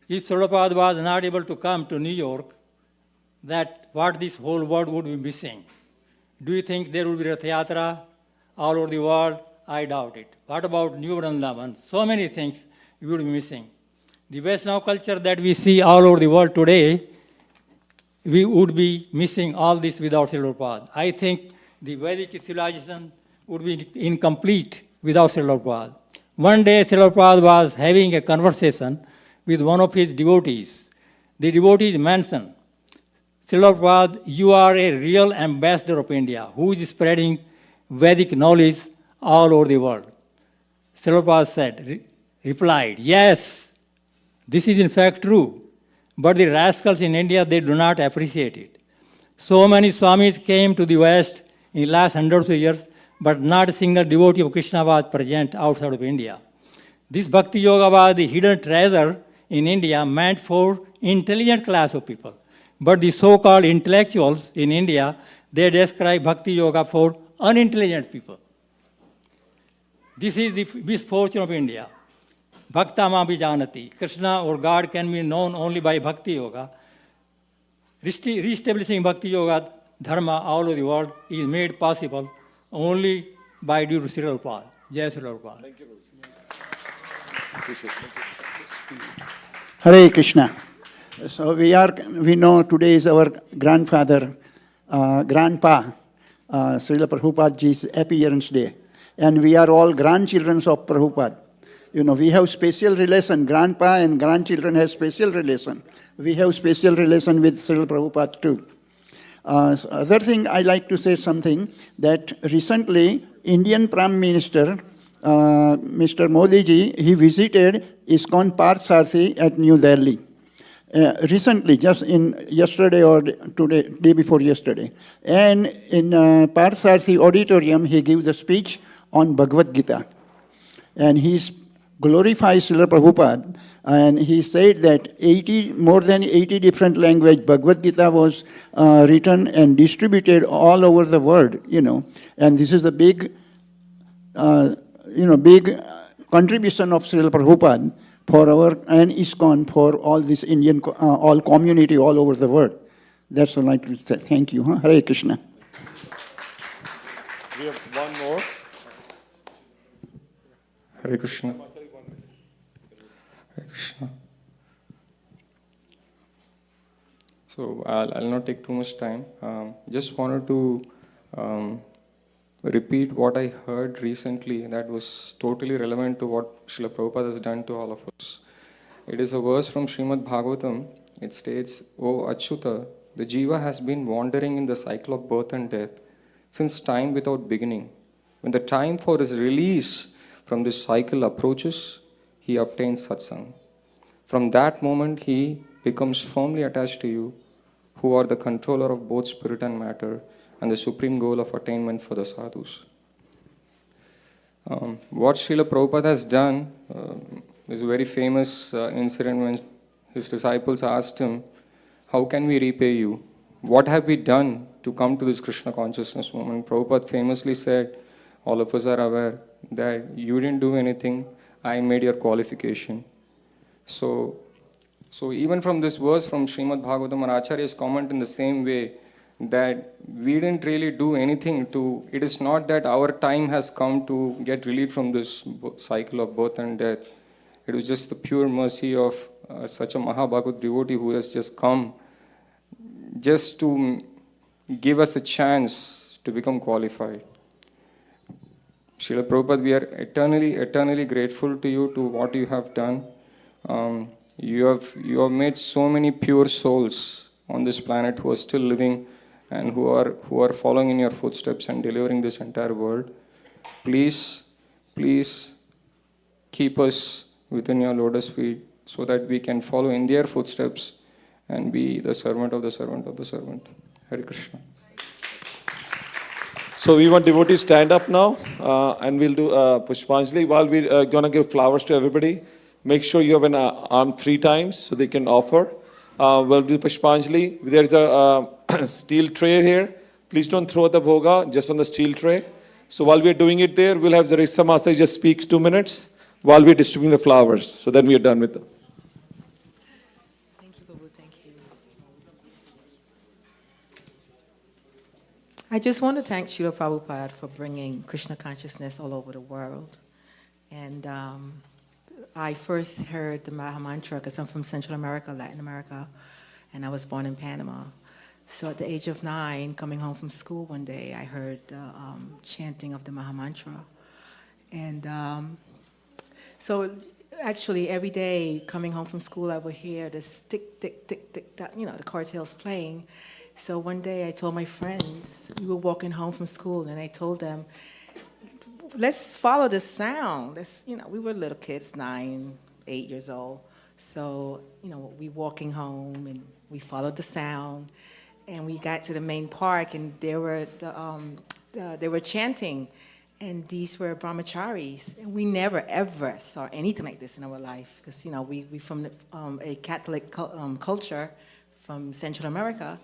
if Srila Prabhupada was not able to come to New York, that what this whole world would be missing. Do you think there would be Rath Yatra all over the world? I doubt it. What about New Vrindavan? So many things we would be missing. The Vaishnava culture that we see all over the world today, we would be missing all this without Srila Prabhupada. I think the Vedic civilization would be incomplete without Srila Prabhupada. One day, Srila Prabhupada was having a conversation with one of his devotees. The devotees mentioned, Srila Prabhupada, you are a real ambassador of India who is spreading Vedic knowledge all over the world. Srila Prabhupada replied, yes, this is in fact true, but the rascals in India, they do not appreciate it. So many Swamis came to the West in the last hundreds of years, but not a single devotee of Krishna was present outside of India. This Bhakti Yoga was the hidden treasure in India meant for intelligent class of people. But the so-called intellectuals in India, they describe Bhakti Yoga for unintelligent people. This is the misfortune of India. Bhakta ma bijanati. Krishna or God can be known only by Bhakti Yoga. Reestablishing Bhakti Yoga dharma all over the world is made possible only by due to Srila Prabhupada. Jai Srila Prabhupada. Thank you. Appreciate it. Hare Krishna. So we know today is our grandfather, grandpa, Srila Prabhupada ji's appearance day. And we are all grandchildren of Prabhupada. You know, we have special relation. Grandpa and grandchildren have special relation. We have special relation with Srila Prabhupada too. Other thing I like to say something, that recently Indian Prime Minister, Mr. Modi ji, he visited ISKCON Parthsarthi at New Delhi. Recently, just in yesterday or today, day before yesterday. And in Parthsarthi auditorium, he gave the speech on Bhagavad Gita. and he glorifies Srila Prabhupada. And he said that more than 80 different language Bhagavad Gita was written and distributed all over the world, And this is a big, big contribution of Srila Prabhupada for our, and ISKCON for all this Indian, all community all over the world. That's all I'd like to say. Thank you. Hare Krishna. We have one more. Hare Krishna. Hare Krishna. So I'll not take too much time. Just wanted to repeat what I heard recently that was totally relevant to what Srila Prabhupada has done to all of us. It is a verse from Srimad Bhagavatam. It states, "O Achyuta, the jiva has been wandering in the cycle of birth and death since time without beginning. When the time for his release from this cycle approaches, he obtains satsang. From that moment, he becomes firmly attached to you, who are the controller of both spirit and matter, and the supreme goal of attainment for the sadhus." What Srila Prabhupada has done is a very famous incident when his disciples asked him, "How can we repay you? What have we done to come to this Krishna consciousness movement?" Prabhupada famously said, all of us are aware that you didn't do anything, I made your qualification. So even from this verse from Srimad Bhagavatam, our Acharyas comment in the same way that we didn't really do anything to, it is not that our time has come to get relieved from this cycle of birth and death. It was just the pure mercy of such a Mahabhagavad devotee who has just come just to give us a chance to become qualified. Srila Prabhupada, we are eternally grateful to you to what you have done. You have made so many pure souls on this planet who are still living and who are following in your footsteps and delivering this entire world. Please keep us within your lotus feet so that we can follow in their footsteps and be the servant of the servant of the servant. Hare Krishna. So we want devotees stand up now, and we'll do Pushpanjali. While we're going to give flowers to everybody, make sure you have an arm 3 times so they can offer. We'll do Pushpanjali. There's a steel tray here. Please don't throw the bhoga, just on the steel tray. So while we're doing it there, we'll have Zarissa Masa just speak 2 minutes while we're distributing the flowers. So then we're done with them. Thank you, Prabhu. Thank you. I just want to thank Srila Prabhupada for bringing Krishna consciousness all over the world. And I first heard the Maha Mantra because I'm from Central America, Latin America, and I was born in Panama. So at the age of 9, coming home from school one day, I heard the chanting of the Maha Mantra. And so actually every day coming home from school, I would hear this tick, tick, tick, tick, that, the cartels playing. So one day I told my friends, we were walking home from school, and I told them, let's follow the sound. We were little kids, 9, 8 years old. So, we walking home, and we followed the sound, and we got to the main park, and they were chanting, and these were brahmacharis. And we never, ever saw anything like this in our life, because, we from a Catholic culture from Central America.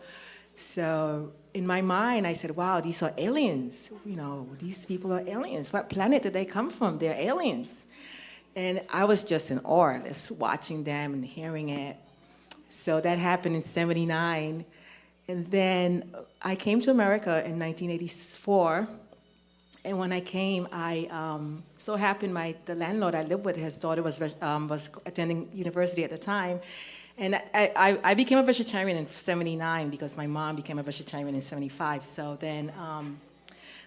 So in my mind, I said, wow, these are aliens. These people are aliens. What planet did they come from? They're aliens. And I was just in awe, just watching them and hearing it. So that happened in 1979. And then I came to America in 1984. And when I came, I so happened the landlord I lived with, his daughter was attending university at the time. And I became a vegetarian in 1979 because my mom became a vegetarian in 1975. So then,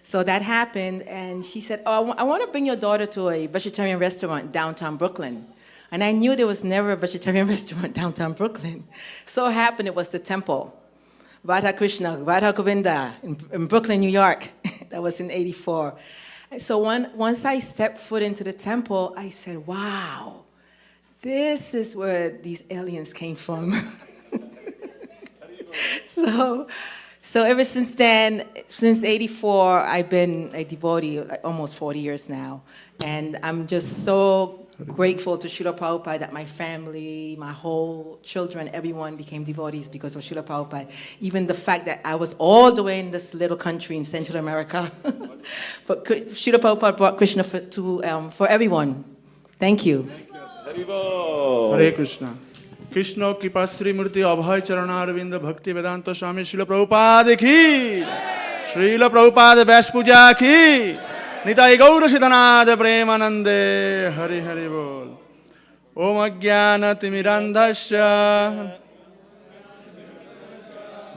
so that happened, and she said, "Oh, I want to bring your daughter to a vegetarian restaurant downtown Brooklyn." And I knew there was never a vegetarian restaurant downtown Brooklyn. So it happened, it was the temple, Radha Krishna, Radha Govinda, in Brooklyn, New York. That was in 1984. So once I stepped foot into the temple, I said, wow. This is where these aliens came from. So ever since then, since '84, I've been a devotee, like almost 40 years now. And I'm just so grateful to Srila Prabhupada that my family, my whole children, everyone became devotees because of Srila Prabhupada. Even the fact that I was all the way in this little country in Central America. But Srila Prabhupada brought Krishna for everyone. Thank you. Hare Krishna. Krishna Kripa Sri Murti Abhay Charanarvinda Bhakti Vedanta Swami Srila Prabhupada ki Srila Prabhupada Vyas Puja ki Nitai Gaura Siddhanada Premanande Hari Hari Bol Om Ajnana Timirandhasya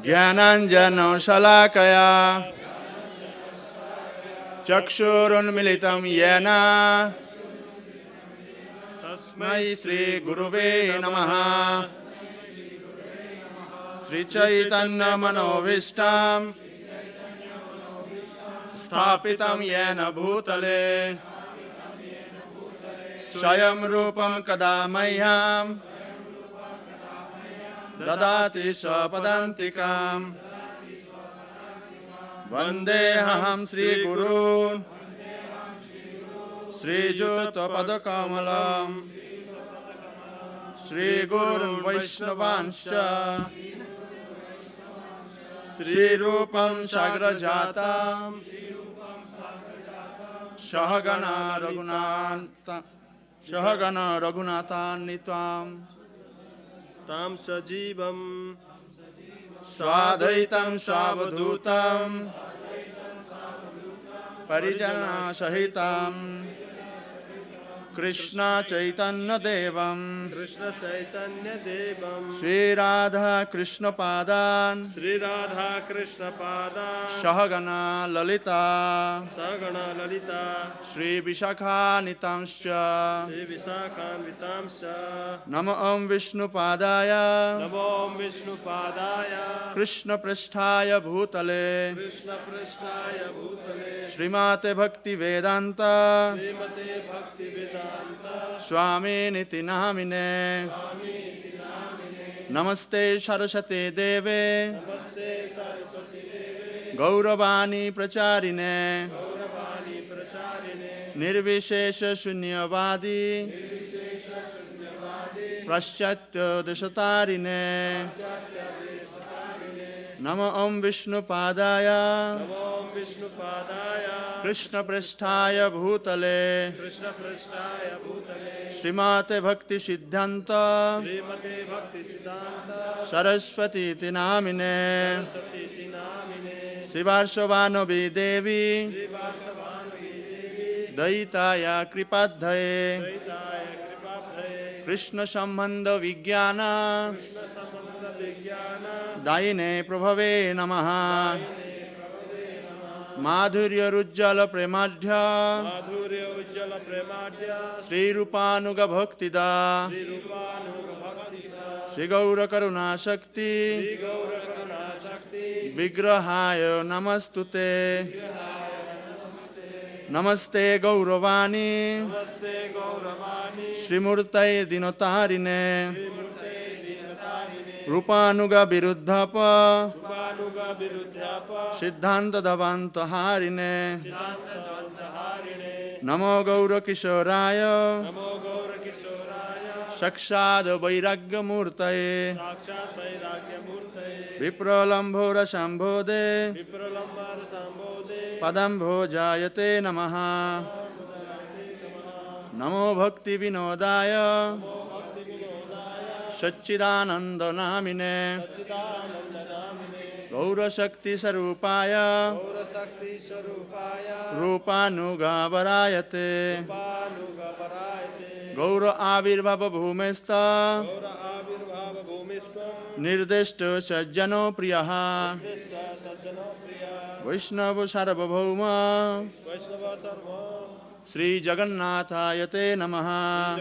Jnananjana Shalakaya Chakshurunmilitam Yena Tasmai Sri Guruve Namaha Sri Chaitanya Manovishtam Sthapitam Yena Bhutale Swayam Rupam Kadamayam Dadati Swapadantikam Vandeham Sri Guru Sri Juta Padakamalam Sri Gurun Vaishnavanscha Sri Rupam Sagrajatam Shahagana Raghunathan Nitvam Tam Sajivam Swadaitam Savadhutam Parijana Sahitam Krishna Chaitanya Devam Sri Radha Krishna Padan Shahagana Lalita Sri Vishakha Nitamscha Namo Om Vishnu Padaya Krishna Prasthaya Bhutale Srimate Bhakti Vedanta Swami Niti Namine Namaste Saraswati Deve Gauravani Pracharine Nirvishesha Shunyavadi Praschatya Dashatarine Namo Om Vishnu Padaya Krishna Prasthaya Bhutale Srimate Bhakti Siddhanta Saraswati Namine Sivarshavanovi Devi Daitaya Kripadhaye Krishna Sambandha Vijnana Daine Prabhave Namaha Madhurya Rujjala Premadhya Sri Rupanuga Bhaktida Sri Gaura Karuna Shakti Vigrahaya Namastute Namaste Gauravani Sri Murtai Dinotarine Rupanuga Viruddhapa Siddhanta Davanta Harine Namo Gaura Kishoraya Sakshad Vairagya Murtaye Vipralambhora Shambhode Padambho Jayate Namaha Namo Bhakti Vinodaya Satchidananda Namine Gaura Shakti Sarupaya Rupanuga Varayate Gaura Avirbhava Bhumesta Nirdeshto Sajjano Priyaha Vaishnava Sarvabhauma Sri Jagannathayate Namaha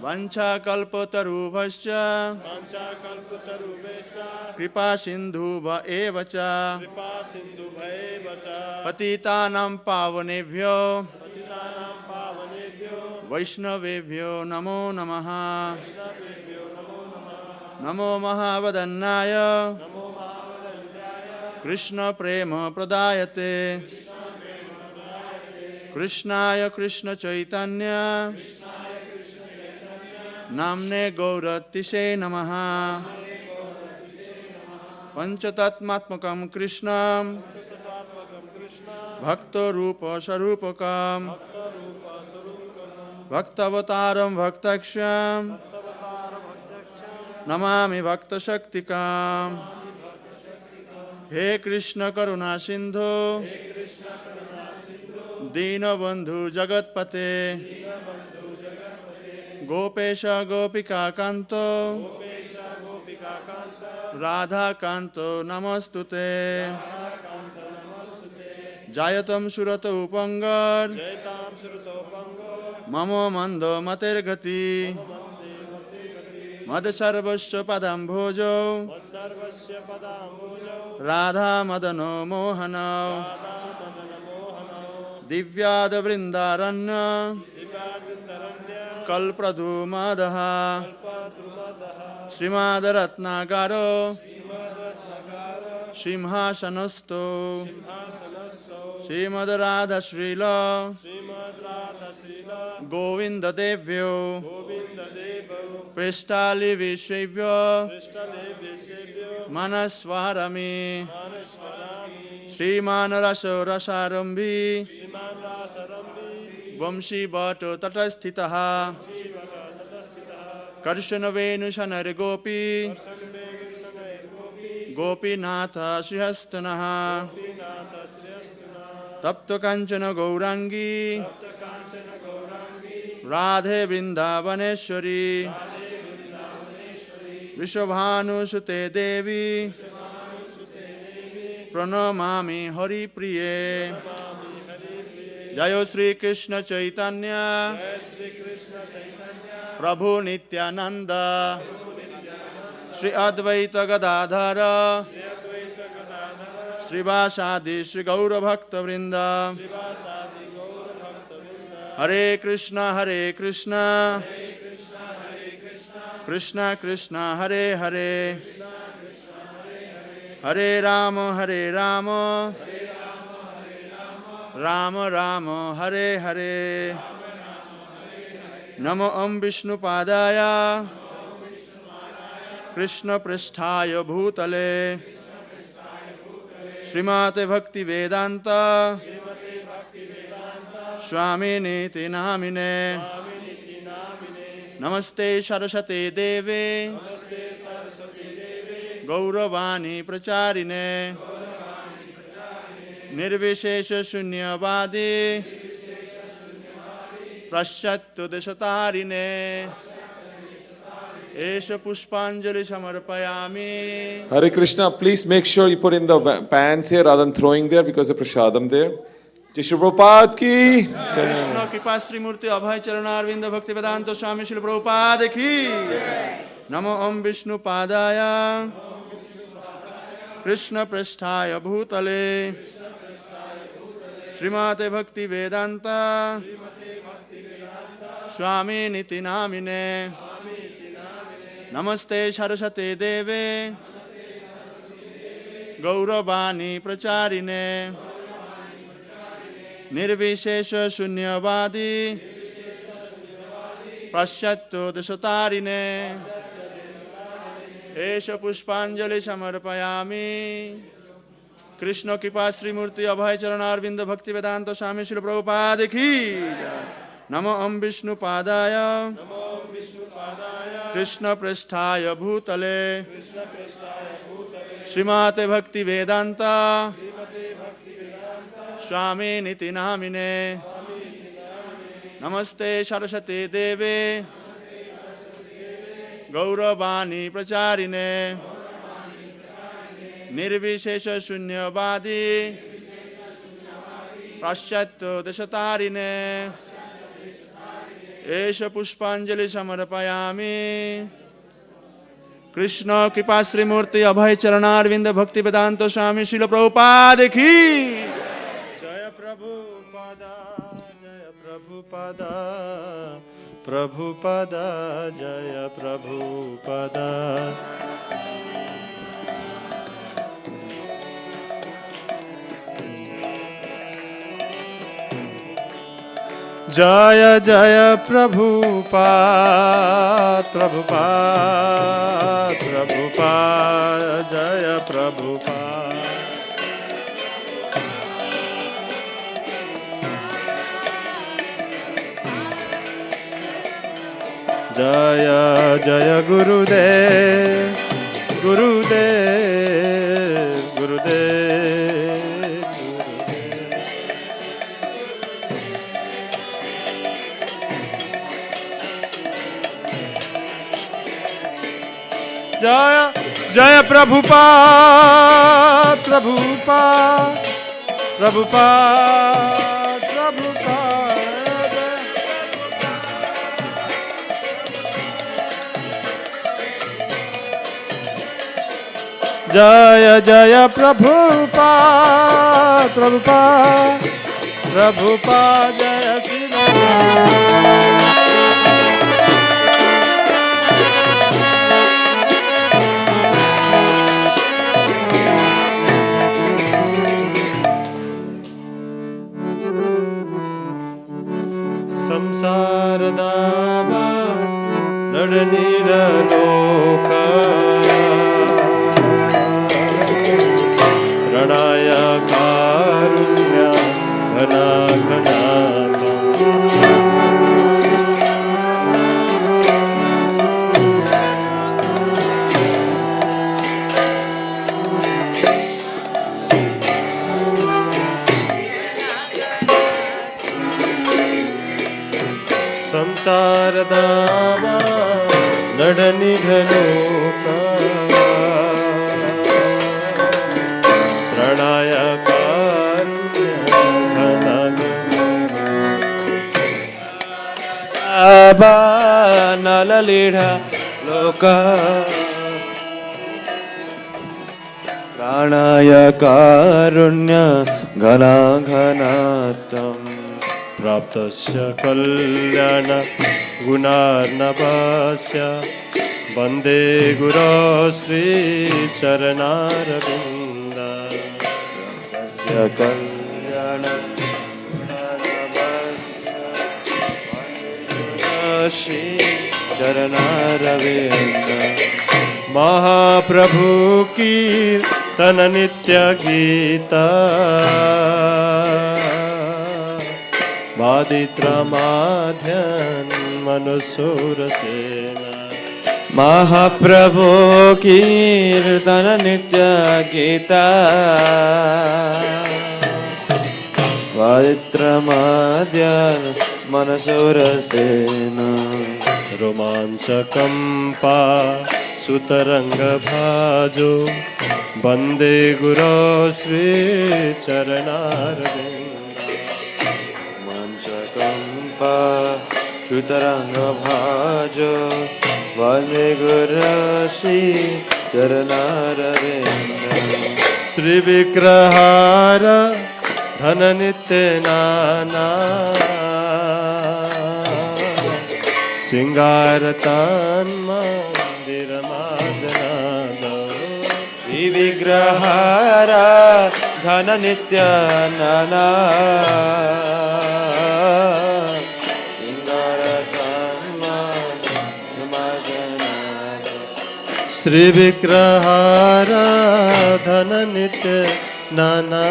Vancha Kalpatarubhascha Kripa Sindhuva Evacha Patitanam Pavanebhyo Vaishnavebhyo Namo Namaha Namo Mahavadannaya Krishna प्रेम प्रदायते कृष्णाय कृष्ण चैतन्य नाम्ने गौरतिशे नमः पंचतत्मात्मकं कृष्णं भक्तरूप स्वरूपकं भक्तावतारं भक्तक्ष्यं नमामि भक्तशक्तिकाम् हे कृष्ण करुणा सिंधु दीनबंधु जगतपते गोपेश गोपिका Kanto Radha Kanto नमस्तुते जायतं सुरत उपंगर मम मंदो मतिर्गति मद सर्वस्व पदं भोजो राधा मदनो मोहनो दिव्याद वृंदारण्य कल्पद्रुमदः श्रीमद् रत्नाकरो सिंहासनस्थो श्रीमद् राधा श्रील गोविंद देव्यो पृष्ठालि विश्वेभ्यो मनस्वारमि श्रीमान रसो रसारंभी वंशी भट्टो तटस्थितः कर्षण वेणुशनर गोपी गोपीनाथ श्रीहस्तनः तप्त कांचन गौरांगी राधे वृंदावनेश्वरी विश्वभानुसुते देवी प्रणमामि हरिप्रिये जय श्री कृष्ण चैतन्य प्रभु नित्यानंद श्री अद्वैत गदाधर श्रीवासादि श्री गौर भक्त वृंद हरे कृष्णा कृष्णा कृष्णा हरे हरे हरे राम राम राम हरे हरे नमो ओम विष्णुपादाय कृष्ण पृष्ठाय भूतले श्रीमते भक्ति वेदांत स्वामिनीति नामिने नमस्ते सरस्वती देवे गौरवाणी प्रचारिणे निर्विशेष शून्यवादी प्रश्यत्तु दशतारिणे एष पुष्पांजलि समर्पयामि. Hare Krishna, please make sure you put in the pans here rather than throwing there because of prasadam there. Jai Srila Prabhupada ki. Krishna कृपा श्री मूर्ति अभय चरणारविंद भक्ति वेदांत स्वामी श्रील प्रभुपाद की. नमो ओम विष्णु पादाय कृष्ण पृष्ठाय भूतले श्रीमते भक्ति वेदांत स्वामी निति नामिने नमस्ते सरस्वती देवे गौरवाणी प्रचारिणे निर्विशेष शून्यवादी पश्चात्तो दशतारिणे एष पुष्पांजलि समर्पयामि. कृष्ण कृपा श्री मूर्ति अभय चरणारविंद भक्ति वेदांत स्वामी श्री प्रभुपाद की. नमो ओम विष्णु पादाय कृष्ण पृष्ठाय भूतले श्रीमते भक्ति वेदांत स्वामी निति नामिने नमस्ते सरस्वती देवे गौरवाणी प्रचारिणे निर्विशेष शून्यवादी पाश्चात्य दशतारिणे एष पुष्पांजलि समर्पयामि. कृष्ण कृपा श्री मूर्ति अभय चरणारविंद भक्ति वेदांत स्वामी श्रील प्रभुपाद की. जय प्रभुपादा प्रभुपादा जय प्रभुपादा. जय जय प्रभुपाद प्रभुपाद प्रभुपाद जय प्रभुपाद जय जय गुरुदेव गुरुदेव गुरुदेव जय जय प्रभुपाद प्रभुपाद प्रभुपाद प्रभुपाद जय जय प्रभुपाद प्रभुपाद प्रभुपाद जय श्री ಸಂಸಾರದಾವ ನಡನಿರಲೋಕ ಪ್ರಣಯ ಕಾರುಣ್ಯ ಘನ ಘನಾಥ ಸಂಸಾರದಾವ ನಡನಿರಲೋಕ ಪ್ರಣಯ ಕಾರುಣ್ಯ ಘನ ನಲಲಿಢ ಲೋಕ ಪ್ರಾಣಾಯ ಕಾರುಣ್ಯ ಘನ ಘನಾತಂ ಪ್ರಾಪ್ತಸ್ಯ ಕಲ್ಯಾಣ ಗುಣಾರ್ಣವಸ್ಯ ವಂದೇ ಗುರೋ ಶ್ರೀ ಚರಣಾರವಿಂದ ಕಲ್ಯಾಣ ಶ್ರೀ ಚರಣಾರವಿಂದ महाप्रभु कीर्तन नित्य गीता वादित्रमाध्यन मनुसूर सेना महाप्रभु कीर्तन नित्य गीता वादित्रमाध्यन मनसूर सेना रोमांचकंपा सुतरंग भाजो वंदे गुरो श्री चरणारविंद मंचकंपा सुतरंग भाजो वंदे गुरो श्री चरणारविंद त्रिविग्रहार धन नित्य नाना सिंगारतान मंदिर विग्रहारा धन नित्य नाना श्री विग्रहार धन नित्य नाना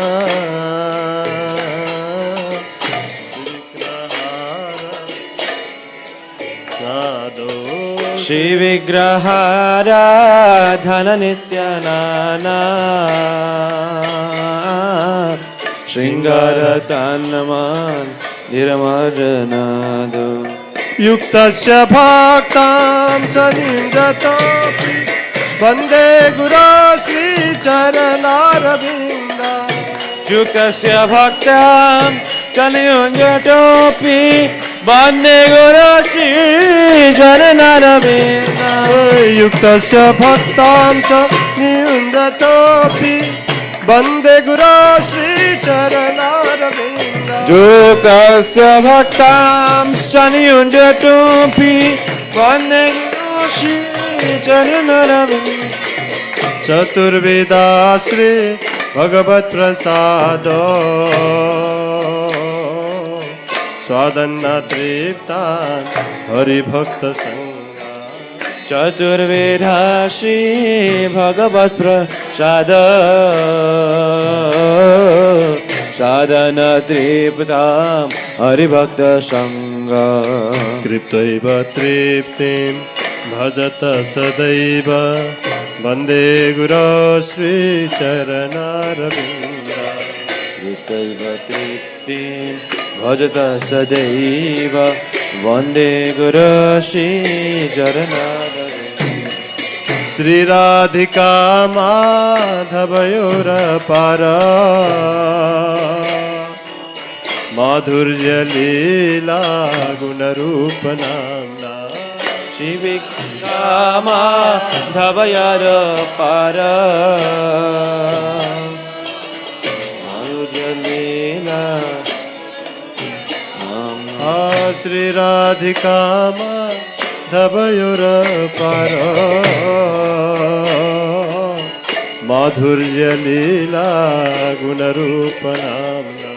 श्री विग्रहारा धन नित्य नाना श्रृंगार तान्नमान निरमरनादो युक्तस्य भक्तां सनिन्द्रतोऽपि वन्दे गुरो श्री चरणारविन्द युक्तस्य भक्तां सनिन्द्रतोऽपि वन्दे गुरो श्री चरणारविन्द युक्तस्य भक्तां सनिन्द्रतोऽपि वन्दे गुरो श्री चरणारविन्द युक्तस्य भक्तां सनिन्द्रतोऽपि वन्दे गुरो श्री चरणारविन्द चतुर्वेदा श्री भगवत् प्रसादो स्वादन्न तृप्तान् हरिभक्तसङ्गा चतुर्वेदा श्री भगवत् प्रसाद साधन तृप्तां हरिभक्त संग तृप्तैव तृप्तिं भजत सदैव वन्दे गुरो श्रीचरणारविन्द तृप्तैव तृप्तिं भजत सदैव वन्दे गुरो श्रीचरणारविन्द श्रीराधिका माधवयोरपार माधुर्यलीला गुणरूपनाम्ना शिविकामा धवयर पार माधुर्यलीला श्रीराधिका माधवयोरपार माधुर्यलीला गुणरूपनाम्ना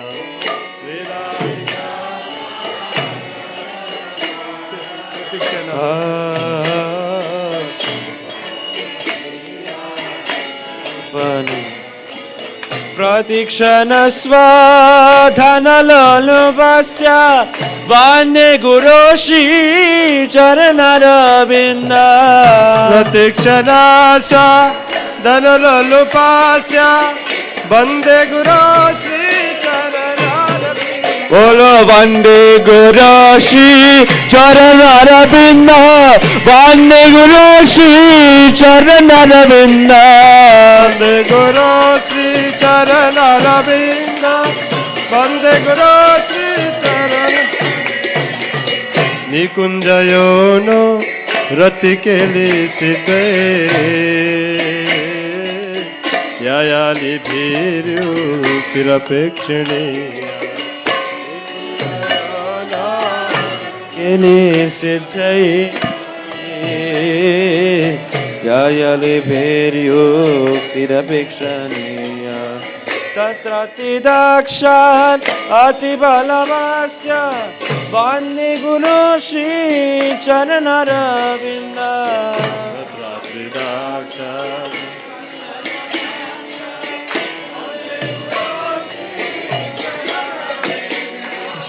प्रतिक्षण स्वधनलोलुपस्य वन्दे गुरो श्रीचरणरविन्द प्रतिक्षण स्वधनलोलुपस्य वन्दे गुरो बोलो वन्दे गुरो श्रीचरणरविन्द वन्दे गुरो श्रीचरणरविन्द वन्दे गुरो श्रीचरणरविन्द वन्दे गुरो श्रीचरण निकुञ्जयोनो रतिकेलिसिते यायालि भीर्यु तिरपेक्षिणी सिद्धै यायले भेर्योक्तिरपेक्षणीय तत्रातिदक्षान् अतिबलवस्य वन्दे गुरो श्रीचरणरविन्द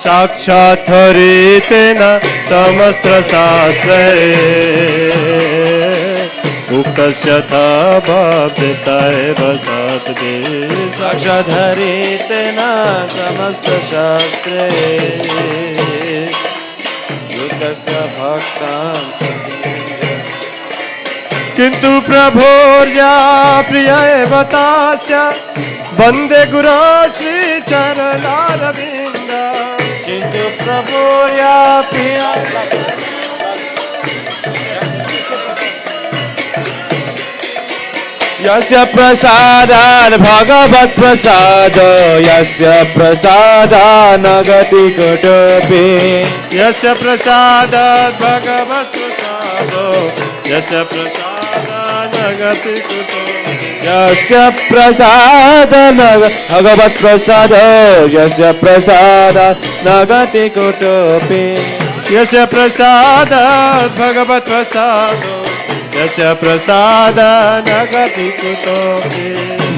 साक्षात् हरितेन समस्त्रशास्त्रे उक्तस्य भावदेतायव सद्वे साक्षात् हरितेन समस्तशास्त्रे युक्तस्य भक्तान् किन्तु प्रभोर्या प्रिय एव तास्य वन्दे गुरो श्रीचरणारविन्द किन्तु प्रभुर्या प्रिय यस्य प्रसादान् भगवत् प्रसाद यस्य प्रसादान् गति कुटुम्बे यस्य प्रसादात् भगवत् प्रसादो यस्य प्रसादान् गति कुटुम्बे यस्य प्रसादान् भगवत् प्रसाद यस्य प्रसादान् गति कुटुम्बे यस्य प्रसादात् भगवत् प्रसादो यस्य प्रसादान् गति कुटुम्बे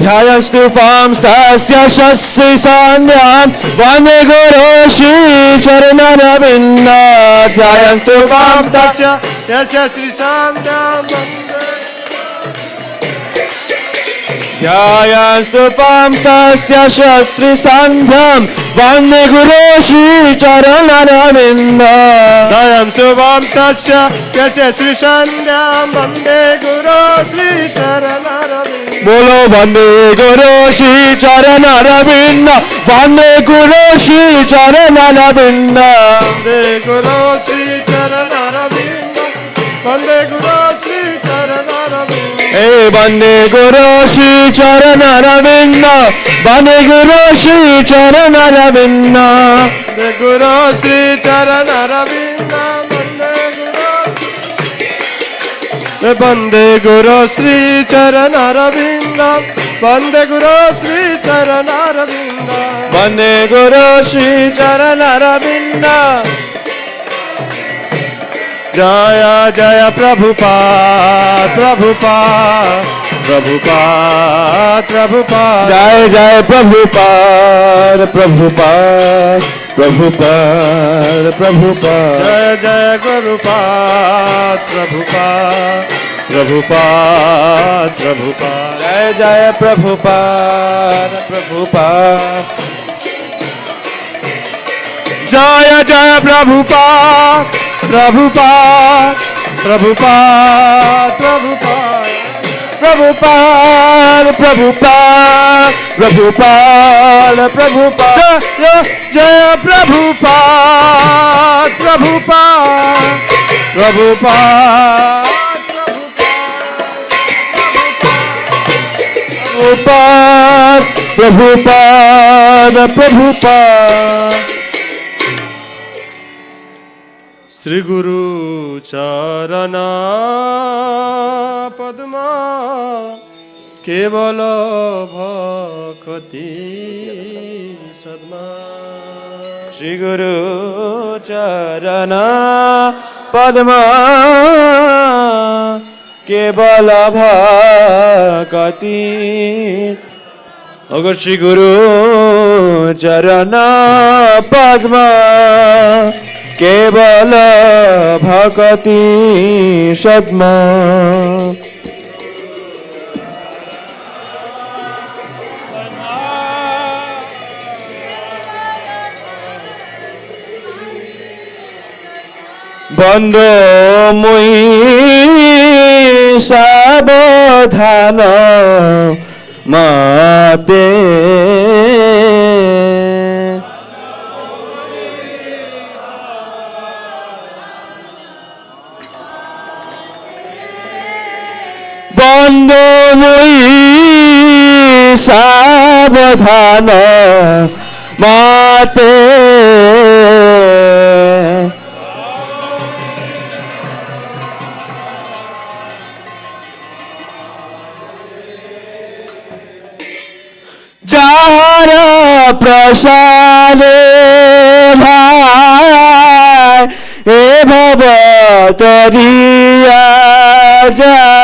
ध्यायस्तु पांस्तस्य शस्त्रि सान्ध्यां वन्दे गुरो श्रीचरणरविन्द ध्यायस्तु पांस्तस्य यस्य श्रीशान्तां ध्यायस्तु पांस्तस्य शस्त्रि सान्ध्यां वन्दे गुरो श्रीचरणरविन्द ध्यायस्तु पांस्तस्य यस्य श्रीशान्तां वन्दे गुरो श्रीचरणरविन्द बोलो वन्दे गुरो श्रीचरणरविन्द वन्दे गुरो श्रीचरणरविन्द वन्दे गुरो श्रीचरणरविन्द वन्दे गुरो श्रीचरणरविन्द हे वन्दे गुरो श्रीचरणरविन्द वन्दे गुरो श्रीचरणरविन्द वन्दे गुरो श्रीचरणरविन्द वन्दे गुरो श्रीचरणरविन्द वन्दे गुरो श्रीचरणरविन्द Vande Guru Shri Charanaravinda. Jaya Jaya Prabhupada, Prabhupada, Prabhupada, Prabhupada. Jaya Jaya Prabhupada, Prabhupada, Prabhupada, Prabhupada. Jaya Jaya Prabhupada, Prabhupada, Prabhupada, Prabhupada. Jaya Jaya Prabhupada, Prabhupada. Jaya Jaya Prabhupada, Prabhupada, Prabhupada, Prabhupada. Prabhupada, Prabhupada, Prabhupada, Prabhupada. Jaya Jaya Prabhupada, Prabhupada, Prabhupada. Prabhupada, Prabhupada, Prabhupada. Sri Guru Charana Padma Kevala Bhakati Sadma. Sri Guru Charana Padma Kevala Bhakati. Agar Shri Guru Charana Padma केवल भक्ति सद्मा. बंदो मुई सावधान माते. বন্দো মুই সাবধান মাতে. যাহার প্রসাদে ভাই এ ভব তরিয়া যায়.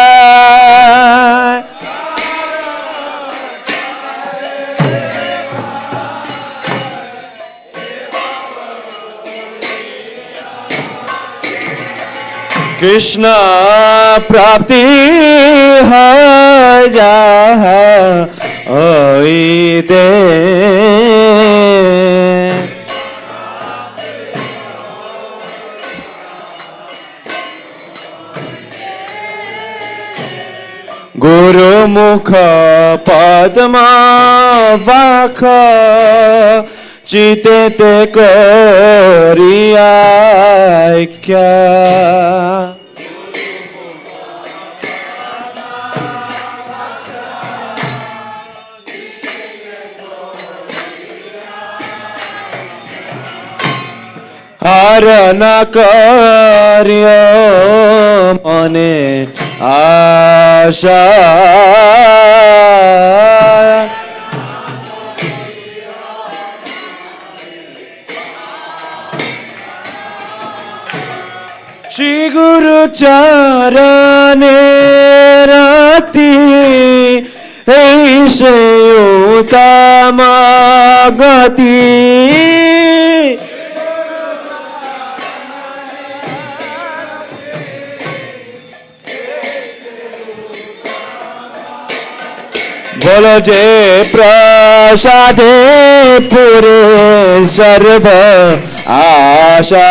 কৃষ্ণ প্রাপ্তি হয় যাহা হইতে. গুরু মুখ পদ্মা বাখ চিতেতে করিয়া ঐক্য. হরণ করিও মনে আশা. শ্রী গুরু চরণে রাতি এই সে উত্তম গতি. बोलो जे प्रसादे पूरे सर्व आशा.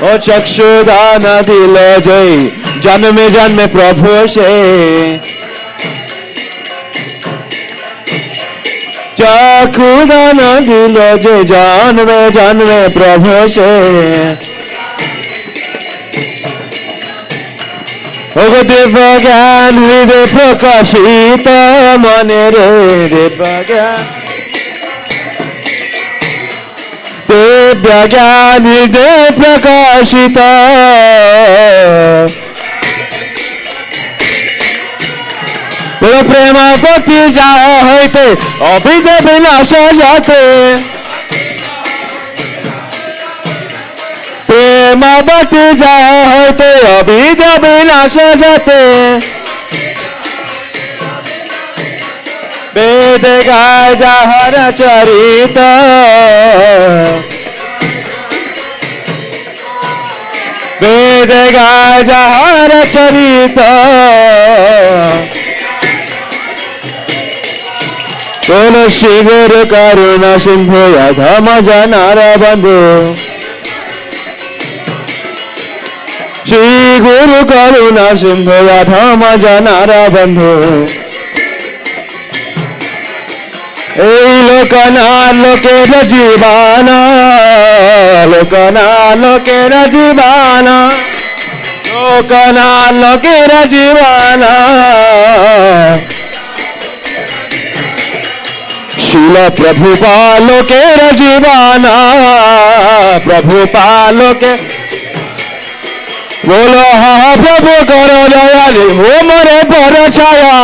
ओ चक्षुदान दिल जय जन्मे जन्मे प्रभु से. चक्षुदान दिल जय जन्मे जन्मे प्रभु से. ওগো দেব জ্ঞান হৃদয় প্রকাশিত মনে রে. দেব জ্ঞান দেব জ্ঞান হৃদয় প্রকাশিত. বলো প্রেম ভক্তি যাহা হইতে অবিদ্যা বিনাশ যাতে প্রেম ভক্তি যাহা হইতে অবিদ্যা বিনাশ যাতে বেদ গায় যাহার চরিত বেদ গায় যাহার চরিত কোন শিবর করুণা সিন্ধু অধম জনার বন্ধু শ্রী গুরু করুণা সিন্ধু অধম জনার বন্ধু এই লোকনা লোকের জীবন লোকনা লোকের জীবন লোকনা লোকের জীবন শিল প্রভুপা লোকের জীবন প্রভুপা লোকে बोलो हाँ प्रभु करो दयालु हो मोरे पर छाया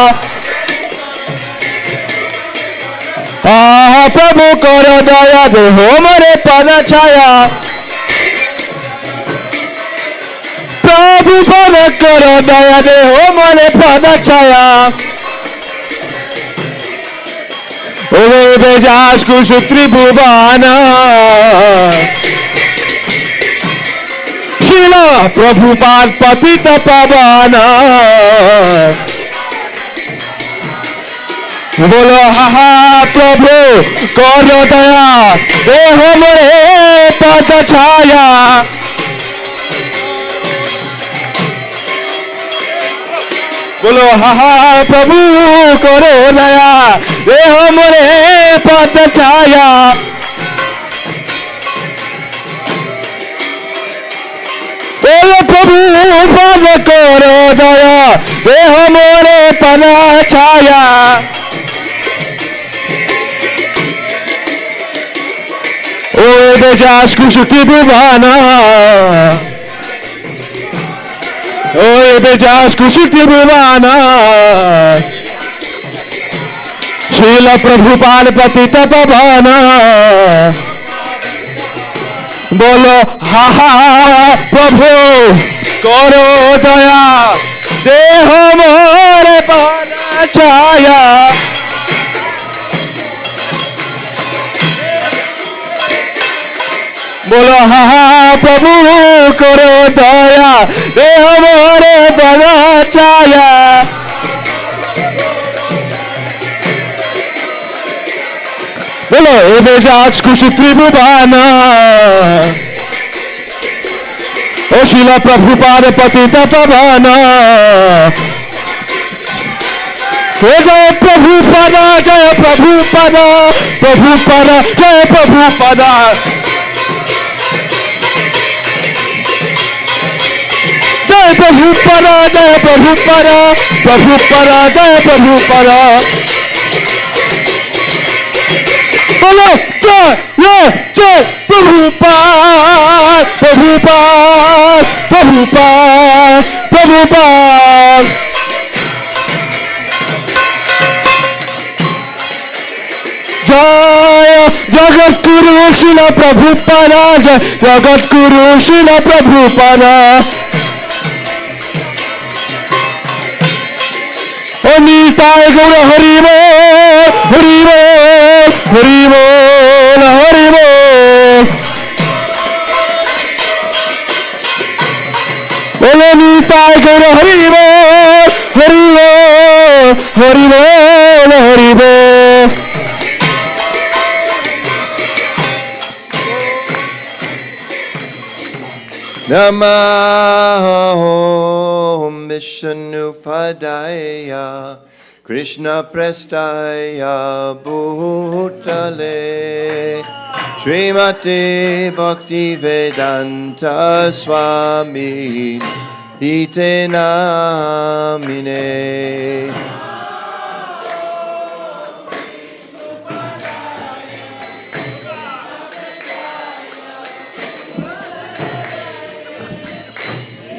हाँ प्रभु करो दयालु हो मोरे पर छाया प्रभु पर करो दयालु हो मोरे पर छाया ओ बेजास कुशुत्री भुवाना शिला प्रभुपाद पतित पावन बोलो हा प्रभु करो दया देह मोरे पद छाया बोलो हा प्रभु करो दया देह मोरे पद छाया बोलो प्रभु पद करो दया देह मोरे पद छाया ओ बेजास कुशुकी भुवाना ओ बेजास कुशुकी भुवाना शील प्रभुपाद पतित पावना बोलो हा हा प्रभु करो दया देह मोरे पद छाया बोलो हा हा प्रभु करो दया देह मोरे पद छाया बोलो बेजाज खुशी त्रिभुवाना ओ शिला प्रभुपाद पतित पावना जय प्रभुपादा जय प्रभुपादा प्रभुपादा जय प्रभुपादा जय प्रभुपादा जय प्रभुपादा प्रभुपादा जय प्रभुपादा बोलो जय प्रभुपाद प्रभुपाद प्रभुपाद प्रभुपाद जय जगत गुरु शिला प्रभुपादा जय जगत गुरु शिला प्रभुपादा निताय गौर हरि बोल हरि बोल हरि बोल हरि बोल बोलो निताय गौर हरि बोल हरि बोल हरि बोल हरि बोल Namo Vishnupadaya Krishna Prestaya Bhutale Srimati Bhakti Vedanta Swami Ite Namine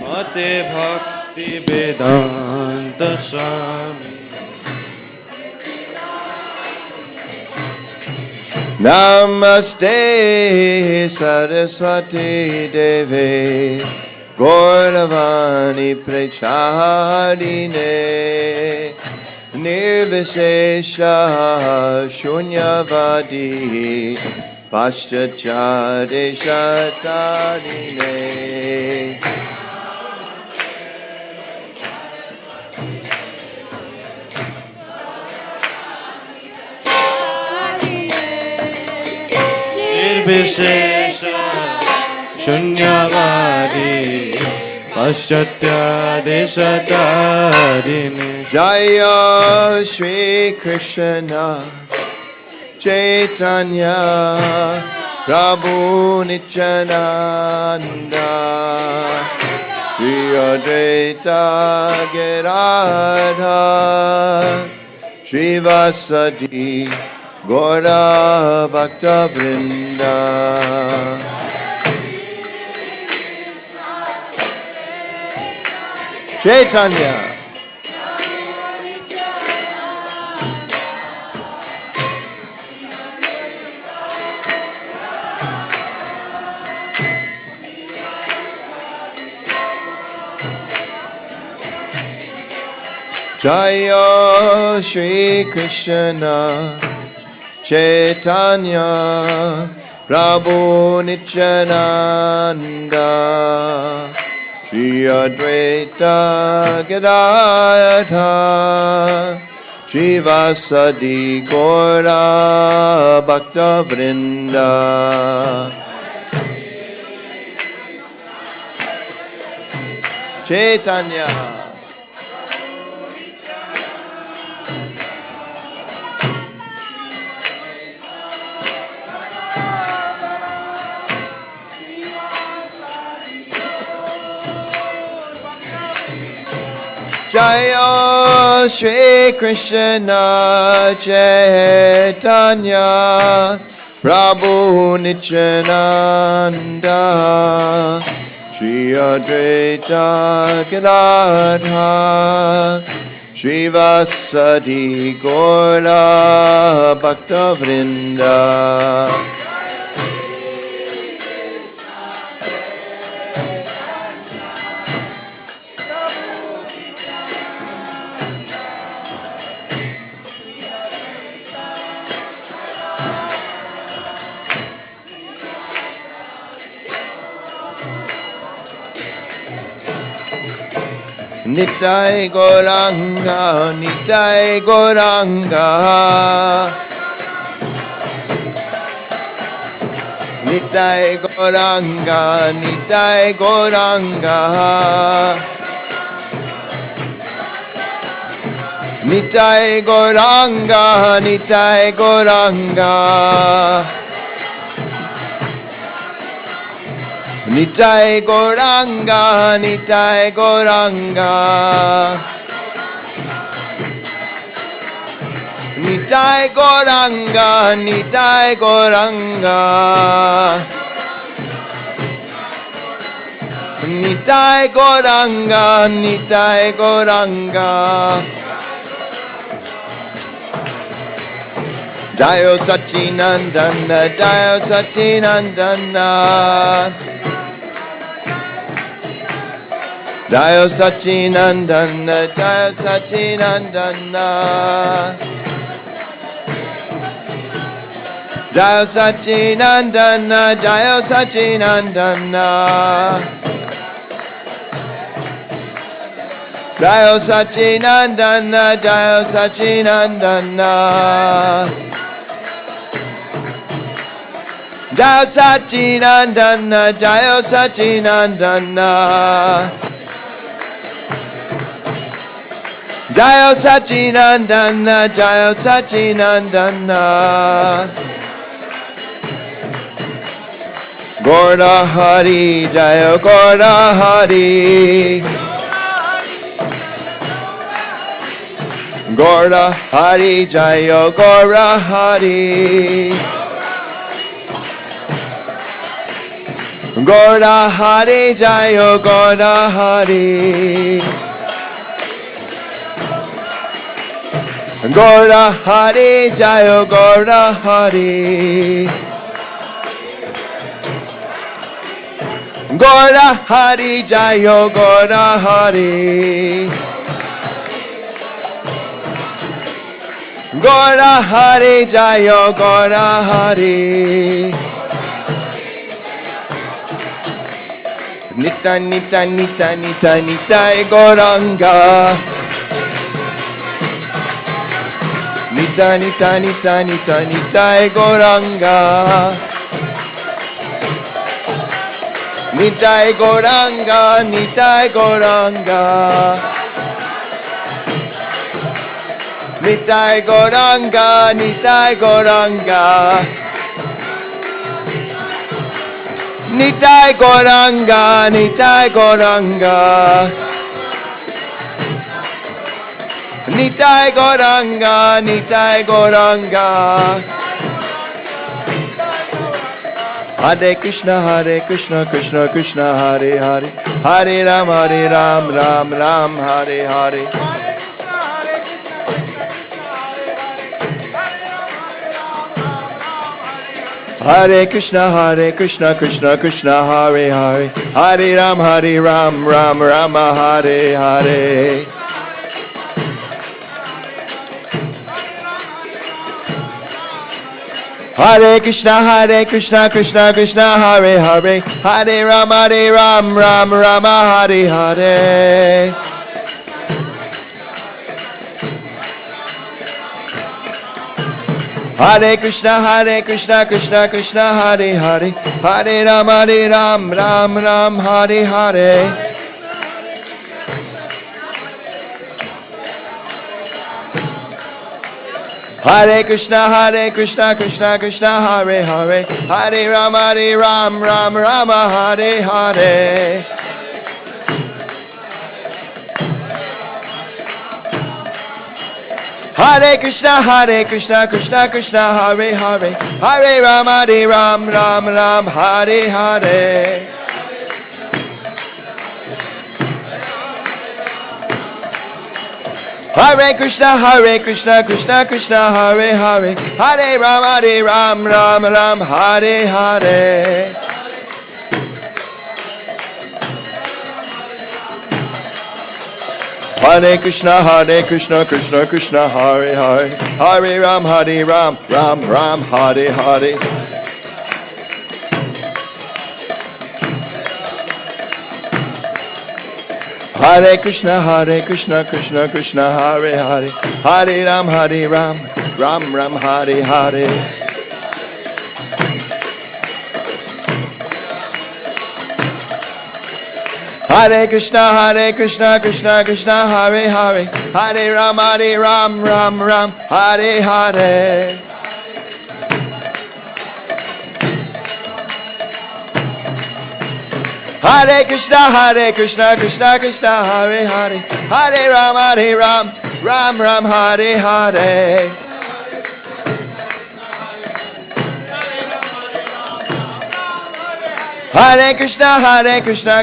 Mate Bhakti Vedanta Swami Namaste Saraswati Deve Gauravani Prachadine Nirvishesha Shunyavadi Paschachade Shatadine Nirvishesha Shunyavadi Paschatya Jaya Shri Krishna Chaitanya Prabhu Nityananda Shri Advaita Gadadhara Shri Vasadi Gaura Bhakta Vrinda Chaitanya Jaya Shri Krishna Chaitanya Prabhu Nityananda Shri Advaita Gadadhara Shri Vasadi Gaura Bhakta Vrinda Chaitanya Jaya Shri Krishna Chaitanya Prabhu Nityananda Shri Advaita Gadadhara Shri Vasadi Gaura Bhakta Vrinda Nitai Goranga, Nitai Goranga, Nitai Goranga, Nitai Goranga, Nitai Goranga, Nitai Goranga. Nitai Goranga, Nitai Goranga, Nitai Goranga, Nitai Goranga, Nitai Goranga, Nitai Goranga. Jayo Sachinandana, Jayo Sachinandana. Jayo Sachinandana, Jayo Sachinandana. Jayo Sachinandana, Jayo Sachinandana. Jayo Sachinandana, Jayo Sachinandana. Jayo Sachinandana, Jayo Sachinandana. Jayo Sachinandana, Jayo Sachinandana. Gaura Hari, Jayo Gaura Hari. Gaura Hari, Jayo Gaura Hari. Gaura Hari, Jayo Gaura Hari. Gaura Hari Jayo Gaura Hari. Gaura Hari Jayo Gaura Hari. Gaura Hari Jayo Gaura Hari. Nita Nita Nita Nita Nita Gauranga. Nita Nita Nita Nita Nita Gauranga. Nita Gauranga, Nita Gauranga. Nita Gauranga, Nita Gauranga. Nita Gauranga, Nita Gauranga. Nita Gauranga, Nita Gauranga. Hare Krishna, Krishna Krishna, Hare Hare. Hare Ram, Ram Ram, Hare Hare. Hare Krishna, Krishna Krishna, Hare Hare. Hare Ram, Ram Ram, Hare Hare. Hare Krishna, Krishna Krishna, Hare Hare. Hare Ram, Ram Ram, Hare Hare. Hare Krishna, Krishna Krishna, Hare Hare. Hare Ram, Ram Ram, Hare Hare. Hare Krishna, Krishna Krishna, Hare Hare. Hare Ram, Ram Ram, Hare Hare. Hare Krishna, Krishna Krishna, Hare Hare. Hare Ram, Ram Ram, Hare Hare. Hare Krishna, Krishna Krishna, Hare Hare. Hare Ram, Ram Ram, Hare Hare. Hare Krishna, Krishna Krishna, Hare Hare. Hare Ram, Ram Ram, Hare Hare. Hare Krishna, Krishna Krishna, Hare Hare. Hare Ram, Ram Ram, Hare Hare. Hare Krishna, Krishna Krishna, Hare Hare. Hare Ram, Ram Ram, Hare Hare. Hare Krishna, Krishna Krishna, Hare Hare. Hare Ram, Ram Ram, Hare Hare. Hare Krishna,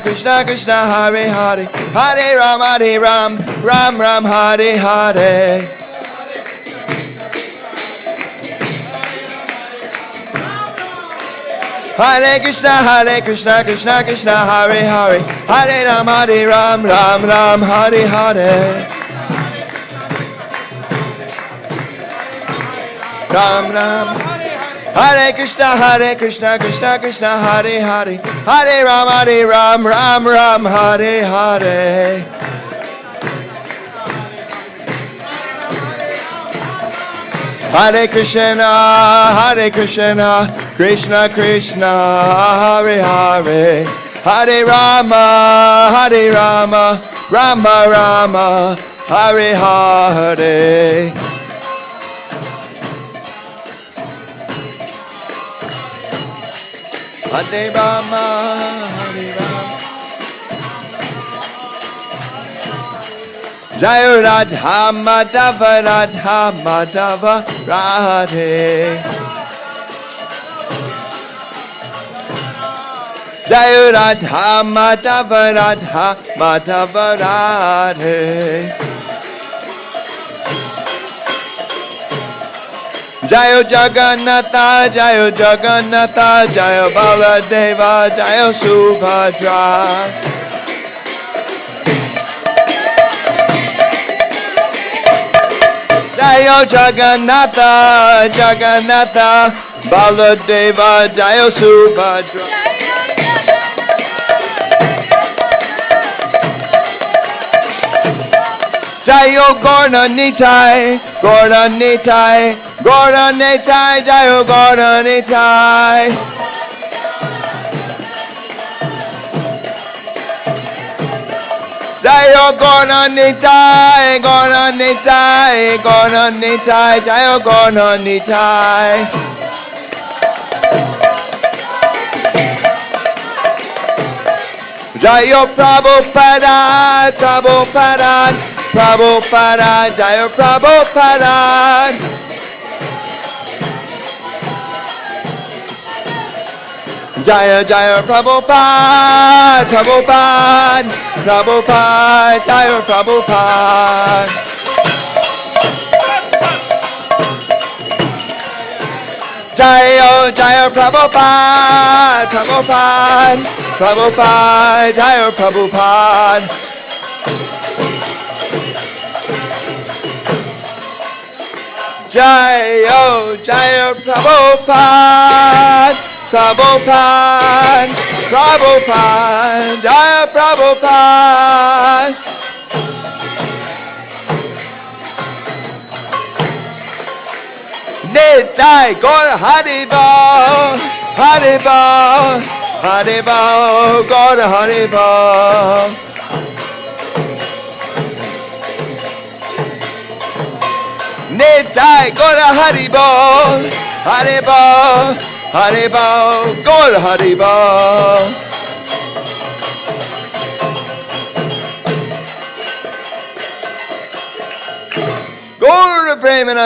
Krishna Krishna, Hare Hare. Hare Ram, Ram Ram, Hare Hare. Hare Krishna, Krishna Krishna, Hare Hare. Hare Ram, Ram Ram, Hare Hare. Ram Ram. Hare Krishna, Krishna Krishna, Hare Hare. Hare Ram, Ram Ram, Hare Hare. Hare Krishna, Krishna Krishna, Hare Hare. Hare Rama, Rama Rama, Hare Hare. Hare Rama, Hare Rama. Jai Radha Madhava, Radha Madhava, Radhe. Jai Radha Madhava, Radha Madhava, Radhe. Jayo Jagannatha, Jayo Jagannatha, Jayo Baladeva, Jayo Subhadra. Jayo Jagannatha, Jagannatha, Baladeva, Jayo Subhadra. Jayo Gorna Nitai, Gorna Nitai, Gorna Nitai, Jayo Gorna Nitai. Jayo Gorna Nitai, Gorna Nitai, Gorna Nitai, Jayo Gorna Nitai. Jayo Prabhupada, Prabhupada, Prabhupada, Jayo Prabhupada. Jaya Jaya Prabhupada, Prabhupada, Prabhupada, Jaya Prabhupada. Jaya Jaya Prabhupada, Prabhupada, Prabhupada, Jaya Prabhupada. Jaya Jaya Prabhupada, Prabhupada, Prabhupada, Jaya Prabhupada. Nitai Gaur Haribo, Haribo, Haribo, Gaur Haribo. Nitai Gaur Haribo, Haribo, Haribo, Gaur Haribo. Gaur Premanand.